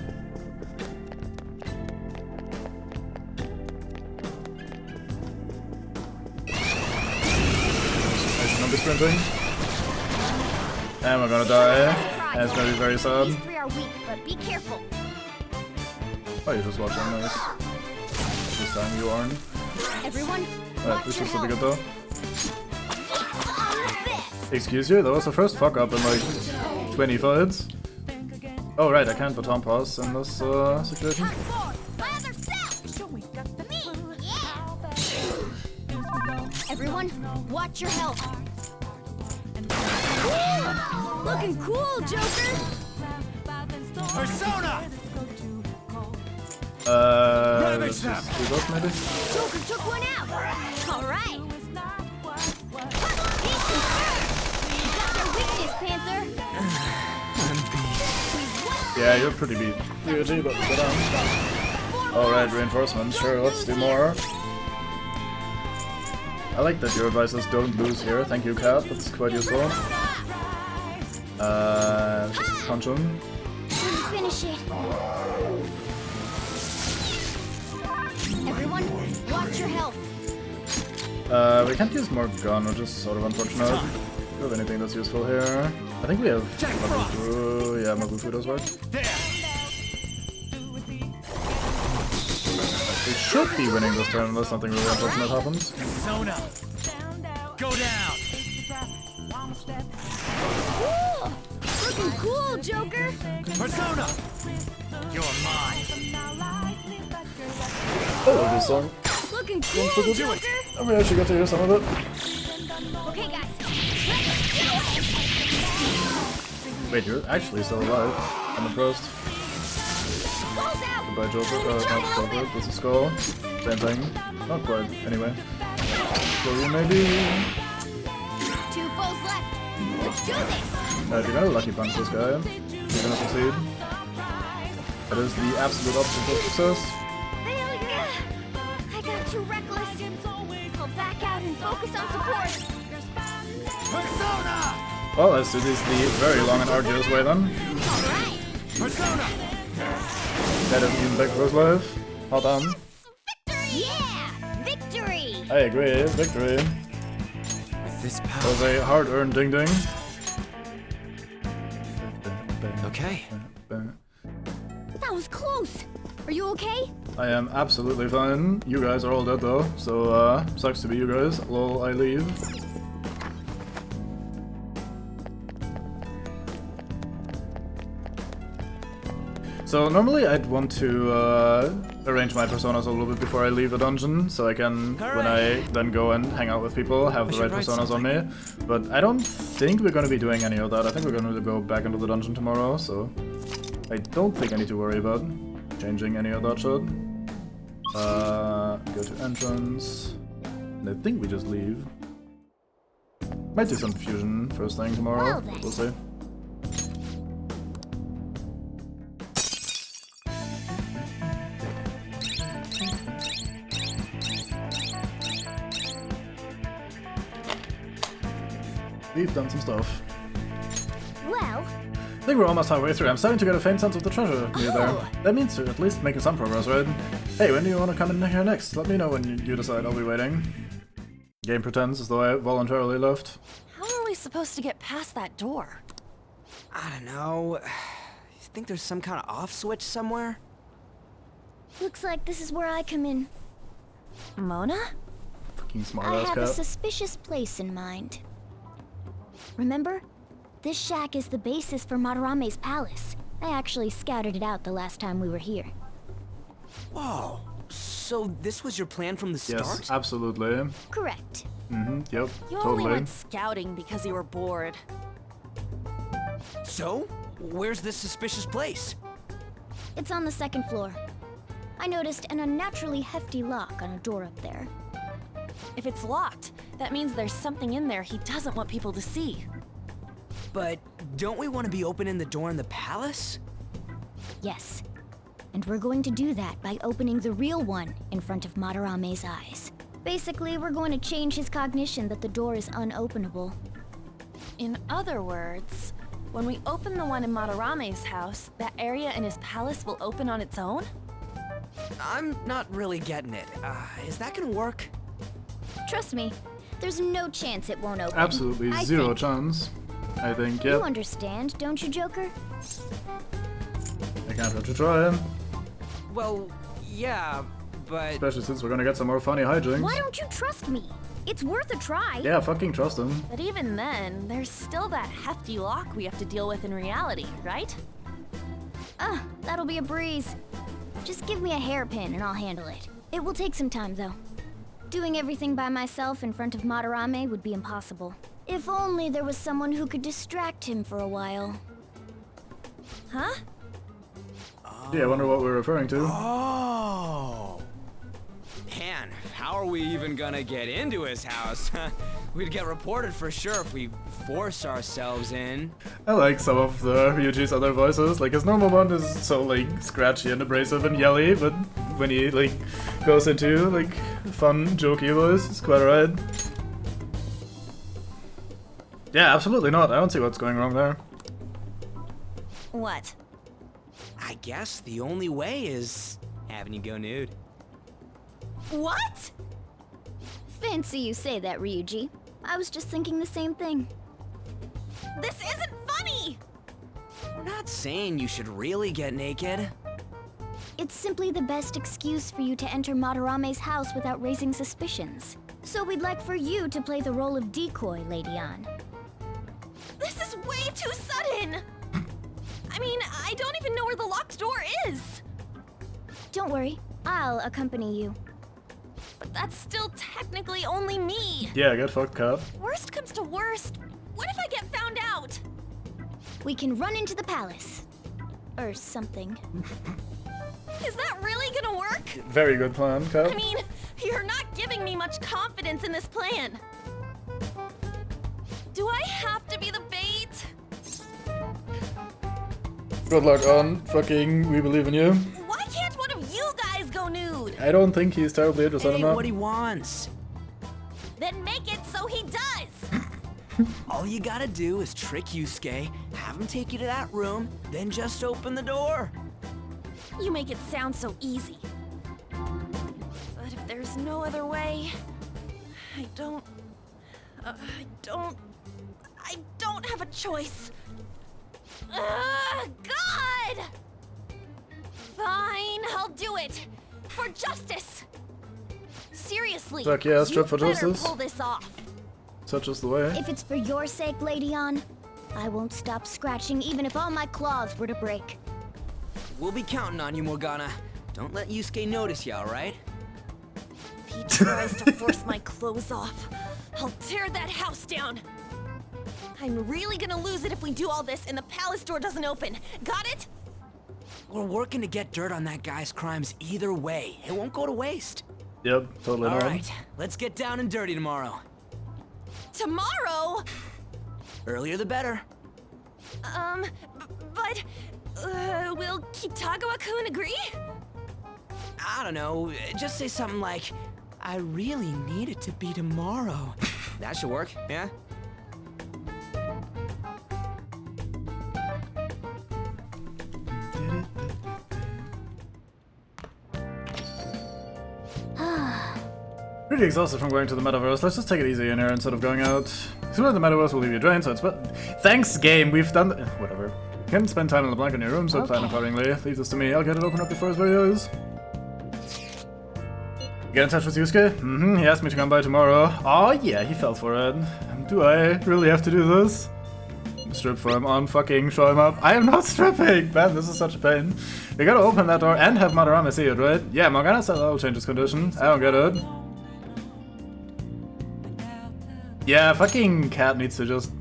I should not be sprinting. And we're gonna die. And it's gonna be very sad. These three are weak, but be careful. Oh, you're just watching, nice. This time you aren't. Everyone, Alright, this should still be good though. on with this. Excuse you, that was the first fuck up in like 20 fights. Oh right, I can't baton pass in this situation. My other self. Me. Yeah. Everyone, watch your health. Woo! Looking cool, Joker. Persona! Let's just do those maybe? Joker took one out. All right. You got their weakness, Panther. Yeah, you're pretty beat. GG, but go down. Alright, reinforcements, sure, let's do more. I like that your advice is don't lose here, thank you Cap, that's quite useful. Just punch him. Finish it. Everyone, watch your health. We can't use more gun, which is sort of unfortunate. Do you have anything that's useful here? I think we have Mabufu. Yeah, Mabufu does work. We should be winning this turn unless something really unfortunate happens. Persona! Go down! Woo! Looking cool, Joker. Persona! You're mine. I love this song. Looking cool, Joker. I mean, I actually got to hear some of it. Okay, guys. Wait, you're actually still alive. I'm impressed. Goodbye, Joker. Not Joker. This is Skull. Same thing. Not quite. Anyway. Skull, maybe. 2 foes left. Let's do this. You're gonna lucky punch this guy. You're gonna succeed. That is the absolute opposite of success. Failure. I got too reckless. I'll back out and focus on support. Persona! Well, let's do this the very long and arduous way then. Alright. Persona! That is even back for his life. Well done. Yeah! Victory! I agree, victory. With this That power. was a hard-earned ding-ding. Okay. That was close. Are you okay? I am absolutely fine. You guys are all dead though, so sucks to be you guys. Lol, I leave. So normally I'd want to arrange my personas a little bit before I leave the dungeon, so I can, when I then go and hang out with people, have the right personas on me. But I don't think we're going to be doing any of that. I think we're going to go back into the dungeon tomorrow, so I don't think I need to worry about changing any of that shit. Go to entrance. And I think we just leave. Might do some fusion first thing tomorrow. We'll see. We've done some stuff. Well, I think we're almost halfway through. I'm starting to get a faint sense of the treasure near there. That means we're at least making some progress, right? Hey, when do you want to come in here next? Let me know when you decide. I'll be waiting. Game pretends as though I voluntarily left. How are we supposed to get past that door? I don't know. You think there's some kind of off switch somewhere? looks like this is where I come in. Mona? Fucking smart I ass have cat. a suspicious place in mind. Remember? This shack is the basis for Madarame's palace. I actually scouted it out the last time we were here. Whoa. So this was your plan from the start? Yes, absolutely. Correct. Yep, You totally. only went scouting because you were bored. So? Where's this suspicious place? It's on the second floor. I noticed an unnaturally hefty lock on a door up there. If it's locked, that means there's something in there he doesn't want people to see. But don't we want to be opening the door in the palace? Yes. And we're going to do that by opening the real one in front of Madarame's eyes. Basically, we're going to change his cognition that the door is unopenable. In other words, when we open the one in Madarame's house, that area in his palace will open on its own? I'm not really getting it. Is that gonna work? Trust me, there's no chance it won't open. Absolutely I zero think. chance. I think, You yep. understand, don't you, Joker? I can't have to try him. Well, yeah, but... Especially since we're gonna get some more funny hijinks. Why don't you trust me? It's worth a try. Yeah, fucking trust him. But even then, there's still that hefty lock we have to deal with in reality, right? That'll be a breeze. Just give me a hairpin and I'll handle it. It will take some time, though. Doing everything by myself in front of Madarame would be impossible. If only there was someone who could distract him for a while. Huh? Yeah, I wonder what we're referring to. Oh! Man, how are we even gonna get into his house? We'd get reported for sure if we force ourselves in. I like some of the Ryuji's other voices. Like, his normal one is so, like, scratchy and abrasive and yelly, but when he, like, goes into, like, fun, jokey voice, it's quite alright. Yeah, absolutely not. I don't see what's going wrong there. What? I guess the only way is having you go nude. What? Fancy you say that, Ryuji. I was just thinking the same thing. This isn't funny! We're not saying you should really get naked. It's simply the best excuse for you to enter Madarame's house without raising suspicions. So we'd like for you to play the role of decoy, Lady Ann. This is way too sudden! I mean, I don't even know where the locked door is! Don't worry, I'll accompany you. But that's still technically only me! Yeah, get fucked, Cap. Worst comes to worst, what if I get found out? We can run into the palace. Or something. Is that really gonna work? Very good plan, Cap. I mean, you're not giving me much confidence in this plan. Do I have to be the bait? Good luck on. Fucking, we believe in you. Why can't one of you guys go nude? I don't think he's terribly interested in that. What he wants. Then make it so he does! All you gotta do is trick Yusuke, have him take you to that room, then just open the door. You make it sound so easy. But if there's no other way, I don't have a choice. God! Fine, I'll do it. For justice. Seriously. Fuck yeah, strip for you better justice. pull this off. Such is the way. If it's for your sake, Lady Ann, I won't stop scratching even if all my claws were to break. We'll be counting on you, Morgana. Don't let Yusuke notice you, alright? If he tries to force my clothes off, I'll tear that house down. I'm really gonna lose it if we do all this and the palace door doesn't open. Got it? We're working to get dirt on that guy's crimes either way. It won't go to waste. Yep, totally not. Alright, let's get down and dirty tomorrow. Tomorrow? Earlier the better. But will Kitagawa-kun agree? I don't know, just say something like, I really need it to be tomorrow. That should work, yeah? Pretty exhausted from going to the metaverse. Let's just take it easy in here instead of going out. Sooner in the metaverse will leave you drained, so it's thanks, game. We've done whatever. You can spend time in the blanket in your room, so plan accordingly. Leave this to me. I'll get it opened up before his very eyes. Get in touch with Yusuke? He asked me to come by tomorrow. Oh yeah, he fell for it. Do I really have to do this? Strip for him on fucking show him up. I am not stripping! Man, this is such a pain. We gotta open that door and have Madarame see it, right? Yeah, Morgana said I'll change his condition. I don't get it. Yeah, fucking Cat needs to just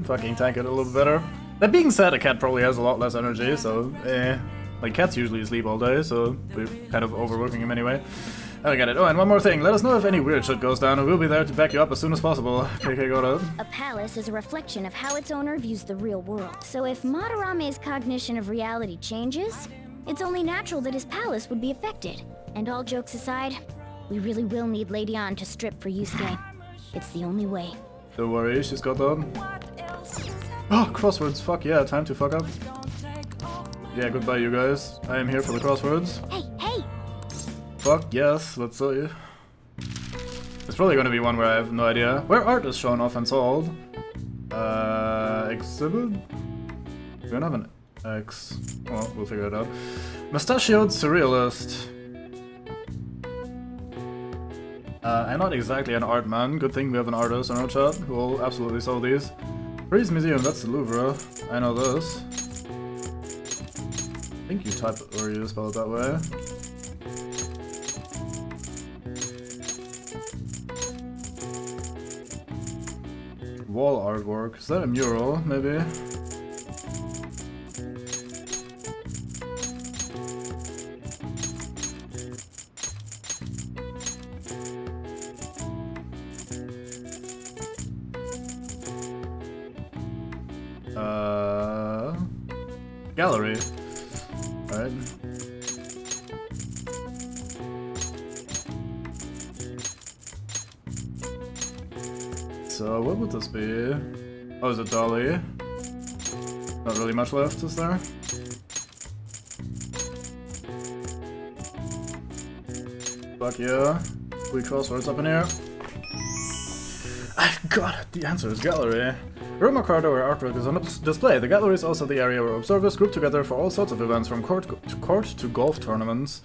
fucking tank it a little bit better. That being said, a cat probably has a lot less energy, so like cats usually asleep all day, so we're kind of overworking him anyway. I don't get it. Oh, and one more thing. Let us know if any weird shit goes down, and we'll be there to back you up as soon as possible. KK, go ahead. A palace is a reflection of how its owner views the real world. So if Madarame's cognition of reality changes, it's only natural that his palace would be affected. And all jokes aside, we really will need Lady Ann to strip for Yusuke. It's the only way. Don't worry, she's got that. Oh, crosswords. Fuck yeah, time to fuck up. Yeah, goodbye, you guys. I am here for the crosswords. Hey, hey! Fuck yes, let's see. It's probably gonna be one where I have no idea. Where art is shown off and sold. Exhibit? We don't have an X. Well, we'll figure it out. Mustachioed Surrealist. I'm not exactly an art man. Good thing we have an artist on our chat who will absolutely sell these. Paris Museum, that's the Louvre. I know this. I think you type it or you spell it that way. Wall artwork. Is that a mural, maybe? Gallery. Alright. So, what would this be? Oh, is it Dolly? Not really much left, is there? Fuck yeah. 3 crosswords up in here. I've got it! The answer is gallery. Roma Cardo, where artwork is on display. The gallery is also the area where observers group together for all sorts of events, from court to golf tournaments.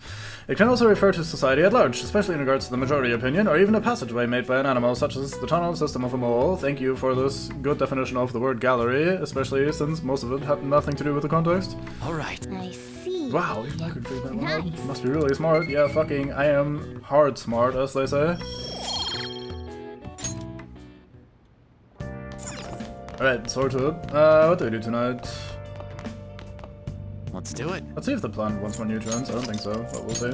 It can also refer to society at large, especially in regards to the majority opinion, or even a passageway made by an animal, such as the tunnel system of a mole. Thank you for this good definition of the word gallery, especially since most of it had nothing to do with the context. Alright. I see. Wow, I could figure that one out. Nice. Must be really smart. Yeah, fucking, I am hard smart, as they say. Alright, sorted. What do we do tonight? Let's do it. Let's see if the plant wants more nutrients. I don't think so, but we'll see.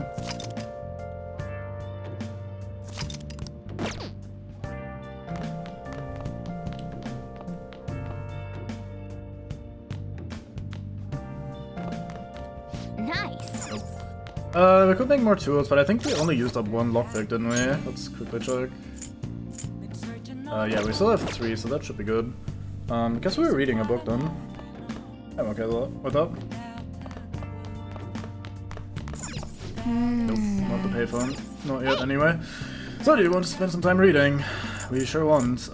Nice. We could make more tools, but I think we only used up 1 lockpick, didn't we? Let's quickly check. Yeah, we still have 3, so that should be good. Guess we were reading a book then. I'm okay with that. Nope, not the payphone. Not yet, anyway. So, do you want to spend some time reading? We sure want.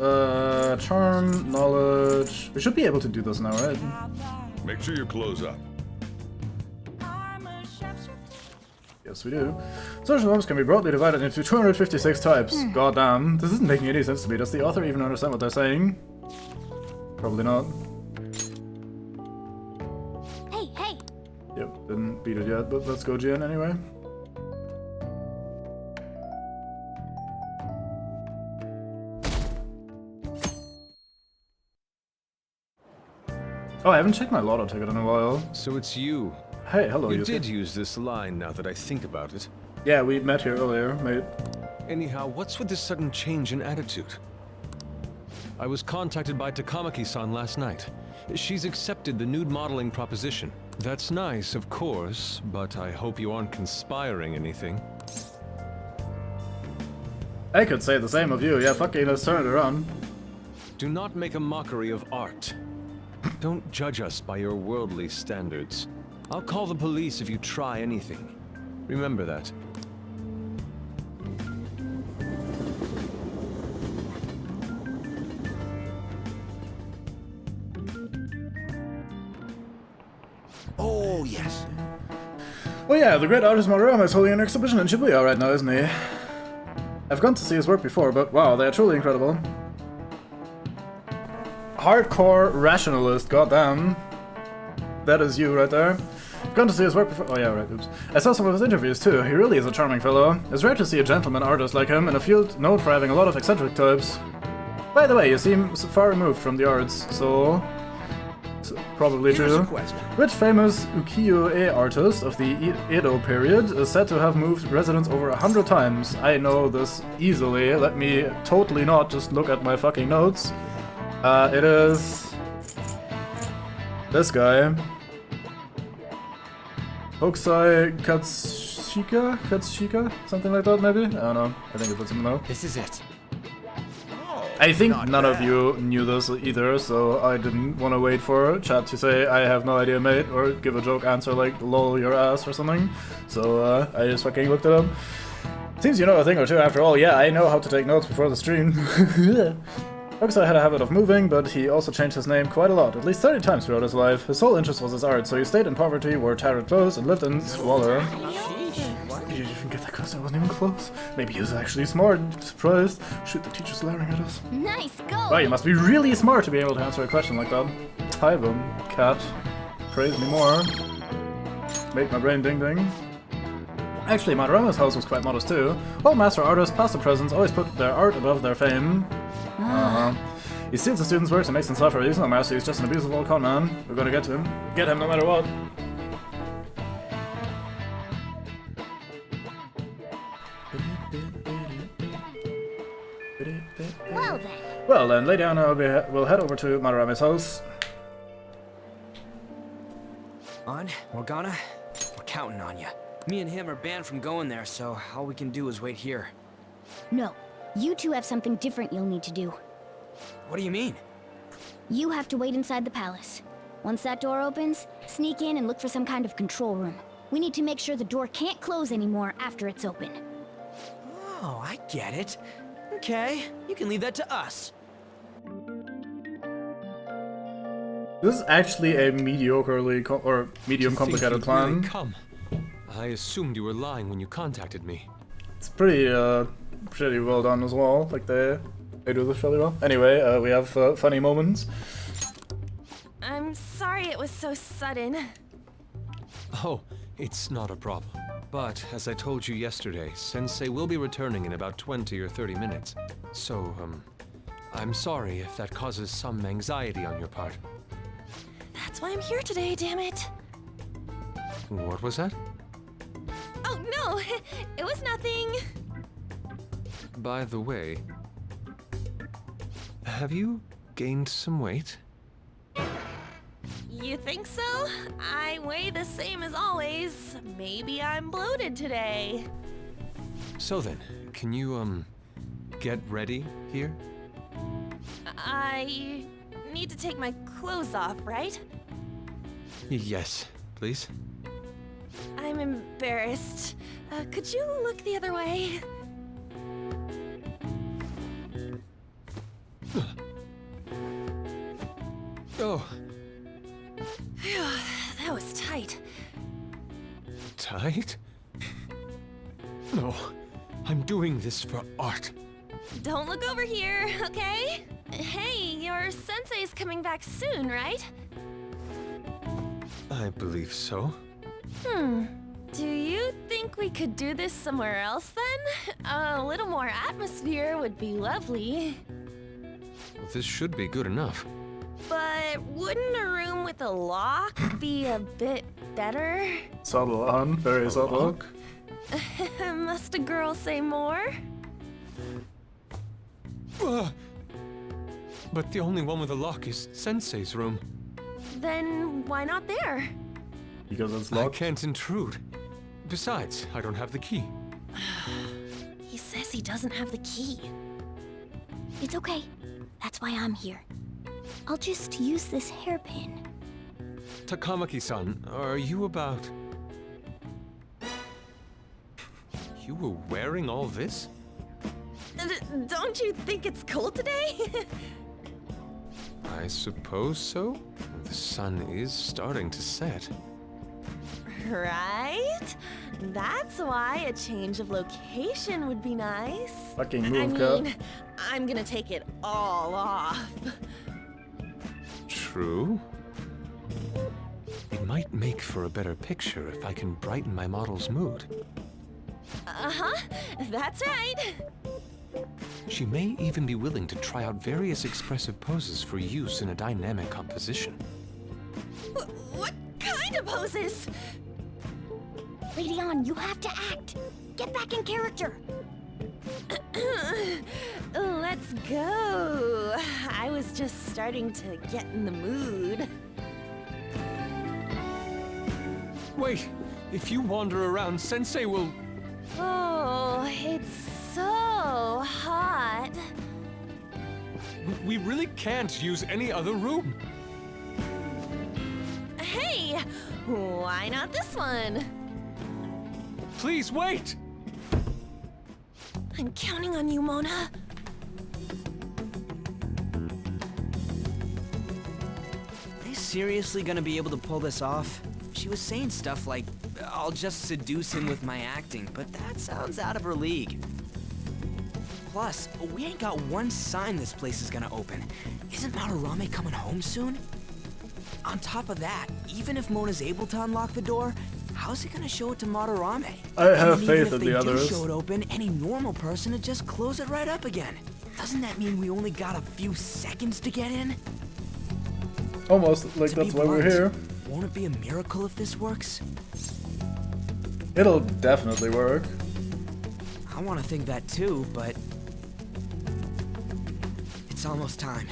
Charm, knowledge. We should be able to do this now, right? Make sure you close up. Yes, we do. Social norms can be broadly divided into 256 types. Goddamn, this isn't making any sense to me. Does the author even understand what they're saying? Probably not. Hey, hey! Yep, didn't beat it yet, but let's go Jin anyway. Oh, I haven't checked my lotto ticket in a while. So it's you. Hey, hello, You Yusuke. did use this line now that I think about it. Yeah, we met here earlier, mate. Anyhow, what's with this sudden change in attitude? I was contacted by Takamaki-san last night. She's accepted the nude modeling proposition. That's nice, of course, but I hope you aren't conspiring anything. I could say the same of you. Yeah, fucking let's turn it around. Do not make a mockery of art. Don't judge us by your worldly standards. I'll call the police if you try anything. Remember that. Oh, yes. Well, yeah, the great artist Madarama is holding an exhibition in Shibuya right now, isn't he? I've gone to see his work before, but wow, they are truly incredible. Hardcore rationalist, goddamn. That is you right there. I've gone to see his work before. Oh yeah, right, oops. I saw some of his interviews too. He really is a charming fellow. It's rare to see a gentleman artist like him in a field known for having a lot of eccentric types. By the way, you seem far removed from the arts, so probably Here's true. a question. Which famous ukiyo-e artist of the Edo period is said to have moved residence over 100 times? I know this easily. Let me totally not just look at my fucking notes. It is this guy. Hokusai Katsushika? Something like that, maybe? I don't know. I think it's something though. This is it. I think none of you knew this either, so I didn't want to wait for chat to say I have no idea, mate, or give a joke answer like lol your ass or something. So I just fucking looked it up. Seems you know a thing or two after all. Yeah, I know how to take notes before the stream. Hokusai had a habit of moving, but he also changed his name quite a lot, at least 30 times throughout his life. His sole interest was his art, so he stayed in poverty, wore tattered clothes, and lived in squalor. Did you even get that close? I wasn't even close. Maybe he's actually smart. Surprised. Shoot, the teacher's glaring at us. Nice, go! Wow, you must be really smart to be able to answer a question like that. Hi, boom, cat. Praise me more. Make my brain ding ding. Actually, Madarama's house was quite modest too. All master artists, past and present, always put their art above their fame. He steals the students' works and makes them suffer. He's no master, he's just an abusive old con man. We're gonna get to him. Get him no matter what. Well then. Well then, lay down and we'll head over to Madarama's house. On, Morgana, we're counting on you. Me and him are banned from going there, so all we can do is wait here. No, you two have something different you'll need to do. What do you mean? You have to wait inside the palace. Once that door opens, sneak in and look for some kind of control room. We need to make sure the door can't close anymore after it's open. Oh, I get it. Okay, you can leave that to us. This is actually a medium complicated You'd plan. really come. I assumed you were lying when you contacted me. It's pretty well done as well. Like they do this really well. Anyway, we have funny moments. I'm sorry it was so sudden. Oh, it's not a problem. But, as I told you yesterday, Sensei will be returning in about 20 or 30 minutes. So, I'm sorry if that causes some anxiety on your part. That's why I'm here today, damn it. What was that? Oh, no, it was nothing. By the way, have you gained some weight? You think so? I weigh the same as always. Maybe I'm bloated today. So then, can you, get ready here? I need to take my clothes off, right? Yes, please. I'm embarrassed. Could you look the other way? Oh. Phew, that was tight. Tight? No, I'm doing this for art. Don't look over here, okay? Hey, your sensei's coming back soon, right? I believe so. Do you think we could do this somewhere else then? A little more atmosphere would be lovely. Well, this should be good enough. But wouldn't a room with a lock be a bit better? Subtle, hon. Very subtle. Lock? Must a girl say more? But the only one with a lock is Sensei's room. Then why not there? Because it's I locked. can't intrude. Besides, I don't have the key. He says he doesn't have the key. It's okay. That's why I'm here. I'll just use this hairpin. Takamaki-san, are you about... You were wearing all this? Don't you think it's cold today? I suppose so. The sun is starting to set. Right? That's why a change of location would be nice. Fucking I move, mean, Kat. I'm gonna take it all off. True. It might make for a better picture if I can brighten my model's mood. Uh-huh, that's right. She may even be willing to try out various expressive poses for use in a dynamic composition. What kind of poses? Lady On, you have to act. Get back in character. Let's go. I was just starting to get in the mood. Wait! If you wander around, Sensei will... Oh, it's so hot. We really can't use any other room. Hey, why not this one? Please wait! I'm counting on you, Mona. Are they seriously gonna be able to pull this off? She was saying stuff like, I'll just seduce him with my acting, but that sounds out of her league. Plus, we ain't got one sign this place is gonna open. Isn't Madarame coming home soon? On top of that, even if Mona's able to unlock the door, how's he gonna show it to Madarame? I have And faith even in the if they do others. show it open, any normal person would just close it right up again. Doesn't that mean we only got a few seconds to get in? Almost like To be that's why we're blunt, here. Won't it be a miracle if this works? It'll definitely work. I want to think that too, but it's almost time.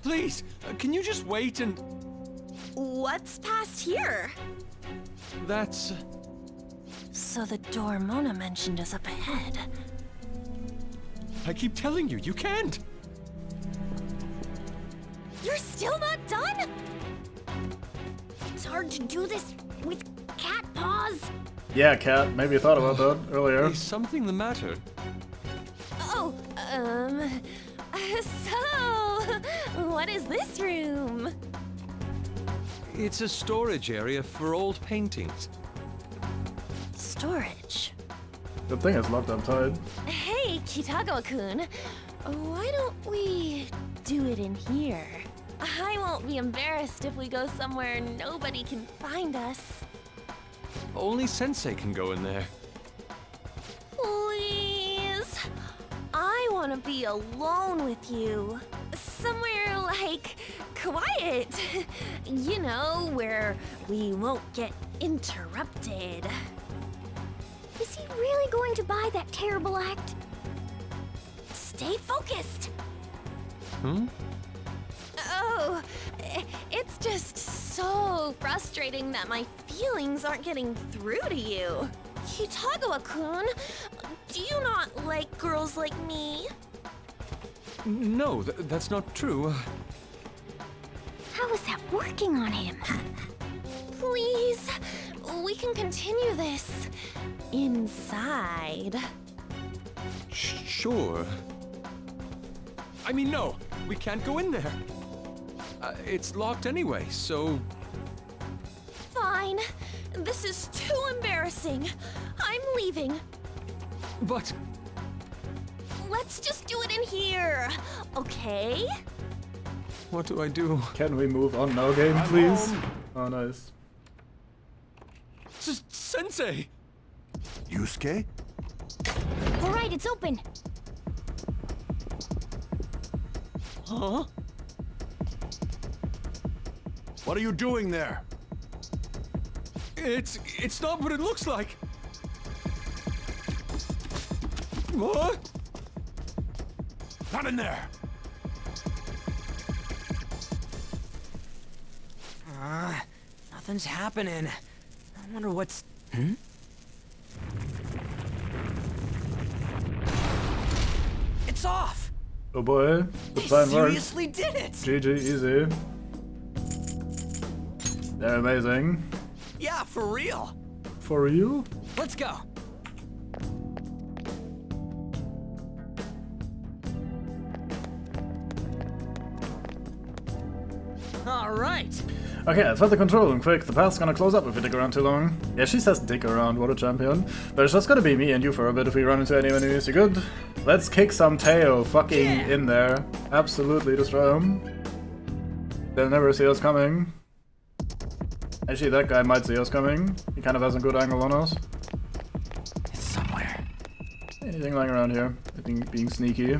Please, can you just wait and... What's past here? That's... So the door Mona mentioned is up ahead. I keep telling you, you can't! You're still not done? It's hard to do this with cat paws. Yeah, Kat. Maybe you thought about that earlier. Is something the matter? Oh, so, what is this room? It's a storage area for old paintings. Storage. The thing is locked up tight. Hey, Kitagawa-kun. Why don't we do it in here? I won't be embarrassed if we go somewhere nobody can find us. Only Sensei can go in there. Please. I want to be alone with you. Somewhere like quiet. You know, where we won't get interrupted. Is he really going to buy that terrible act? Stay focused. Hmm? Oh, it's just so frustrating that my feelings aren't getting through to you. Kitagawa-kun, do you not like girls like me? No, that's not true. How is that working on him? Please, we can continue this inside. Sure. I mean, no, we can't go in there. It's locked anyway, so... Fine. This is too embarrassing. I'm leaving. But... Let's just do it in here, okay? What do I do? Can we move on now, game, please? home. Oh, nice. Sensei! Yusuke? Alright, it's open. Huh? What are you doing there? It's not what it looks like. What? Not in there. Nothing's happening. I wonder what's... It's off! Oh boy, the They plan works. seriously did it! GG, easy. They're amazing. Yeah, for real. For you? Let's go. All right. Okay, let's find the control room quick. The path's gonna close up if we dig around too long. Yeah, she says dig around, what a champion. But it's just gonna be me and you for a bit if we run into any enemies. You good? Let's kick some tail fucking in there. Absolutely destroy them. They'll never see us coming. Actually, that guy might see us coming. He kind of has a good angle on us. It's somewhere. Anything lying around here? I think being sneaky.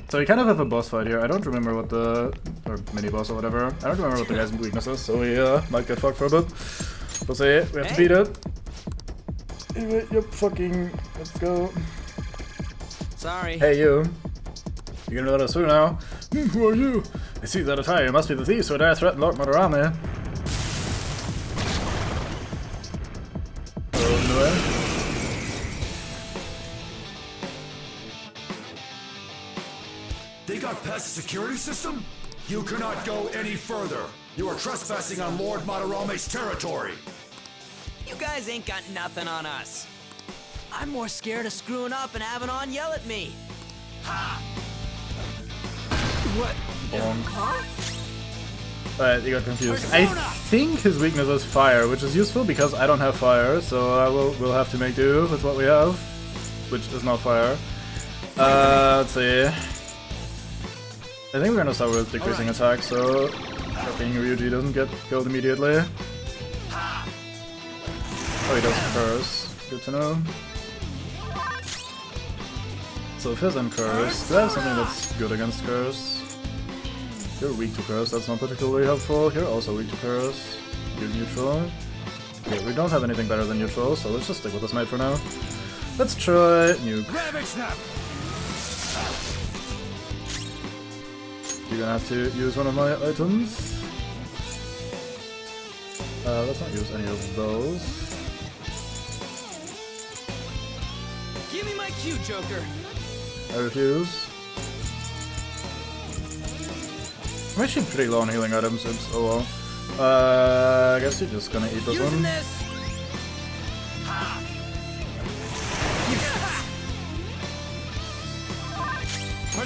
So we kind of have a boss fight here. I don't remember what the... or mini-boss or whatever. I don't remember what the guy's weakness is, so we might get fucked for a bit. We'll see. We have to beat it. Yep, fucking... Let's go. Sorry. Hey, you. You're gonna let us through now? Who are you? I see that attire. You must be the thieves who dare threaten Lord Madarame. They got past the security system? You cannot go any further. You are trespassing on Lord Madarame's territory. You guys ain't got nothing on us. I'm more scared of screwing up and having On yell at me. Ha! What? Huh? Alright, you got confused. I think his weakness is fire, which is useful because I don't have fire, so we'll have to make do with what we have, which is not fire. Let's see. I think we're gonna start with decreasing attack, so fucking Ryuji doesn't get killed immediately. Oh, he does curse. Good to know. So Fizz and Curse. Do I have something that's good against Curse? You're weak to Curse, that's not particularly helpful. You're also weak to Curse. You're neutral. Yeah, we don't have anything better than neutral, so let's just stick with this mate for now. Let's try Nuke. You're gonna have to use one of my items. Let's not use any of those. Give me my cue, Joker. I refuse. I'm actually pretty low on healing items, it's oh well. I guess you're just gonna eat this one.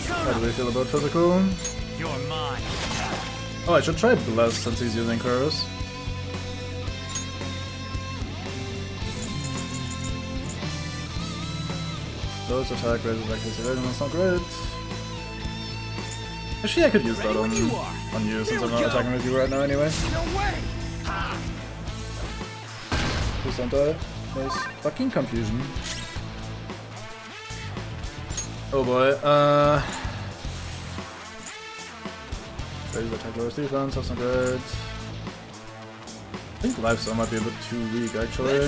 How do we feel about physical? You're mine. Oh, I should try Bless since he's using Curse. Those attack raises accuracy rating, that's not great. Actually, I could use that on you since I'm not attacking with you right now anyway. Please don't die. Nice. Fucking confusion. Oh boy, raise attack, lowers defense, that's not good. I think Lifesteal might be a bit too weak actually.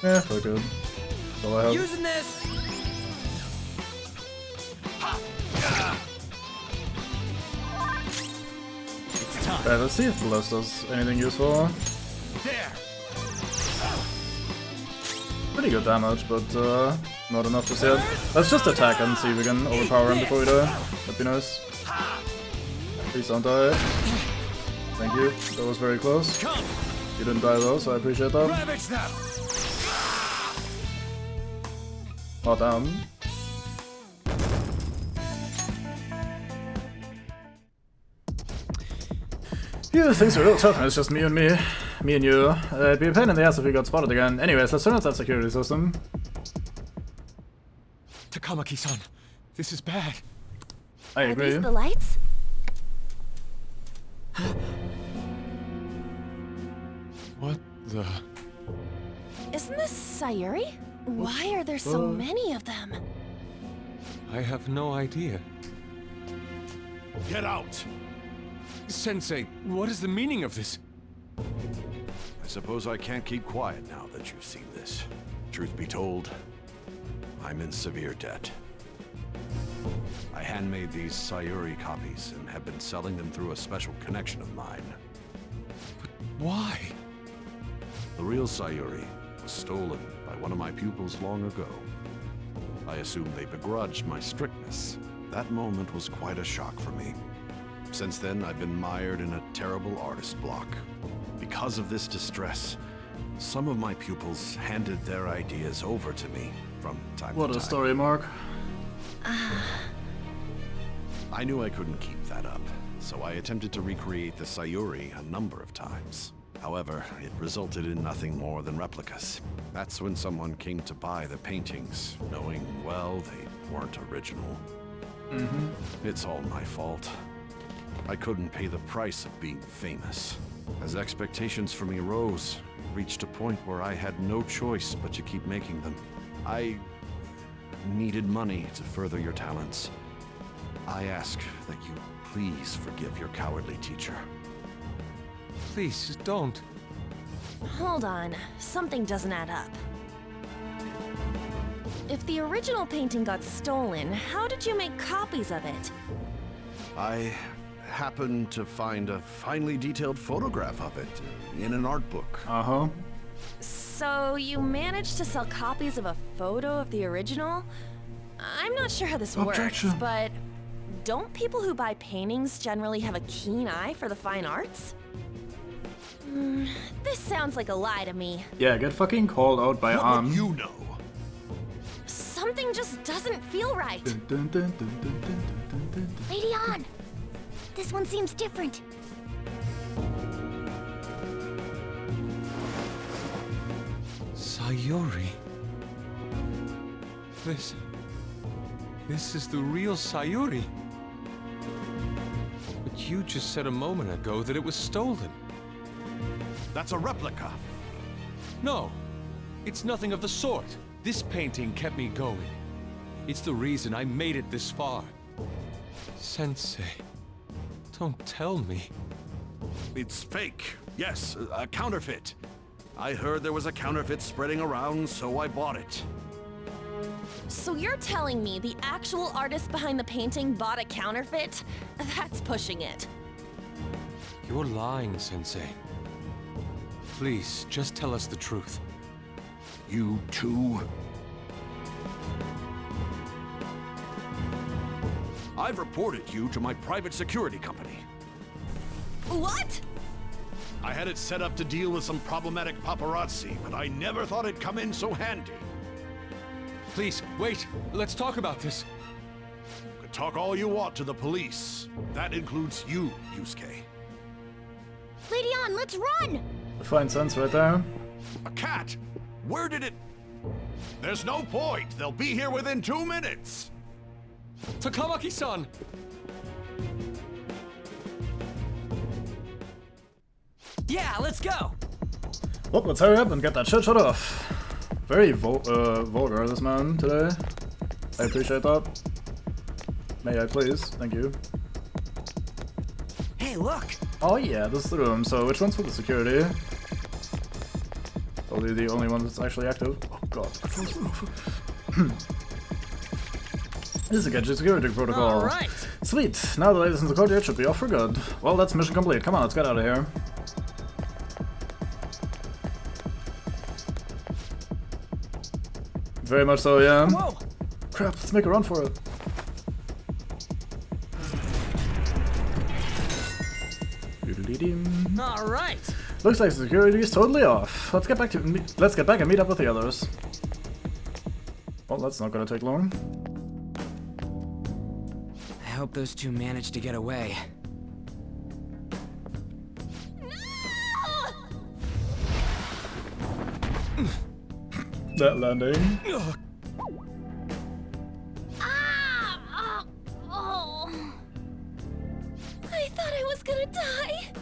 Yeah, we're good. That's all I have. Using this. Alright, let's see if Bless does anything useful. There. Pretty good damage, but not enough just yet. Let's just attack and see if we can overpower him before we die. That'd be nice. Please don't die. Thank you. That was very close. You didn't die though, so I appreciate that. Oh damn. Phew, things are real tough and it's just me and you. It'd be a pain in the ass if we got spotted again. Anyways, let's turn off that security system. Takamaki-san, this is bad. I agree. Are these the lights? What the... Isn't this Sayuri? Why are there so many of them? I have no idea. Get out! Sensei, what is the meaning of this? I suppose I can't keep quiet now that you've seen this. Truth be told, I'm in severe debt. I handmade these Sayuri copies and have been selling them through a special connection of mine. But why? The real Sayuri was stolen by one of my pupils long ago. I assume they begrudged my strictness. That moment was quite a shock for me. Since then, I've been mired in a terrible artist block. Because of this distress, some of my pupils handed their ideas over to me from time to time. What a story, Mark. I knew I couldn't keep that up, so I attempted to recreate the Sayuri a number of times. However, it resulted in nothing more than replicas. That's when someone came to buy the paintings, knowing, well, they weren't original. It's all my fault. I couldn't pay the price of being famous. As expectations for me rose, it reached a point where I had no choice but to keep making them. I needed money to further your talents. I ask that you please forgive your cowardly teacher. Please, don't. Hold on, something doesn't add up. If the original painting got stolen, how did you make copies of it? I happened to find a finely detailed photograph of it in an art book. Uh-huh. So you managed to sell copies of a photo of the original? I'm not sure how this works, but don't people who buy paintings generally have a keen eye for the fine arts? This sounds like a lie to me. Yeah, get fucking called out by What would you know? Something just doesn't feel right. Lady Ann! This one seems different. Sayuri. This is the real Sayuri. But you just said a moment ago that it was stolen. That's a replica. No, it's nothing of the sort. This painting kept me going. It's the reason I made it this far. Sensei, don't tell me. It's fake. Yes, a counterfeit. I heard there was a counterfeit spreading around, so I bought it. So you're telling me the actual artist behind the painting bought a counterfeit? That's pushing it. You're lying, Sensei. Please, just tell us the truth. You too? I've reported you to my private security company. What? I had it set up to deal with some problematic paparazzi, but I never thought it'd come in so handy. Please, wait. Let's talk about this. You can talk all you want to the police. That includes you, Yusuke. Lady Ann, let's run! Fine sense right there. A cat? Where did it... There's no point. They'll be here within 2 minutes. Takamaki-san! Yeah, let's go! Well, let's hurry up and get that shit shut off. Very vulgar, this man, today. I appreciate that. May I please? Thank you. Hey, look! Oh yeah, this is the room. So which one's for the security? Probably the only one that's actually active. Oh god. This is a Genji security protocol. Alright! Sweet! Now the ladies in the courtyard should be off for good. Well, that's mission complete. Come on, let's get out of here. Very much so, yeah. Whoa! Crap, let's make a run for it. Alright! Looks like security is totally off. Let's get back and meet up with the others. Well, that's not gonna take long. I hope those two managed to get away. That landing. gonna die.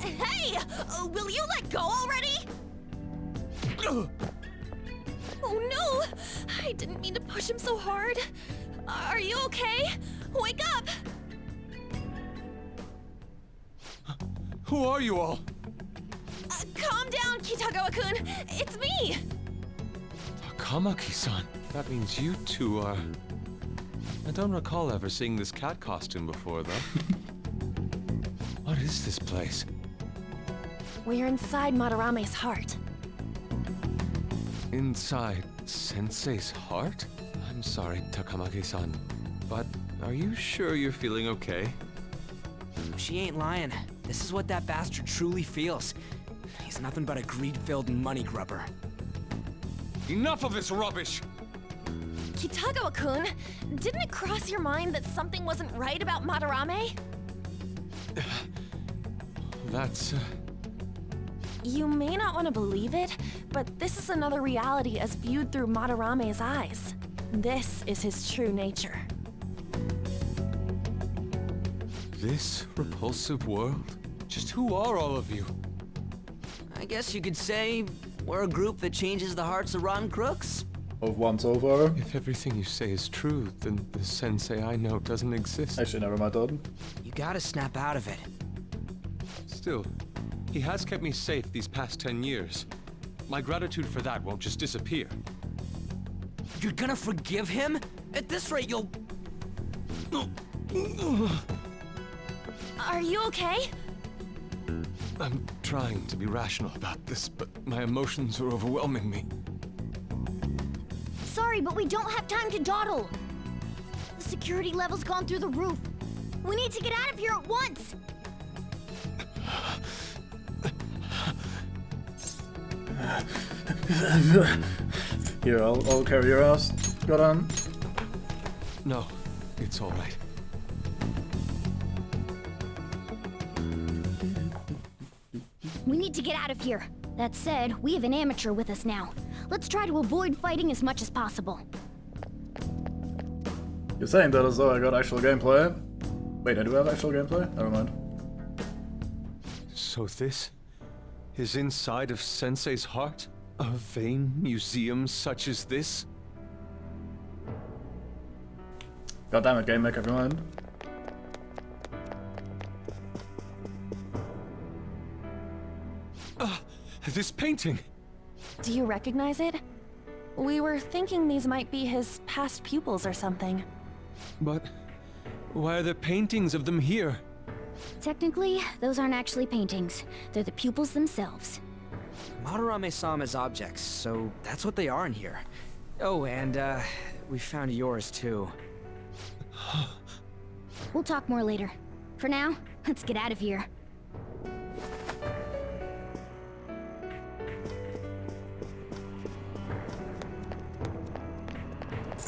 Hey! Will you let go already? Oh no! I didn't mean to push him so hard. Are you okay? Wake up! Who are you all? Calm down, Kitagawa-kun. It's me! Takamaki-san. That means you two are... I don't recall ever seeing this cat costume before, though. What is this place? We're inside Madarame's heart. Inside Sensei's heart? I'm sorry, Takamaki-san, but are you sure you're feeling okay? She ain't lying. This is what that bastard truly feels. He's nothing but a greed-filled money grubber. Enough of this rubbish! Kitagawa-kun, didn't it cross your mind that something wasn't right about Madarame? That's... You may not want to believe it, but this is another reality as viewed through Madarame's eyes. This is his true nature. This repulsive world? Just who are all of you? I guess you could say we're a group that changes the hearts of rotten crooks. Of one so far. If everything you say is true, then the sensei I know doesn't exist. Actually, never mind that. You gotta snap out of it. Still, he has kept me safe these past 10 years. My gratitude for that won't just disappear. You're gonna forgive him? At this rate, you'll... Are you okay? I'm trying to be rational about this, but my emotions are overwhelming me. Sorry, but we don't have time to dawdle. The security level's gone through the roof. We need to get out of here at once. Here, I'll carry your ass. Got on. No, it's all right. We need to get out of here. That said, we have an amateur with us now. Let's try to avoid fighting as much as possible. You're saying that as though I got actual gameplay? Wait, I do have actual gameplay? Never mind. So this is inside of Sensei's heart? A vain museum such as this? God damn it, game maker, never mind. This painting! Do you recognize it? We were thinking these might be his past pupils or something. But why are there paintings of them here? Technically, those aren't actually paintings. They're the pupils themselves. Madarame saw them as objects, so that's what they are in here. Oh, and, we found yours, too. We'll talk more later. For now, let's get out of here.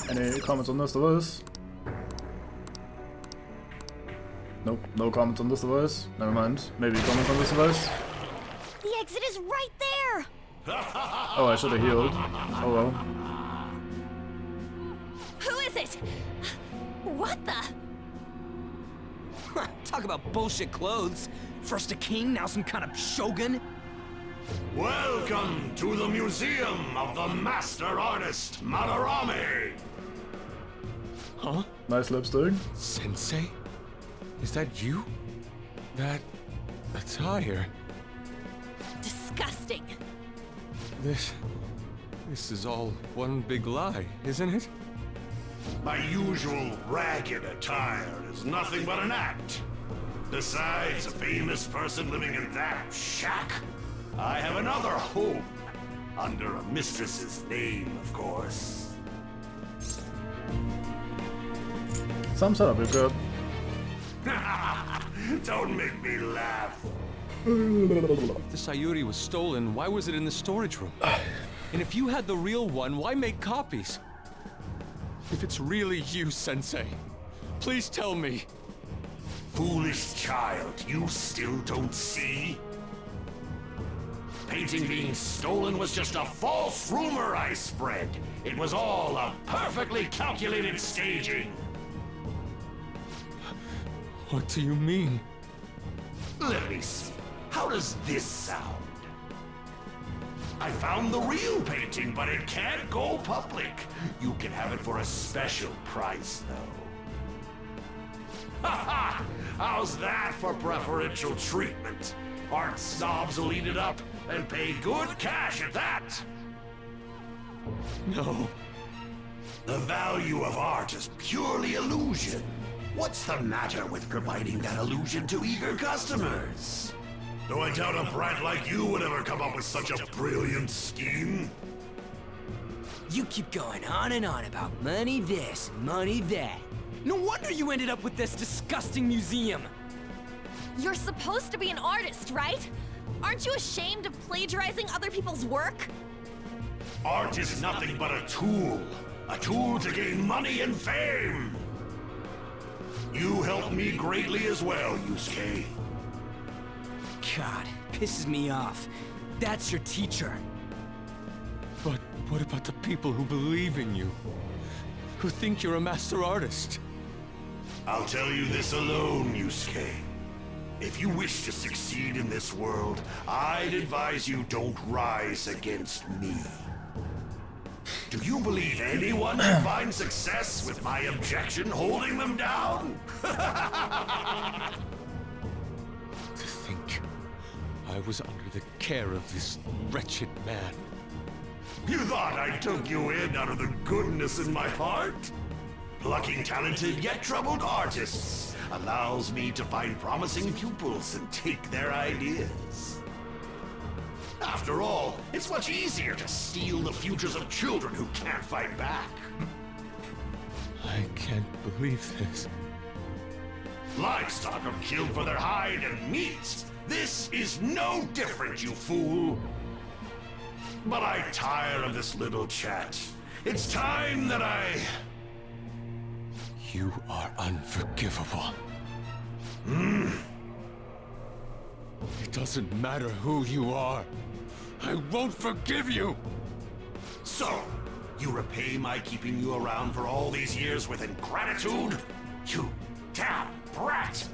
Any comments on this device? Nope, no comments on this device. Never mind. Maybe comments on this device? The exit is right there! Oh, I should have healed. Oh well. Who is it? What the? Talk about bullshit clothes. First a king, now some kind of shogun. Welcome to the Museum of the Master Artist, Madarame! Huh? Nice lipstick. Sensei? Is that you? That attire? Disgusting. This is all one big lie, isn't it? My usual ragged attire is nothing but an act. Besides a famous person living in that shack, I have another home. Under a mistress's name, of course. Some setup is good. Don't make me laugh. If the Sayuri was stolen, why was it in the storage room? And if you had the real one, why make copies? If it's really you, Sensei, please tell me. Foolish child, you still don't see? Painting being stolen was just a false rumor I spread. It was all a perfectly calculated staging. What do you mean? Let me see. How does this sound? I found the real painting, but it can't go public. You can have it for a special price, though. Ha ha! How's that for preferential treatment? Art snobs will eat it up and pay good cash at that. No. The value of art is purely illusion. What's the matter with providing that illusion to eager customers? Though I doubt a brat like you would ever come up with such a brilliant scheme. You keep going on and on about money this, money that. No wonder you ended up with this disgusting museum. You're supposed to be an artist, right? Aren't you ashamed of plagiarizing other people's work? Art is nothing but a tool. A tool to gain money and fame. You helped me greatly as well, Yusuke. God, pisses me off. That's your teacher. But what about the people who believe in you? Who think you're a master artist? I'll tell you this alone, Yusuke. If you wish to succeed in this world, I'd advise you don't rise against me. Do you believe anyone can find success with my objection holding them down? To think I was under the care of this wretched man. You thought I took you in out of the goodness in my heart? Plucking talented yet troubled artists allows me to find promising pupils and take their ideas. After all, it's much easier to steal the futures of children who can't fight back. I can't believe this. Livestock are killed for their hide and meat. This is no different, you fool. But I tire of this little chat. It's time that I... You are unforgivable. It doesn't matter who you are. I won't forgive you! So, you repay my keeping you around for all these years with ingratitude? You damn brat!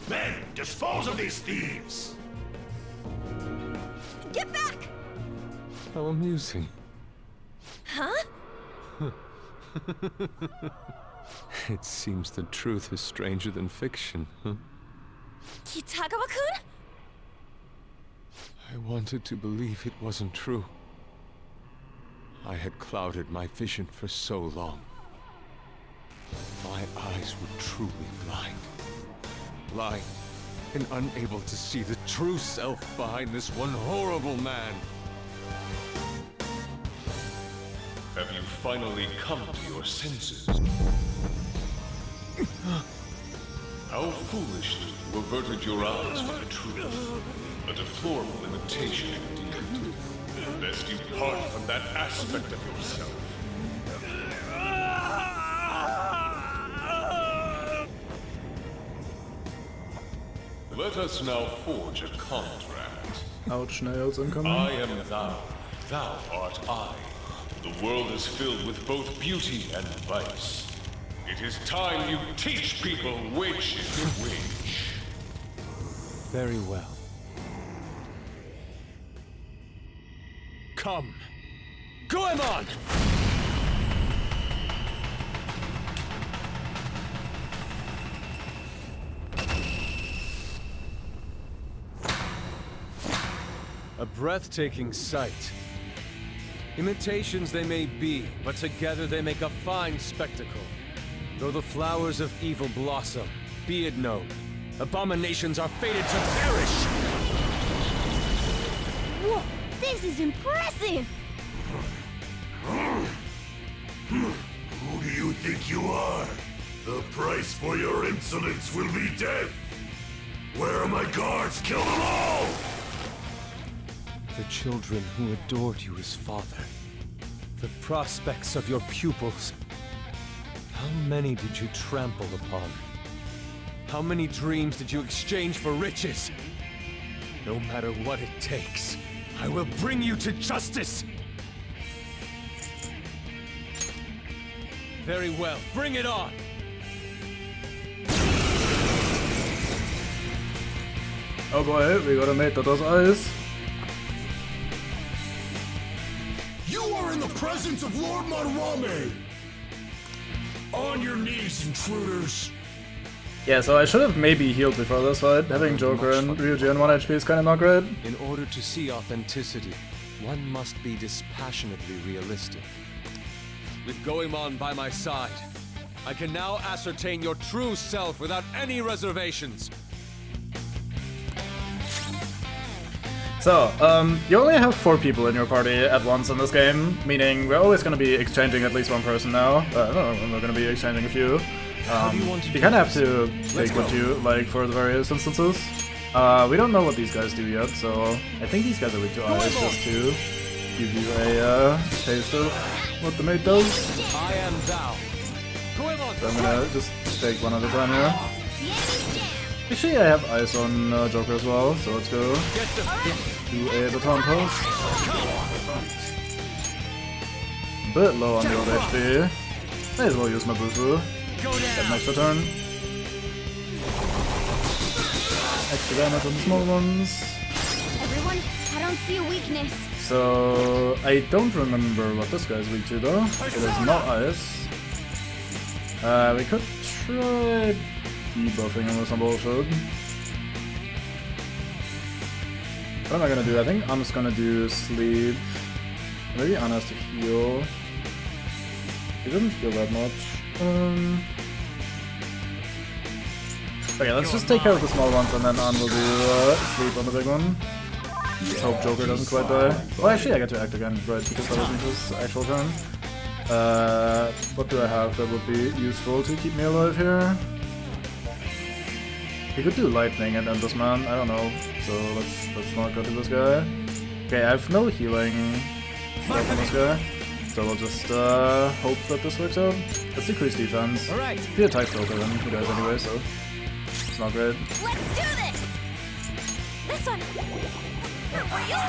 Men, dispose of these thieves! Get back! How amusing. Huh? It seems the truth is stranger than fiction, huh? Kitagawa-kun? I wanted to believe it wasn't true. I had clouded my vision for so long. My eyes were truly blind. Blind and unable to see the true self behind this one horrible man. Have you finally come to your senses? How foolishly you averted your eyes from the truth. A deplorable imitation indeed. Lest you part from that aspect of yourself. Let us now forge a contract. Ouch, nails incoming. I am thou, thou art I. The world is filled with both beauty and vice. It is time you teach people which is which. Very well. Come! Goemon! A breathtaking sight. Imitations they may be, but together they make a fine spectacle. Though the flowers of evil blossom, be it known, abominations are fated to perish! Whoa, this is impressive! Who do you think you are? The price for your insolence will be death! Where are my guards? Kill them all! The children who adored you as father. The prospects of your pupils. How many did you trample upon? How many dreams did you exchange for riches? No matter what it takes, I will bring you to justice! Very well, bring it on! Oh boy, we got a mate that does ice. You are in the presence of Lord Madarame! On your knees, intruders! Yeah, so I should have maybe healed before this fight. Having Joker and Ryuji on 1 HP is kinda not great. In order to see authenticity, one must be dispassionately realistic. With Goemon by my side, I can now ascertain your true self without any reservations. So, you only have 4 people in your party at once in this game, meaning we're always gonna be exchanging at least one person now. No, we're gonna be exchanging a few. You kinda have to take what you like for the various instances. We don't know what these guys do yet, so I think these guys are weak to ice, just to give you a taste of what the mate does. I am thou. So I'm gonna just take one at a time here. Actually, I have ice on Joker as well, so let's go do a baton toss. Bit low on the old HP. May as well use my Bufu. Get an extra turn. Extra damage on the small ones. Everyone, I don't see a weakness. So I don't remember what this guy's weak to though. It is not ice. We could try debuffing him with some bullshit. What am I gonna do? I think I'm just gonna do sleep. Maybe Anna has to heal. He doesn't heal that much. Okay, let's just take care of the small ones and then Anna will do sleep on the big one. Let's hope Joker doesn't quite die. Oh, actually I get to act again, right, because that was Mika's actual turn. What do I have that would be useful to keep me alive here? He could do lightning and end this man, I don't know. So let's not go to this guy. Okay, I have no healing stuff on this guy. So we'll just hope that this works out. Let's decrease defense. Alright. If he attacks Joker then he dies anyway, so it's not great. Let's do this! This one!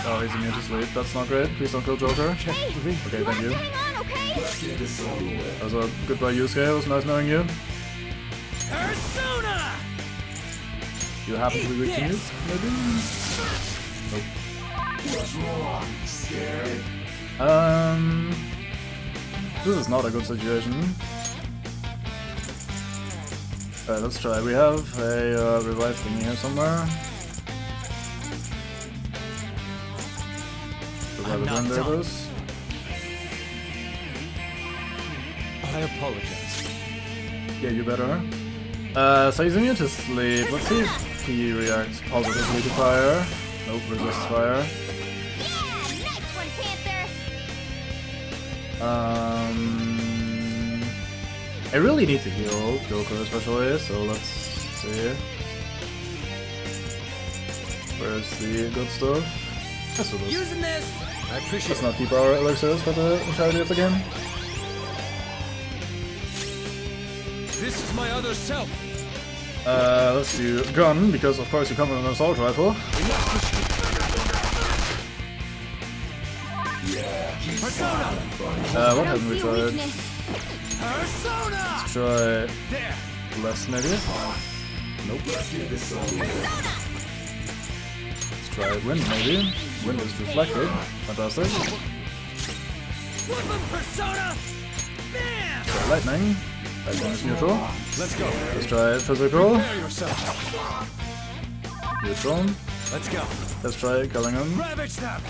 Oh, he's immune to sleep. That's not great. Please don't kill Joker. Hey, Okay, thank you. hang on, okay? That was a goodbye, Yusuke. It was nice knowing you. Persona! You happen to be weak to nuke, maybe? Nope. What's wrong? Scared? This is not a good situation. Alright, let's try. We have a revive thingy here somewhere. I'm not there done. it is. I apologize. Yeah, you better. So he's immune to sleep. Let's see if he reacts positively to fire. Nope, resists fire. Yeah, nice one, Panther! I really need to heal Joker especially, so let's see. Where's the good stuff? Yes, it is. Using this! I appreciate Let's not keep our elixirs for the entirety of the game. This is my other self. Let's do gun, because of course you come with an assault rifle. Persona! What haven't we tried? Persona! Let's try There! less maybe? Nope. Let's try wind maybe. Wind is reflected. Fantastic. Flip him, Persona! Bam! Try lightning. Lightning is neutral. Let's go. Let's try physical. Prepare yourself. Neutral. Let's go. Let's try killing him. Ravage them!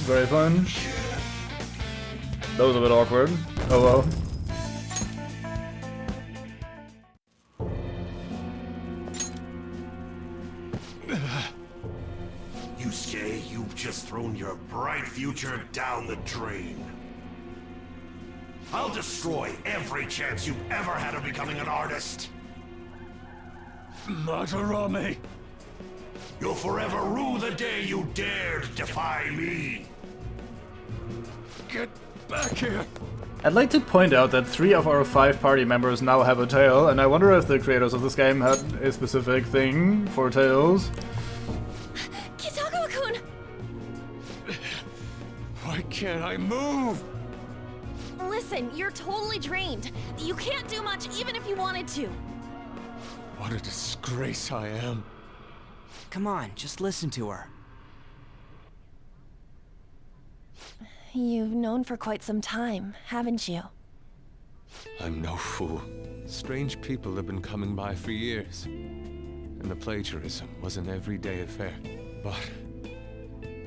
Very fun. That was a bit awkward. Oh well. Yusuke, you've just thrown your bright future down the drain. I'll destroy every chance you've ever had of becoming an artist. Madarame! You'll forever rue the day you dared defy me. Get back here! I'd like to point out that 3 of our 5 party members now have a tail, and I wonder if the creators of this game had a specific thing for tails. Kitagawa-kun! Why can't I move? Listen, you're totally drained. You can't do much even if you wanted to. What a disgrace I am. Come on, just listen to her. You've known for quite some time, haven't you? I'm no fool. Strange people have been coming by for years. And the plagiarism was an everyday affair. But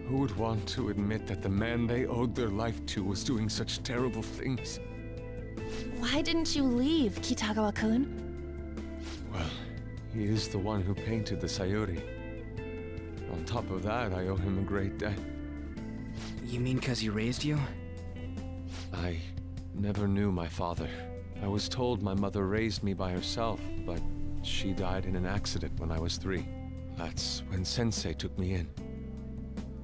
who would want to admit that the man they owed their life to was doing such terrible things? Why didn't you leave, Kitagawa-kun? Well, he is the one who painted the Sayuri. On top of that, I owe him a great debt. You mean 'cause he raised you? I never knew my father. I was told my mother raised me by herself, but she died in an accident when I was 3. That's when Sensei took me in.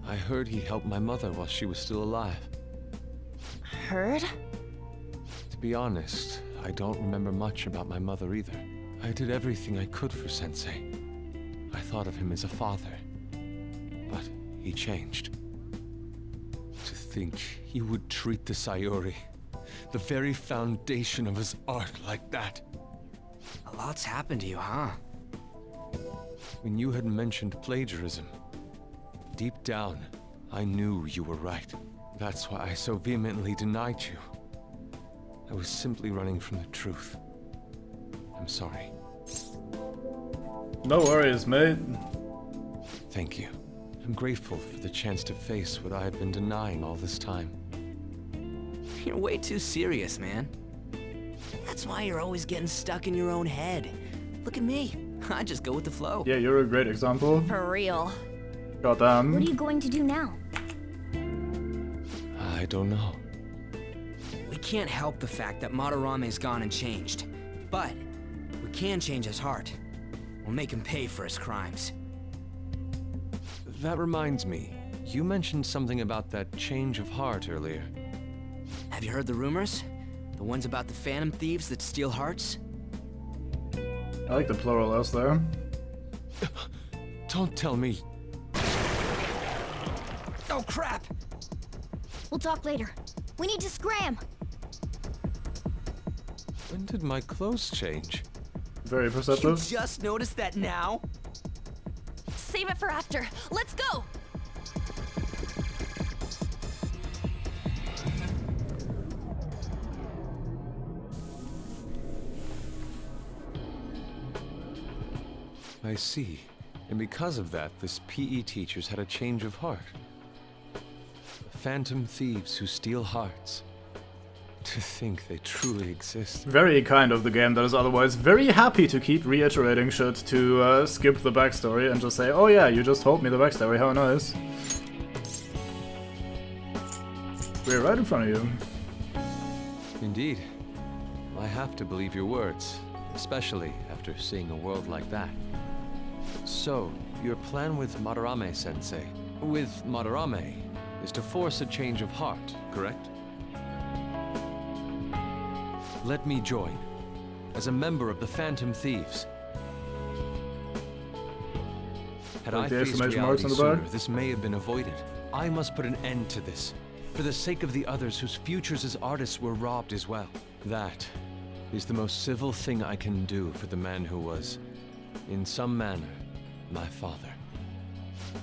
I heard he helped my mother while she was still alive. Heard? To be honest, I don't remember much about my mother either. I did everything I could for Sensei. I thought of him as a father. But he changed. To think he would treat the Sayuri, the very foundation of his art, like that. A lot's happened to you, huh? When you had mentioned plagiarism, deep down, I knew you were right. That's why I so vehemently denied you. I was simply running from the truth. I'm sorry. No worries, mate. Thank you. I'm grateful for the chance to face what I had been denying all this time. You're way too serious, man. That's why you're always getting stuck in your own head. Look at me. I just go with the flow. Yeah, you're a great example. For real. Goddamn. What are you going to do now? I don't know. We can't help the fact that Madarame's gone and changed. But we can change his heart. We'll make him pay for his crimes. That reminds me. You mentioned something about that change of heart earlier. Have you heard the rumors? The ones about the Phantom Thieves that steal hearts? I like the plural S there. Don't tell me. Oh crap! We'll talk later. We need to scram! When did my clothes change? Very You perceptive. just noticed that now? Save it for after. Let's go! I see. And because of that, this PE teacher's had a change of heart. Phantom thieves who steal hearts. To think they truly exist. Very kind of the game that is otherwise very happy to keep reiterating shit to skip the backstory and just say, oh yeah, you just told me the backstory, how nice. We're right in front of you. Indeed. I have to believe your words, especially after seeing a world like that. So, your plan with Madarame-sensei, with Madarame, is to force a change of heart, correct? Let me join, as a member of the Phantom Thieves. Had I Like the faced exclamation marks reality on the sooner, back? this may have been avoided. I must put an end to this, for the sake of the others whose futures as artists were robbed as well. That is the most civil thing I can do for the man who was, in some manner, my father.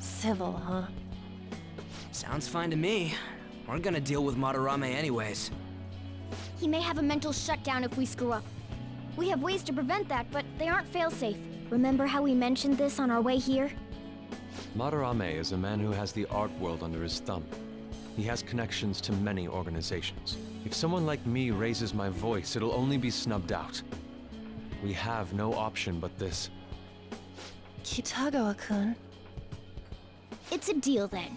Civil, huh? Sounds fine to me. We're gonna deal with Madarame anyways. He may have a mental shutdown if we screw up. We have ways to prevent that, but they aren't fail-safe. Remember how we mentioned this on our way here? Madarame is a man who has the art world under his thumb. He has connections to many organizations. If someone like me raises my voice, it'll only be snubbed out. We have no option but this. Kitagawa-kun. It's a deal then.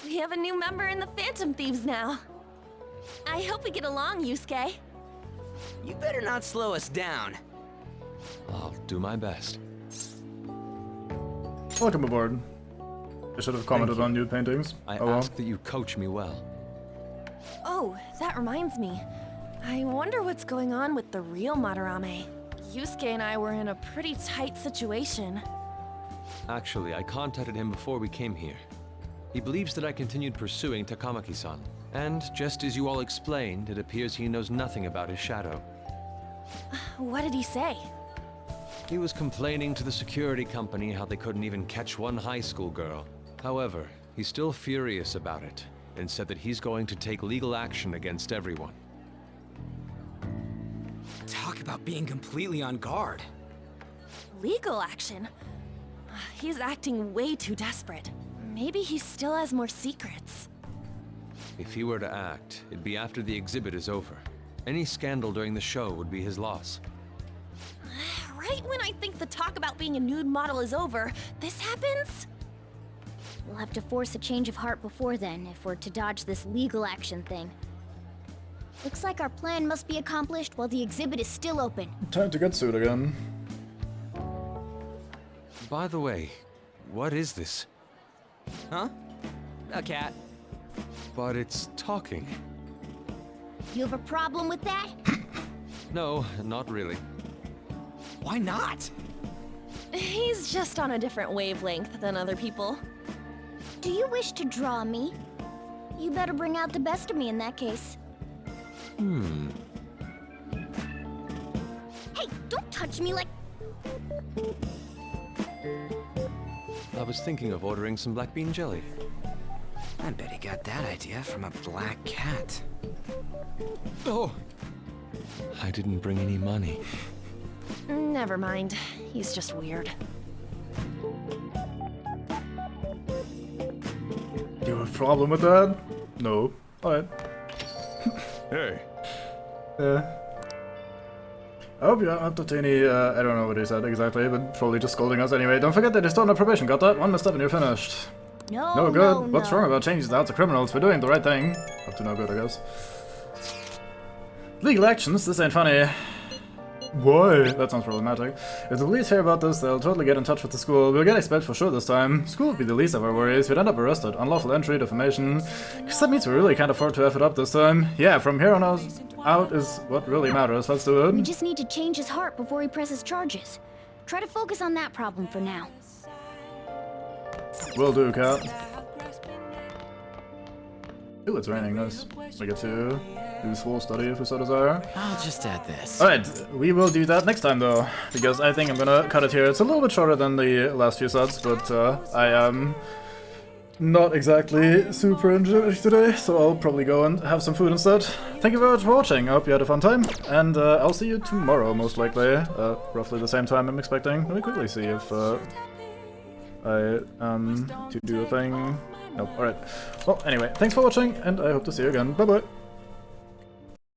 We have a new member in the Phantom Thieves now. I hope we get along, Yusuke. You better not slow us down. I'll do my best. Welcome aboard. I should have commented on new paintings. I Oh well. ask that you coach me well. Oh, that reminds me. I wonder what's going on with the real Madarame. Yusuke and I were in a pretty tight situation. Actually, I contacted him before we came here. He believes that I continued pursuing Takamaki-san. And just as you all explained, it appears he knows nothing about his shadow. What did he say? He was complaining to the security company how they couldn't even catch one high school girl. However, he's still furious about it, and said that he's going to take legal action against everyone. Talk about being completely on guard. Legal action? He's acting way too desperate. Maybe he still has more secrets. If he were to act, it'd be after the exhibit is over. Any scandal during the show would be his loss. Right when I think the talk about being a nude model is over, this happens? We'll have to force a change of heart before then if we're to dodge this legal action thing. Looks like our plan must be accomplished while the exhibit is still open. Time to get sued again. By the way, what is this? Huh? A cat. But it's talking. You have a problem with that? No, not really. Why not? He's just on a different wavelength than other people. Do you wish to draw me? You better bring out the best of me in that case. Hey, don't touch me like... I was thinking of ordering some black bean jelly. I bet he got that idea from a black cat. Oh! I didn't bring any money. Never mind. He's just weird. You have a problem with that? No. Alright. Hey. I hope you're not up to any, I don't know what he said exactly, but probably just scolding us anyway. Don't forget that you're still on probation, got that? One misstep and you're finished. No, good. What's wrong about changing that to criminals? We're doing the right thing. Up to no good, I guess. Legal actions? This ain't funny. Why? That sounds problematic. If the police hear about this, they'll totally get in touch with the school. We'll get expelled for sure this time. School would be the least of our worries. We'd end up arrested. Unlawful entry, defamation. Because that means we really can't afford to F it up this time. Yeah, from here on out is what really matters. Let's do it. We just need to change his heart before he presses charges. Try to focus on that problem for now. Will do, Cat. Ooh, it's raining, nice. We get to do school study if we so desire. I'll just add this. Alright, we will do that next time though, because I think I'm gonna cut it here. It's a little bit shorter than the last few sets, but I am not exactly super enjoying today, so I'll probably go and have some food instead. Thank you very much for watching, I hope you had a fun time, and I'll see you tomorrow most likely, roughly the same time I'm expecting. Let me quickly see if I to do a thing. Nope, alright. Well, anyway, thanks for watching, and I hope to see you again. Bye bye!